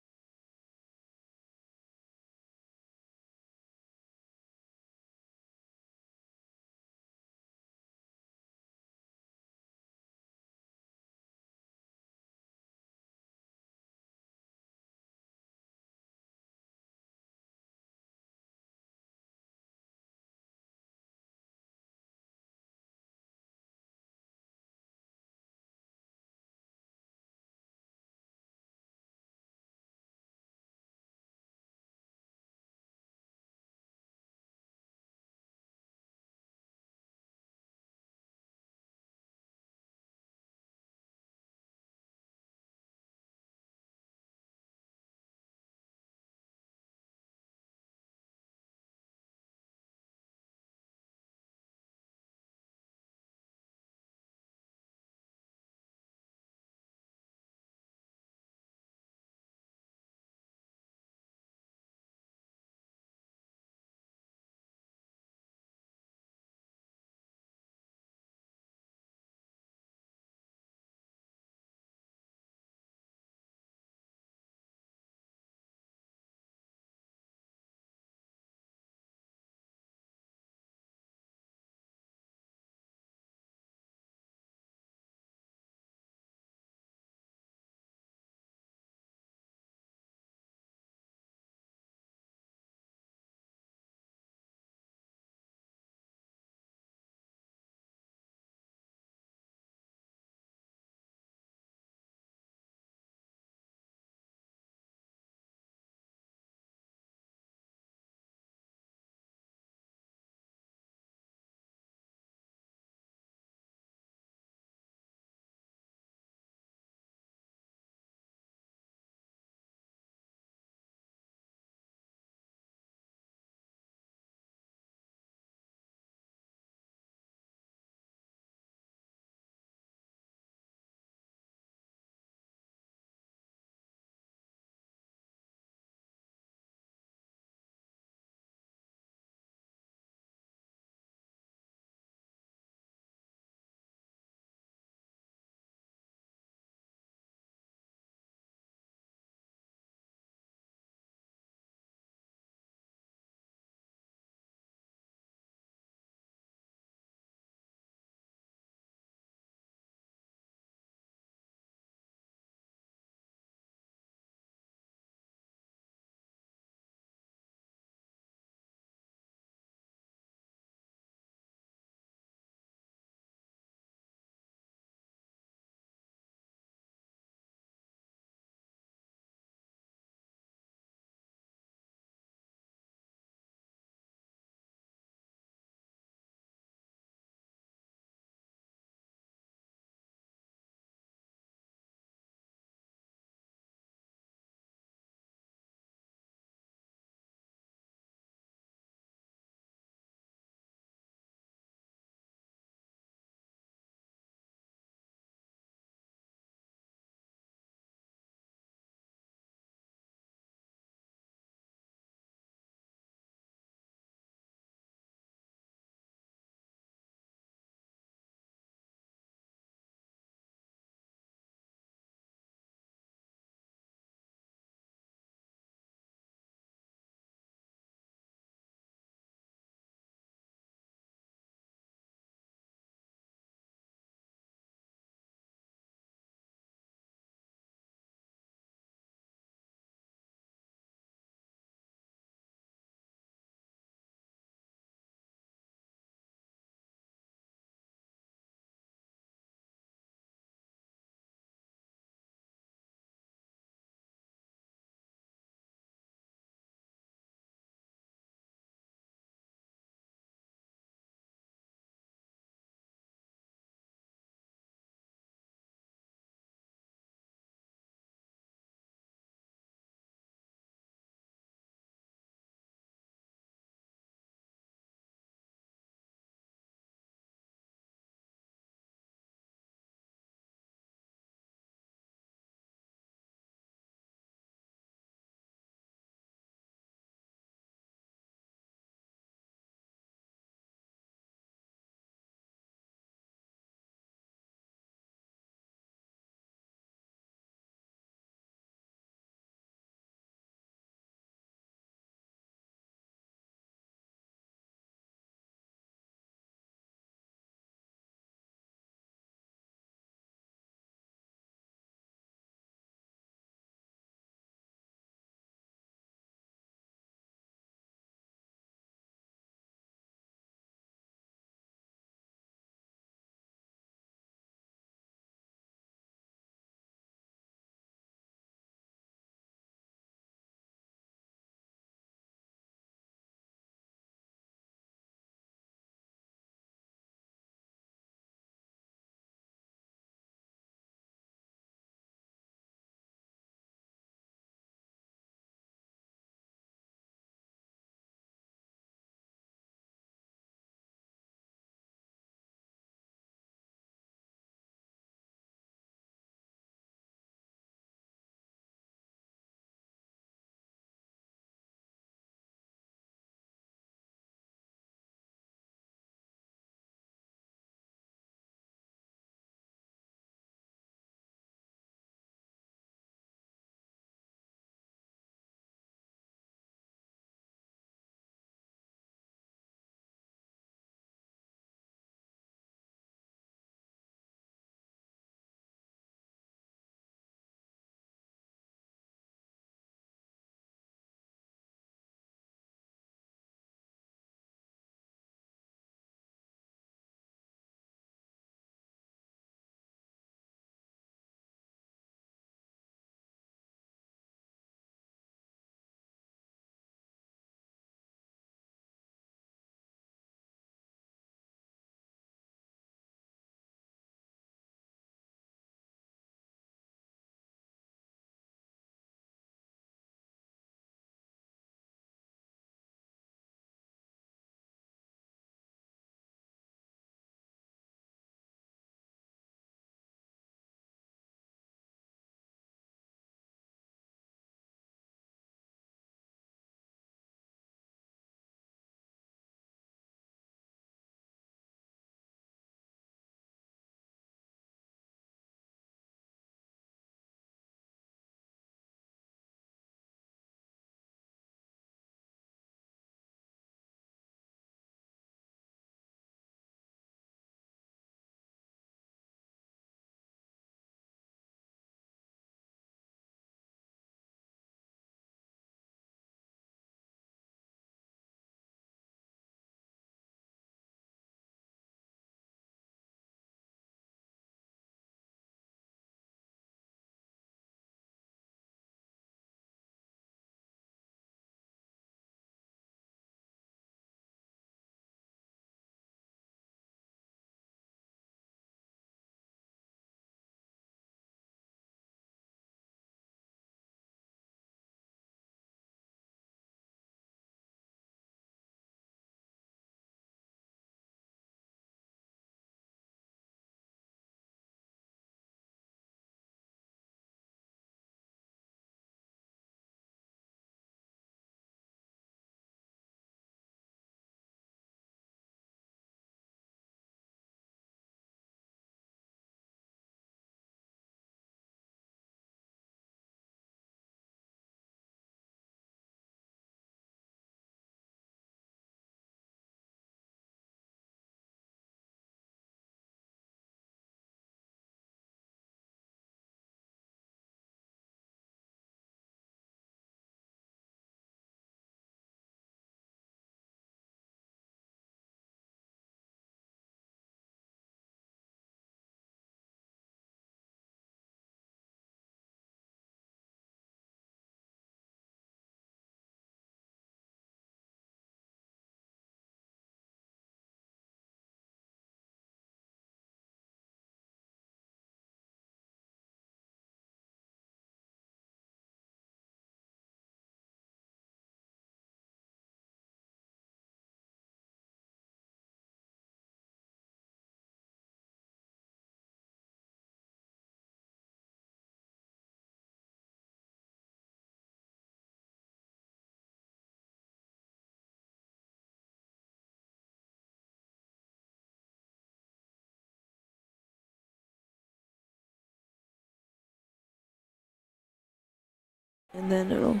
And then it'll.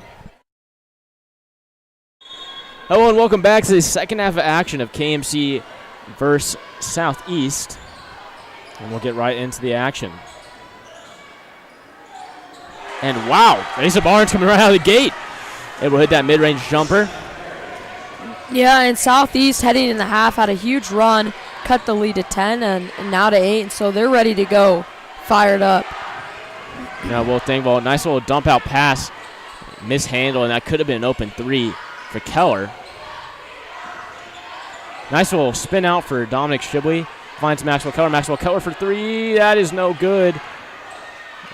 Hello and welcome back to the second half of action of KMC versus Southeast. And we'll get right into the action. And wow, Mason Barnes coming right out of the gate. Able to hit that mid-range jumper. Yeah, and Southeast heading in the half had a huge run, cut the lead to 10 and now to 8, and so they're ready to go, fired up. Now Will Thingvold, nice little dump out pass, mishandled, and that could have been an open 3 for Keller. Nice little spin out for Dominic Shibley. Finds Maxwell Keller. Maxwell Keller for 3. That is no good.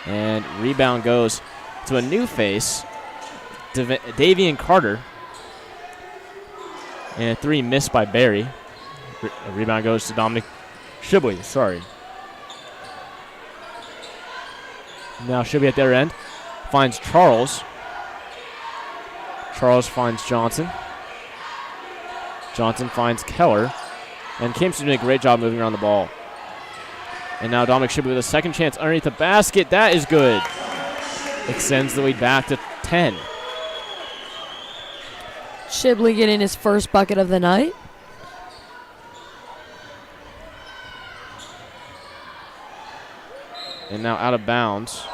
And rebound goes to a new face, Davian Carter. And a 3 missed by Barry. A rebound goes to Dominic Shibley. Sorry. Now Shibley at their end. Finds Charles. Charles finds Johnson. Johnson finds Keller. And KMC doing a great job moving around the ball. And now Dominic Shibley with a second chance underneath the basket. That is good. Extends the lead back to 10. Shibley getting his first bucket of the night. And now out of bounds.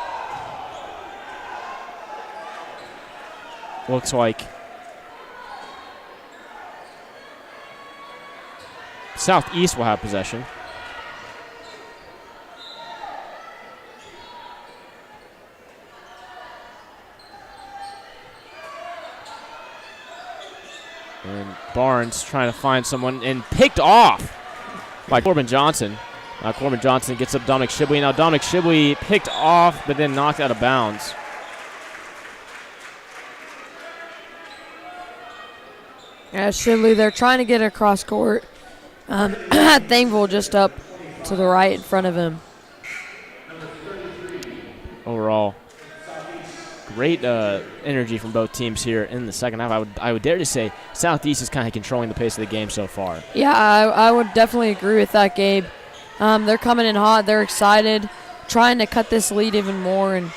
Looks like Southeast will have possession. And Barnes trying to find someone and picked off by Corbin Johnson. Corbin Johnson gets up Dominic Shibley. Now Dominic Shibley picked off but then knocked out of bounds. Yeah, Shibley, they're trying to get across court. Thingvold just up to the right in front of him. Overall, great energy from both teams here in the second half. I would dare to say Southeast is kind of controlling the pace of the game so far. Yeah, I would definitely agree with that, Gabe. They're coming in hot. They're excited, trying to cut this lead even more and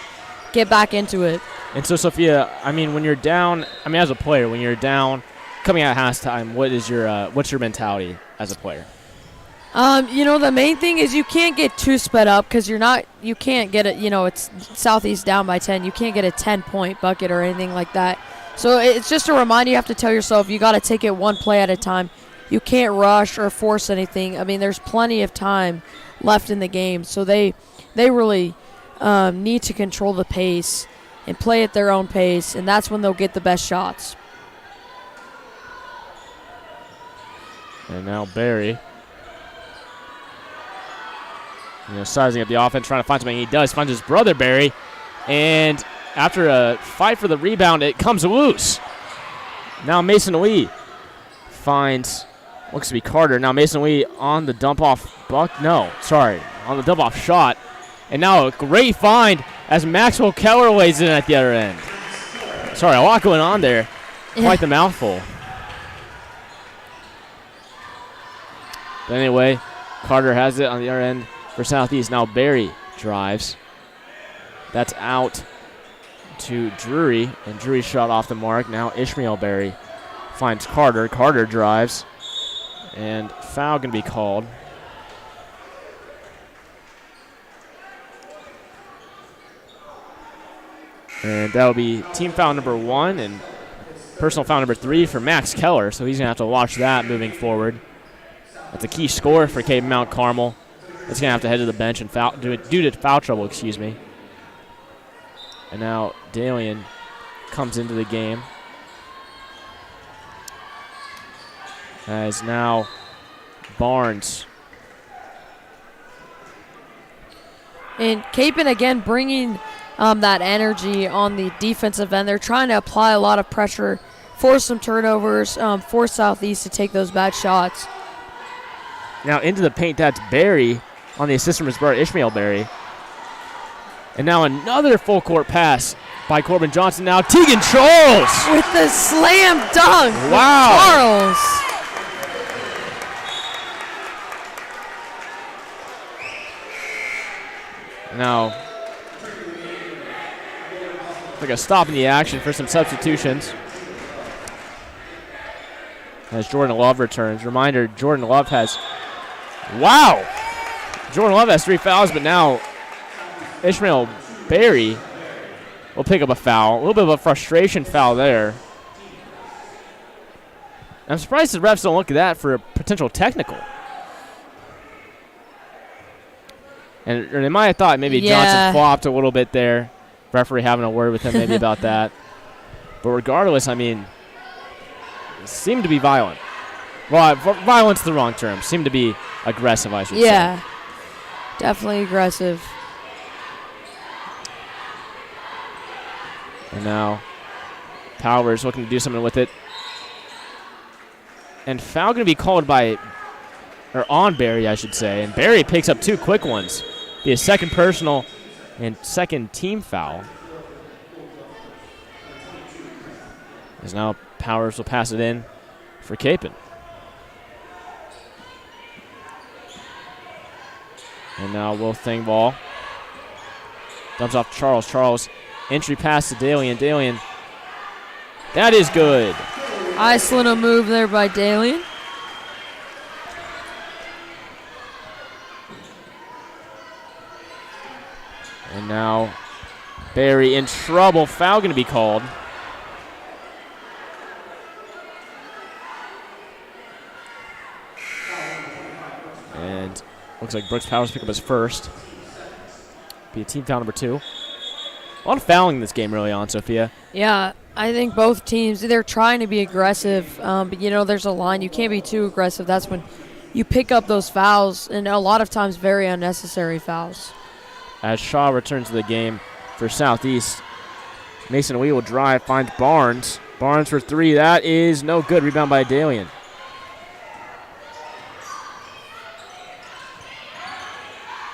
get back into it. And so, Sophia, I mean, when you're down, as a player, when you're down, coming out of halftime, what's your mentality as a player? The main thing is you can't get too sped up because you can't get it. It's Southeast down by 10. You can't get a 10-point bucket or anything like that. So it's just a reminder you have to tell yourself you got to take it one play at a time. You can't rush or force anything. I mean, there's plenty of time left in the game, so they really need to control the pace and play at their own pace, and that's when they'll get the best shots. And now Barry, sizing up the offense, trying to find something. He does. Finds his brother, Barry. And after a fight for the rebound, it comes loose. Now Mason Lee finds, looks to be Carter. Now Mason Lee on the dump-off on the dump-off shot. And now a great find as Maxwell Keller lays in at the other end. Sorry, a lot going on there. Yeah. Quite the mouthful. But anyway, Carter has it on the other end for Southeast. Now Barry drives. That's out to Drury, and Drury shot off the mark. Now Ishmael Barry finds Carter. Carter drives, and foul going to be called. And that will be team foul number 1 and personal foul number 3 for Max Keller, so he's going to have to watch that moving forward. That's a key score for Kapaun Mt Carmel. It's going to have to head to the bench and due to foul trouble, And now Dalian comes into the game. As now Barnes. And Kapaun again bringing that energy on the defensive end. They're trying to apply a lot of pressure, force some turnovers, force Southeast to take those bad shots. Now into the paint, that's Barry on the assist from his brother, Ishmael Barry. And now another full court pass by Corbin Johnson. Now Tegan Charles! With the slam dunk. Wow. Charles. Now like a stop in the action for some substitutions. As Jordan Love returns. Reminder, Jordan Love has 3 fouls, but now Ishmael Berry will pick up a foul. A little bit of a frustration foul there. I'm surprised the refs don't look at that for a potential technical. And they might have thought maybe Johnson flopped a little bit there. Referee having a word with him maybe about that. But regardless, I mean, it seemed to be violent. Well, violent's the wrong term. Seemed to be aggressive, I should say. Yeah, definitely aggressive. And now Powers looking to do something with it. And foul going to be called on Barry, I should say. And Barry picks up 2 quick ones. Be a second personal and second team foul. As now Powers will pass it in for Kapaun. And now Will Thingvall dumps off Charles. Charles, entry pass to Dalian. Dalian, that is good. Nice little move there by Dalian. And now Barry in trouble. Foul going to be called. And looks like Brooks Powers pick up his first. Be a team foul number 2. A lot of fouling in this game early on, Sophia. Yeah, I think both teams, they're trying to be aggressive, but, there's a line. You can't be too aggressive. That's when you pick up those fouls, and a lot of times very unnecessary fouls. As Shaw returns to the game for Southeast, Mason Wee will drive, finds Barnes. Barnes for 3. That is no good. Rebound by Dalian.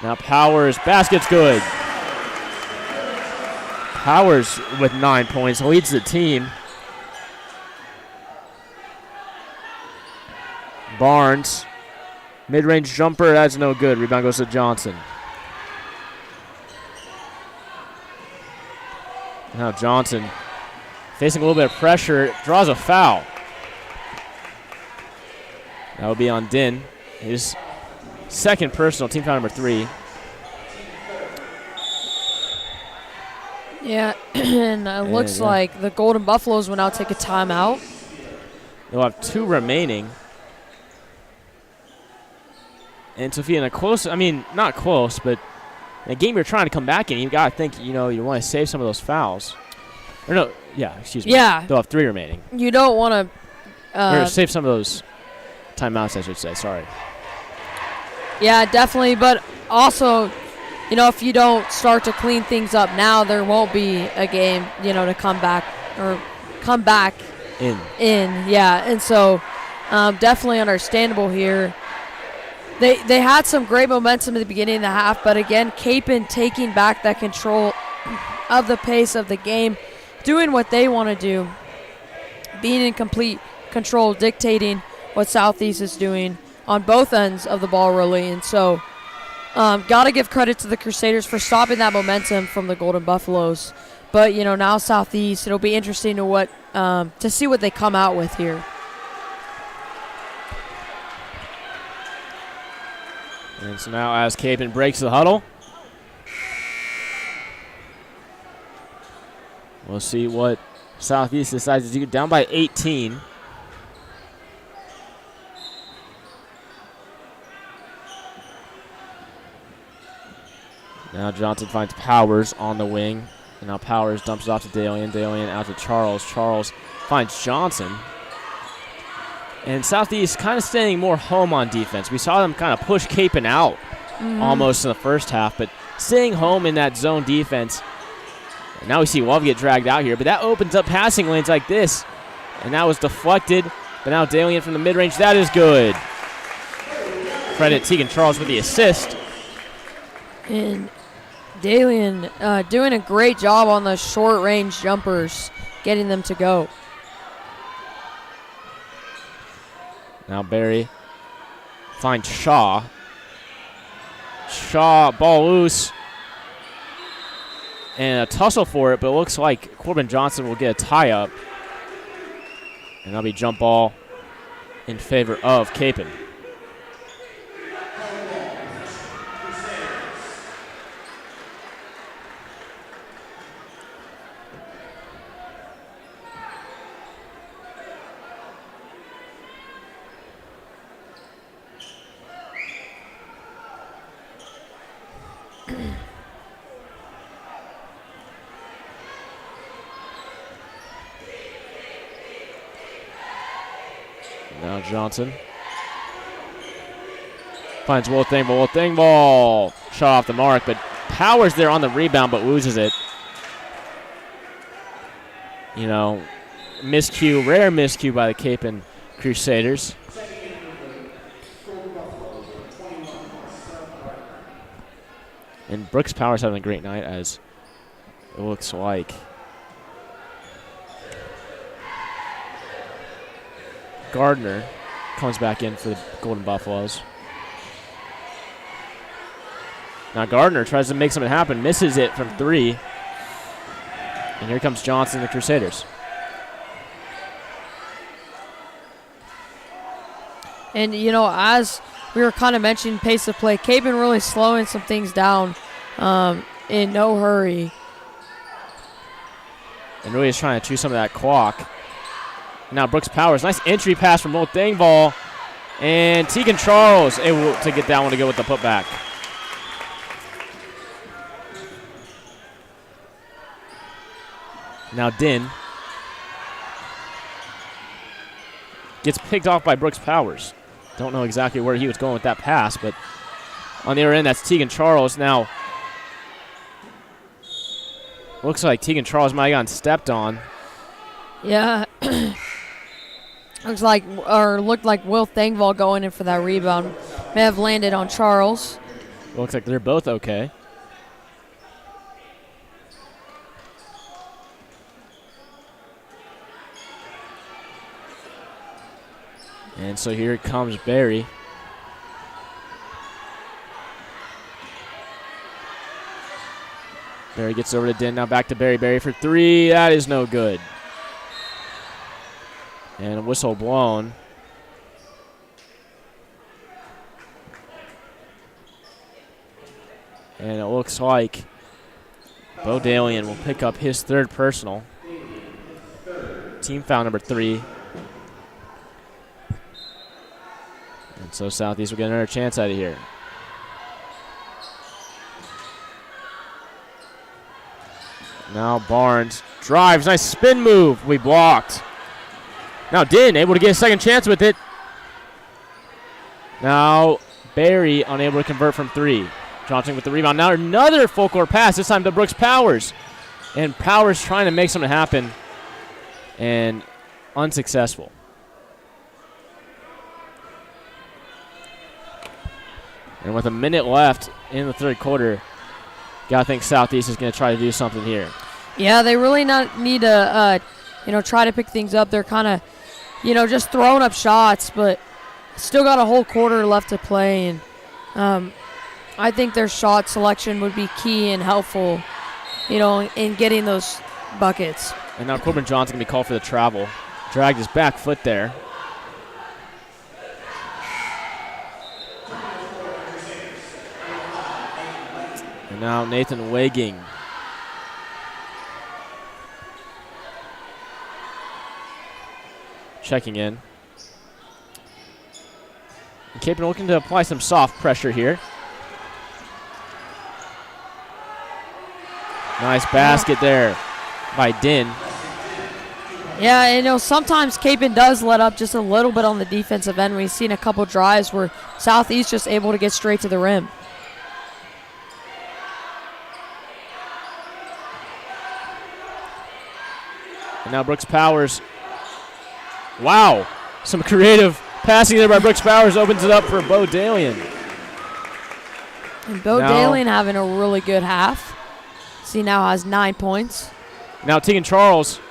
Now Powers, basket's good. Powers with 9 points, leads the team. Barnes, mid-range jumper, that's no good. Rebound goes to Johnson. Now Johnson, facing a little bit of pressure, draws a foul. That will be on Din. His second personal, team foul number 3. Yeah, and it looks like the Golden Buffaloes will now take a timeout. They'll have 2 remaining. And Sophia, in a close, not close, but in a game you're trying to come back in, you got to think, you want to save some of those fouls. Or no, excuse me. Yeah. They'll have 3 remaining. You don't want to... or save some of those timeouts, I should say. Sorry. Yeah, definitely, but also... if you don't start to clean things up now, there won't be a game, to come back in. Yeah, and so definitely understandable here. They had some great momentum at the beginning of the half, but again, Kapaun taking back that control of the pace of the game, doing what they want to do, being in complete control, dictating what Southeast is doing on both ends of the ball, really, and so... got to give credit to the Crusaders for stopping that momentum from the Golden Buffaloes. But, now Southeast, it'll be interesting to see what they come out with here. And so now as Kapaun breaks the huddle, we'll see what Southeast decides to do. Down by 18. Now Johnson finds Powers on the wing. And now Powers dumps it off to Dalian. Dalian out to Charles. Charles finds Johnson. And Southeast kind of staying more home on defense. We saw them kind of push Kapaun out almost in the first half, but staying home in that zone defense. And now we see Love get dragged out here, but that opens up passing lanes like this. And that was deflected, but now Dalian from the mid-range. That is good. Credit Tegan Charles with the assist. And Dalian doing a great job on the short-range jumpers, getting them to go. Now Barry finds Shaw. Shaw, ball loose. and a tussle for it, but it looks like Corbin Johnson will get a tie-up. And that'll be jump ball in favor of Kapaun. Now Johnson finds Will Thingvall. Will Thingvall shot off the mark, but Powers there on the rebound, but loses it. You know, miscue, rare miscue by the Kapaun Crusaders. And Brooks Powers having a great night, as it looks like Gardner comes back in for the Golden Buffaloes. Now Gardner tries to make something happen, misses it from 3. And here comes Johnson, the Crusaders. And, you know, as we were kind of mentioning pace of play, Kapaun really slowing some things down in no hurry. And really is trying to chew some of that clock. Now Brooks Powers, nice entry pass from Will Thingvall. And Tegan Charles able to get that one to go with the putback. Now Din gets picked off by Brooks Powers. Don't know exactly where he was going with that pass, but on the other end, that's Tegan Charles. Now, looks like Tegan Charles might have gotten stepped on. Yeah. Looked like Will Thingvall going in for that rebound. May have landed on Charles. Looks like they're both okay. And so here comes Barry. Barry gets over to Din, now back to Barry. Barry for 3, that is no good. And a whistle blown. And it looks like Bo Dalian will pick up his 3rd personal. Team foul number 3. And so Southeast will get another chance out of here. Now Barnes drives, nice spin move. We blocked. Now Din able to get a second chance with it. Now Barry unable to convert from 3. Johnson with the rebound. Now another full court pass, this time to Brooks Powers. And Powers trying to make something happen and unsuccessful. And with a minute left in the 3rd quarter, gotta think Southeast is gonna try to do something here. Yeah, they really need to, try to pick things up. They're kind of, just throwing up shots, but still got a whole quarter left to play. And I think their shot selection would be key and helpful, in getting those buckets. And now Corbin Johnson gonna be called for the travel. Dragged his back foot there. And now Nathan Wagging. Checking in. And Kapaun looking to apply some soft pressure here. Nice basket there by Din. Yeah, sometimes Kapaun does let up just a little bit on the defensive end. We've seen a couple drives where Southeast just able to get straight to the rim. And now Brooks Powers. Wow. Some creative passing there by Brooks Powers opens it up for Bo Dalian. And Bo Dalian having a really good half. He now has 9 points. Now Tegan Charles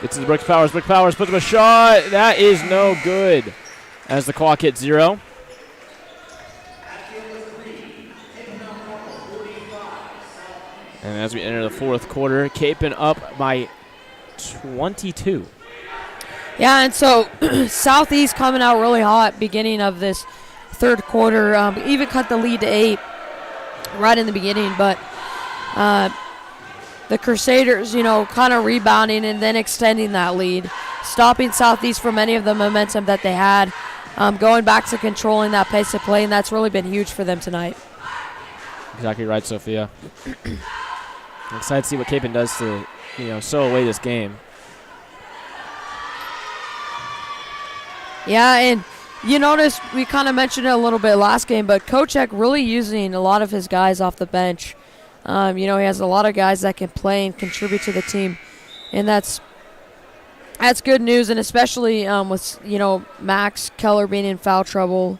gets to the Brooks Powers. Brooks Powers puts up a shot. That is no good as the clock hits 0. And as we enter the fourth quarter, Kapaun up by 22. Yeah, and so Southeast coming out really hot beginning of this third quarter. Even cut the lead to 8 right in the beginning, but the Crusaders, kind of rebounding and then extending that lead, stopping Southeast from any of the momentum that they had, going back to controlling that pace of play, and that's really been huge for them tonight. Exactly right, Sophia. I'm excited to see what Kapaun does to, sew away this game. Yeah, and you notice we kind of mentioned it a little bit last game, but Kochek really using a lot of his guys off the bench. He has a lot of guys that can play and contribute to the team, and that's good news, and especially with Max Keller being in foul trouble,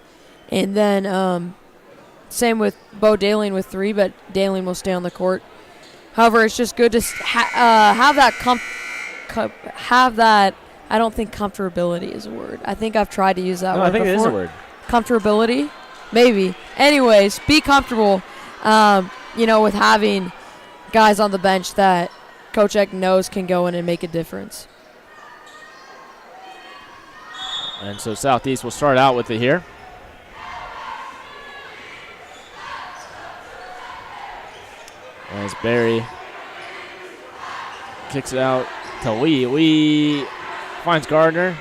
and then same with Bo Daling with 3, but Daling will stay on the court. However, it's just good to have that. I don't think comfortability is a word. I think I've tried to use that word before. I think it is a word. Comfortability? Maybe. Anyways, be comfortable, with having guys on the bench that Kochek knows can go in and make a difference. And so Southeast will start out with it here. As Barry kicks it out to Lee finds Gardner.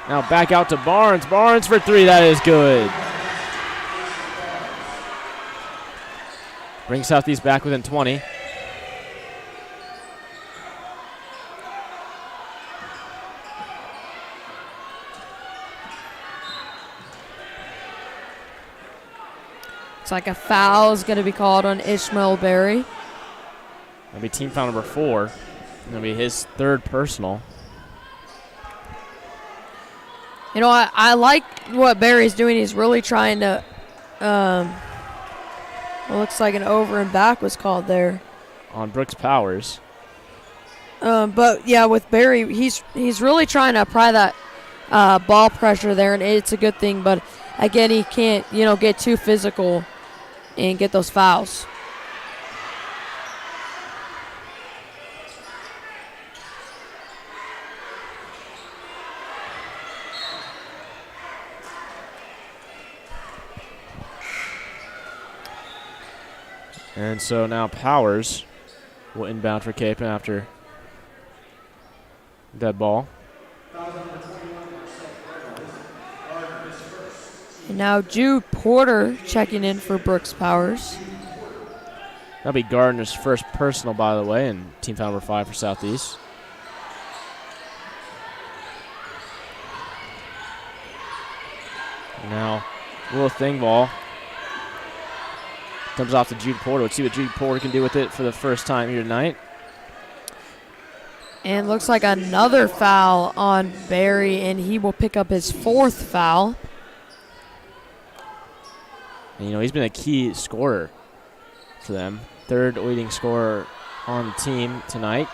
Now back out to Barnes. Barnes for 3. That is good. Brings Southeast back within 20. It's like a foul is going to be called on Ishmael Berry. That'll be team foul number 4. That'll be his 3rd personal. I like what Barry's doing. He's really trying to it looks like an over and back was called there. On Brooks Powers. But, yeah, with Barry, he's really trying to apply that ball pressure there, and it's a good thing. But, again, he can't, get too physical and get those fouls. And so now Powers will inbound for Kapaun after that ball. And now Jude Porter checking in for Brooks Powers. That'll be Gardner's first personal, by the way, and team foul number 5 for Southeast. Now, Will Thingvall comes off to Jude Porter. Let's see what Jude Porter can do with it for the first time here tonight. And looks like another foul on Barry, and he will pick up his 4th foul. And, he's been a key scorer for them. 3rd leading scorer on the team tonight.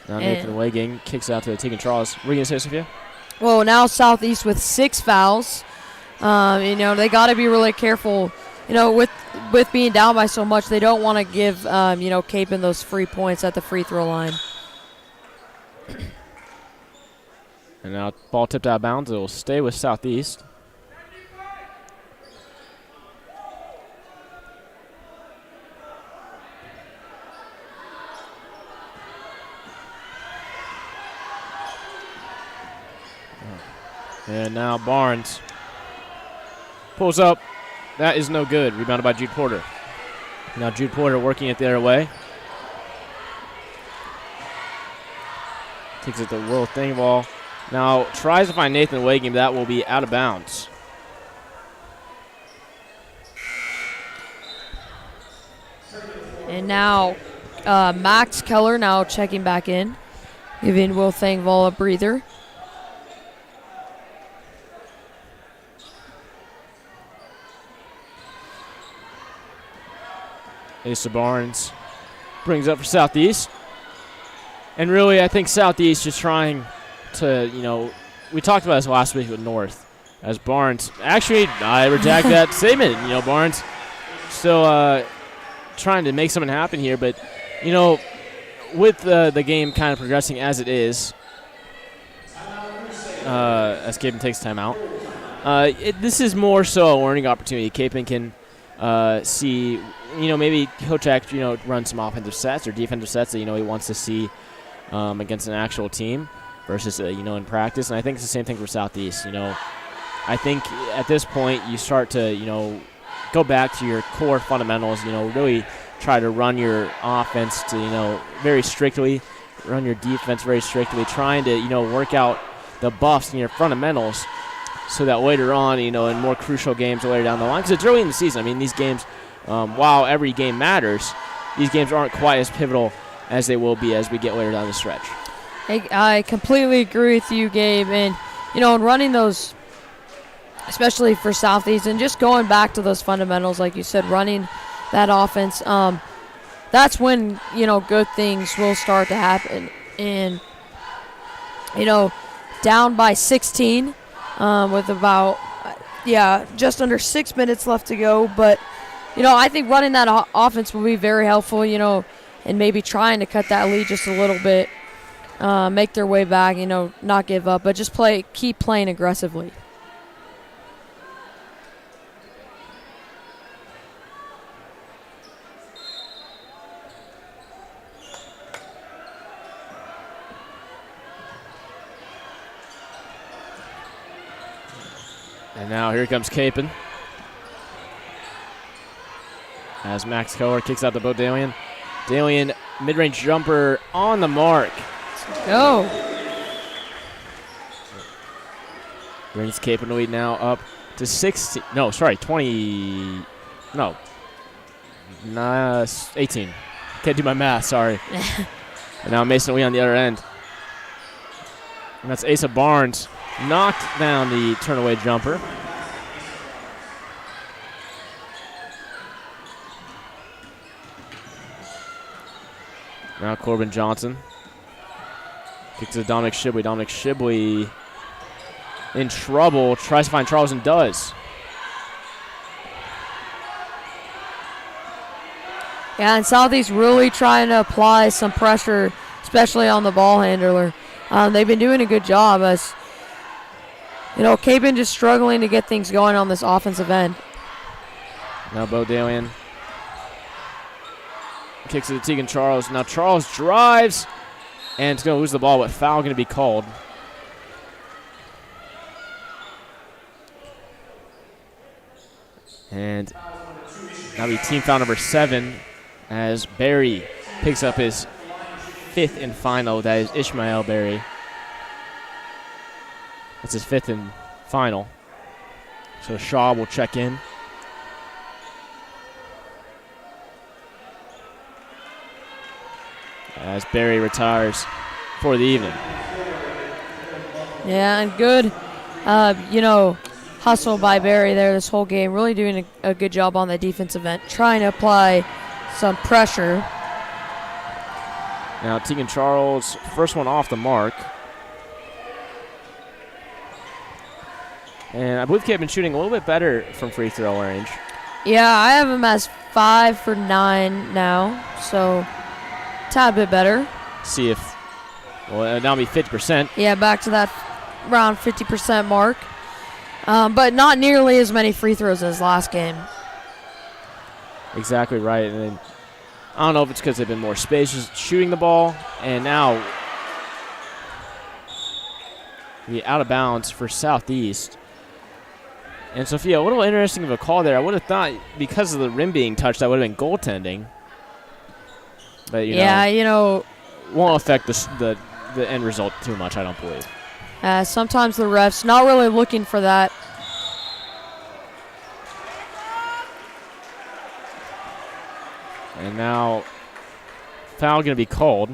Now Nathan Wagang kicks out to Tegan Charles. What are you going to say, Sophia? Well, now Southeast with 6 fouls. They got to be really careful. With being down by so much, they don't want to give, Kapaun those free points at the free throw line. And now ball tipped out of bounds. It will stay with Southeast. And now Barnes pulls up. That is no good. Rebounded by Jude Porter. Now Jude Porter working it the other way. Takes it to Will Thingvall. Now tries to find Nathan Wagang. That will be out of bounds. And now Max Keller now checking back in, giving Will Thingvall a breather. Asa Barnes brings up for Southeast. And really, I think Southeast is trying to, we talked about this last week with North. As Barnes, actually, I reject that statement. Barnes still trying to make something happen here, but, you know, with the game kind of progressing as it is, as Kapaun takes timeout, this is more so a learning opportunity. Kapaun can see, you know, maybe Coach Act, you know, run some offensive sets or defensive sets that, you know, he wants to see against an actual team versus, you know, in practice. And I think it's the same thing for Southeast. You know, I think at this point you start to, you know, go back to your core fundamentals, you know, really try to run your offense to, you know, very strictly, run your defense very strictly, trying to, you know, work out the buffs in your fundamentals so that later on, you know, in more crucial games later down the line, because it's early in the season. I mean, these games, while every game matters, these games aren't quite as pivotal as they will be as we get later down the stretch. I completely agree with you, Gabe. And, you know, in running those, especially for Southeast, and just going back to those fundamentals, like you said, running that offense, that's when, you know, good things will start to happen. And, you know, down by 16 with about, just under 6 minutes left to go. But, you know, I think running that offense will be very helpful, you know, and maybe trying to cut that lead just a little bit, make their way back, you know, not give up, but just keep playing aggressively. And now here comes Kapaun. As Max Koller kicks out the Bo Dalian. Dalian, mid-range jumper on the mark. Go. Brings Kapaun lead now up to 16. No, sorry, 20. No. 18. Can't do my math, sorry. And now Mason Lee on the other end. And that's Asa Barnes. Knocked down the turn-away jumper. Now Corbin Johnson. Kicks to Dominic Shibley. Dominic Shibley in trouble. Tries to find Charles and does. Yeah, and Southeast really trying to apply some pressure, especially on the ball handler. They've been doing a good job as, you know, Kapaun just struggling to get things going on this offensive end. Now Bo Dalian kicks it to Tegan Charles. Now Charles drives and is going to lose the ball, but foul going to be called. And that'll be team foul number 7 as Barry picks up his 5th and final. That is Ishmael Barry. That's his 5th and final. So Shaw will check in. As Barry retires for the evening. Yeah, and good, you know, hustle by Barry there this whole game. Really doing a good job on the defensive end, trying to apply some pressure. Now Tegan Charles, first one off the mark. And I believe Kapaun shooting a little bit better from free throw range. Yeah, I have him as 5 for 9 now, so a tad bit better. See if, well, now be 50%. Yeah, back to that around 50% mark. But not nearly as many free throws as last game. Exactly right. And then I don't know if it's because they've been more spacious shooting the ball, and now be out of bounds for Southeast. And Sophia, a little interesting of a call there. I would have thought because of the rim being touched, that would have been goaltending. But you know, won't affect the end result too much, I don't believe. Sometimes the refs not really looking for that. And now foul going to be called.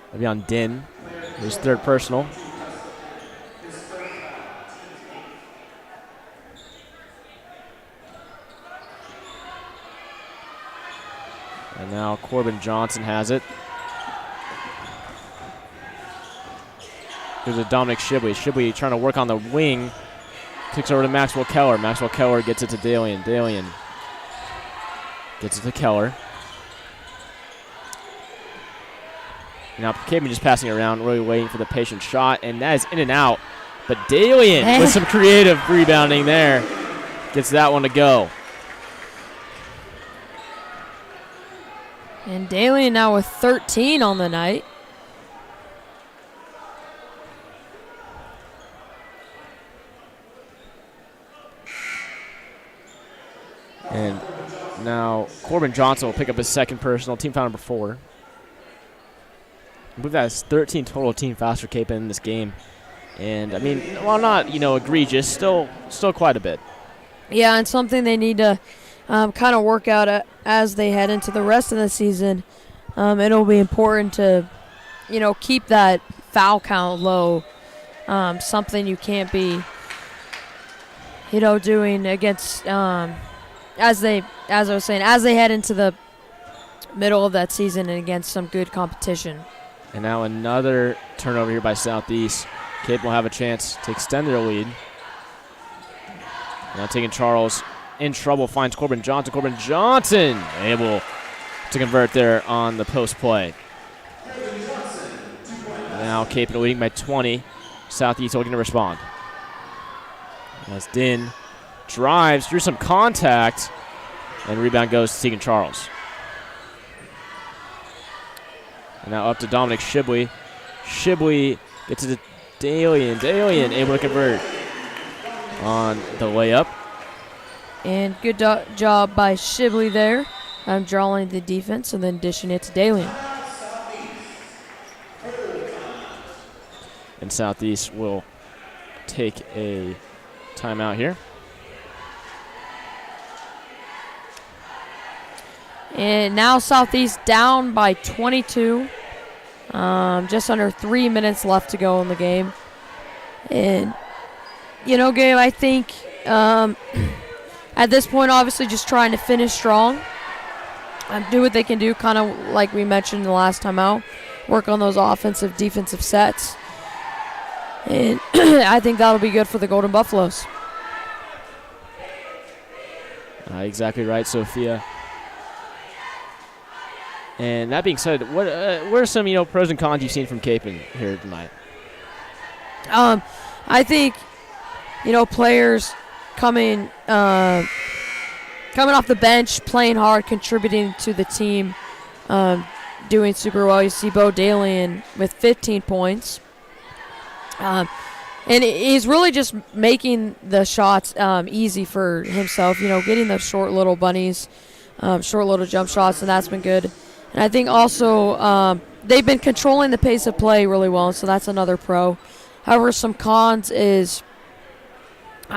It'll be on Din, his 3rd personal. And now Corbin Johnson has it. Here's a Dominic Shibley. Shibley trying to work on the wing. Kicks over to Maxwell Keller. Maxwell Keller gets it to Dalian. Dalian gets it to Keller. Now Kapaun just passing around, really waiting for the patient shot, and that is in and out. But Dalian with some creative rebounding there gets that one to go. And Dalian now with 13 on the night. And now Corbin Johnson will pick up his second personal, team foul number 4. I believe that's 13 total team fouls for Kapaun in this game. And, I mean, while not, egregious, still quite a bit. Yeah, and something they need to kind of work out as they head into the rest of the season. It'll be important to, keep that foul count low. Something you can't be, doing against, as I was saying, as they head into the middle of that season and against some good competition. And now another turnover here by Southeast. Kapaun will have a chance to extend their lead. Now taking Charles in trouble, finds Corbin Johnson. Corbin Johnson able to convert there on the post play. Now Kapaun leading by 20. Southeast looking to respond. As Din drives through some contact, and rebound goes to Tegan Charles. And now up to Dominic Shibley. Shibley gets it to Dalian. Dalian able to convert on the layup. And good job by Shibley there. Drawing the defense and then dishing it to Dalian. And Southeast will take a timeout here. And now Southeast down by 22. Just under 3 minutes left to go in the game. And, Gabe, I think at this point, obviously just trying to finish strong. Do what they can do, kind of like we mentioned the last time out. Work on those offensive, defensive sets. And I think that'll be good for the Golden Buffaloes. Exactly right, Sophia. And that being said, what are some pros and cons you've seen from Kapaun here tonight? I think players coming off the bench, playing hard, contributing to the team, doing super well. You see Bo Dalian with 15 points. And he's really just making the shots easy for himself, getting those short little bunnies, short little jump shots, and that's been good. And I think also they've been controlling the pace of play really well, so that's another pro. However, some cons is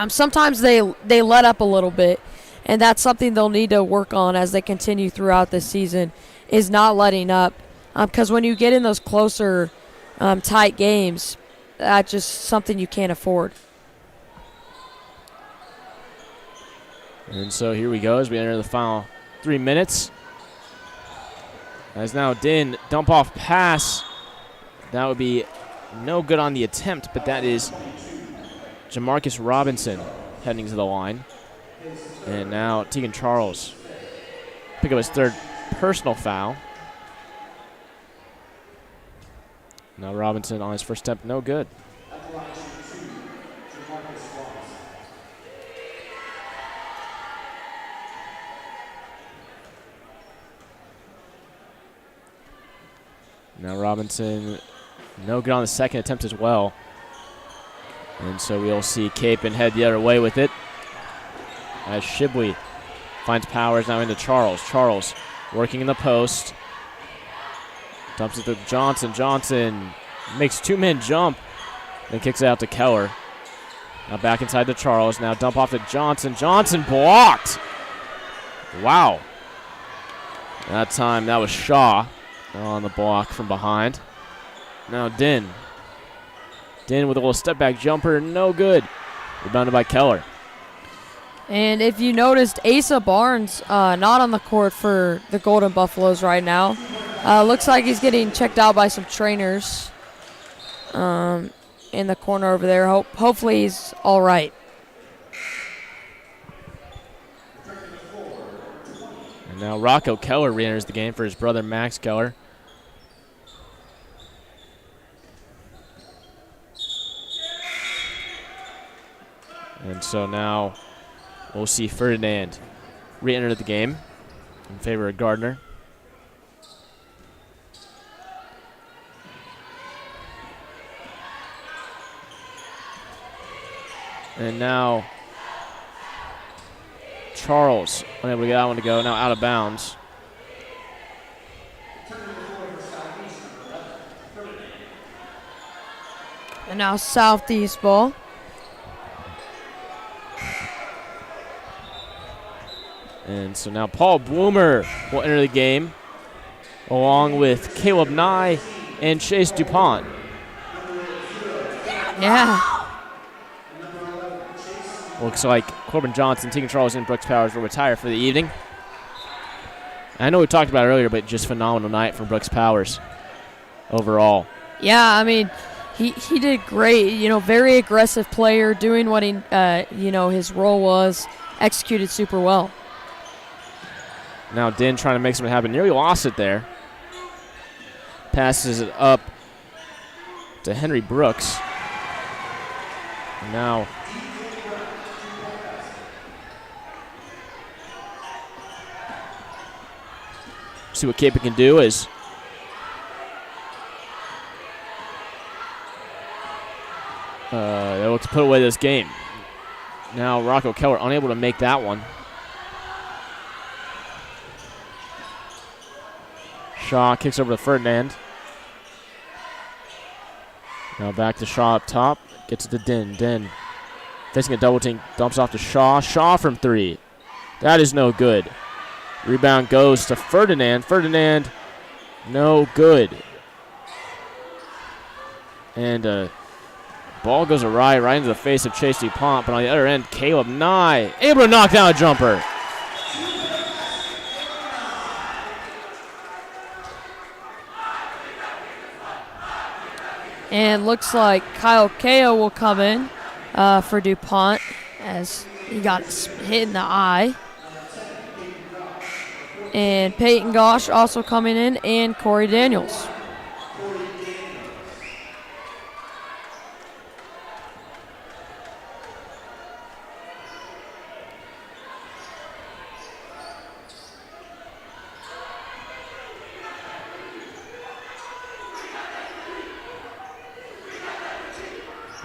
sometimes they let up a little bit, and that's something they'll need to work on as they continue throughout this season, is not letting up. Because when you get in those closer, tight games, that's just something you can't afford. And so here we go as we enter the final 3 minutes. As now Din, dump off pass. That would be no good on the attempt, but that is Jamarcus Robinson heading to the line. And now Tegan Charles pick up his third personal foul. Now Robinson on his first attempt, no good. Now Robinson, no good on the second attempt as well. And so we'll see Kapaun head the other way with it. As Shibley finds Powers now into Charles. Charles working in the post. Dumps it to Johnson. Johnson makes two-man jump. Then kicks it out to Keller. Now back inside to Charles. Now dump off to Johnson. Johnson blocked. Wow. That time that was Shaw on the block from behind. Now Din. Din with a little step back jumper. No good. Rebounded by Keller. And if you noticed, Asa Barnes not on the court for the Golden Buffaloes right now. Looks like he's getting checked out by some trainers in the corner over there. Hopefully he's all right. Now Rocco Keller re-enters the game for his brother Max Keller. And so now we'll see Ferdinand re-enter the game in favor of Gardner. And now Charles unable to get that one to go, now out of bounds. And now Southeast ball. And so now Paul Bloomer will enter the game along with Caleb Nye and Chase DuPont. Yeah. Looks like Corbin Johnson, Tegan Charles, and Brooks Powers will retire for the evening. I know we talked about it earlier, but just phenomenal night from Brooks Powers overall. Yeah, I mean, he did great. You know, very aggressive player, doing what he, his role was, executed super well. Now Din trying to make something happen. Nearly lost it there. Passes it up to Henry Brooks. Now see what Cape can do is they'll look to put away this game. Now Rocco Keller unable to make that one. Shaw kicks over to Ferdinand. Now back to Shaw up top. Gets it to Din. Din facing a double team. Dumps off to Shaw. Shaw from three. That is no good. Rebound goes to Ferdinand. Ferdinand, no good. And ball goes awry right into the face of Chase DuPont. But on the other end, Caleb Nye able to knock down a jumper. And looks like Kyle Kao will come in for DuPont as he got hit in the eye. And Peyton Gosh also coming in, and Corey Daniels.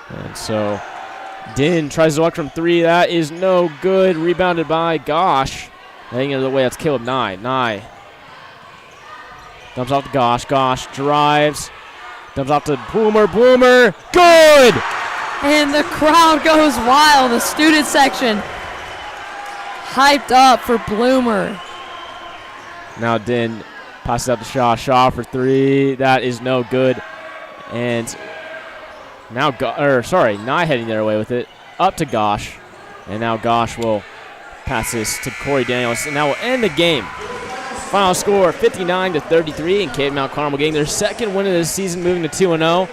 And so Din tries to walk from three. That is no good. Rebounded by Gosh. Heading into the way, that's Caleb Nye. Nye dumps off to Gosh. Gosh drives. Dumps off to Bloomer. Bloomer. Good! And the crowd goes wild. The student section hyped up for Bloomer. Now Din passes out to Shaw. Shaw for three. That is no good. And now, Nye heading their way with it. Up to Gosh. And now Gosh will pass this to Corey Daniels. And that will end the game. Final score 59-33. And Kapaun Mt Carmel getting their second win of the season, moving to 2-0.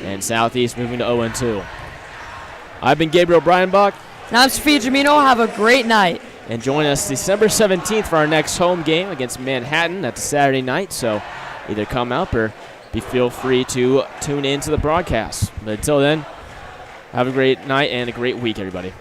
And Southeast moving to 0-2. I've been Gabriel Bryanbach. And I'm Sophia Jamino. Have a great night. And join us December 17th for our next home game against Manhattan. That's a Saturday night. So either come out or feel free to tune in to the broadcast. But until then, have a great night and a great week, everybody.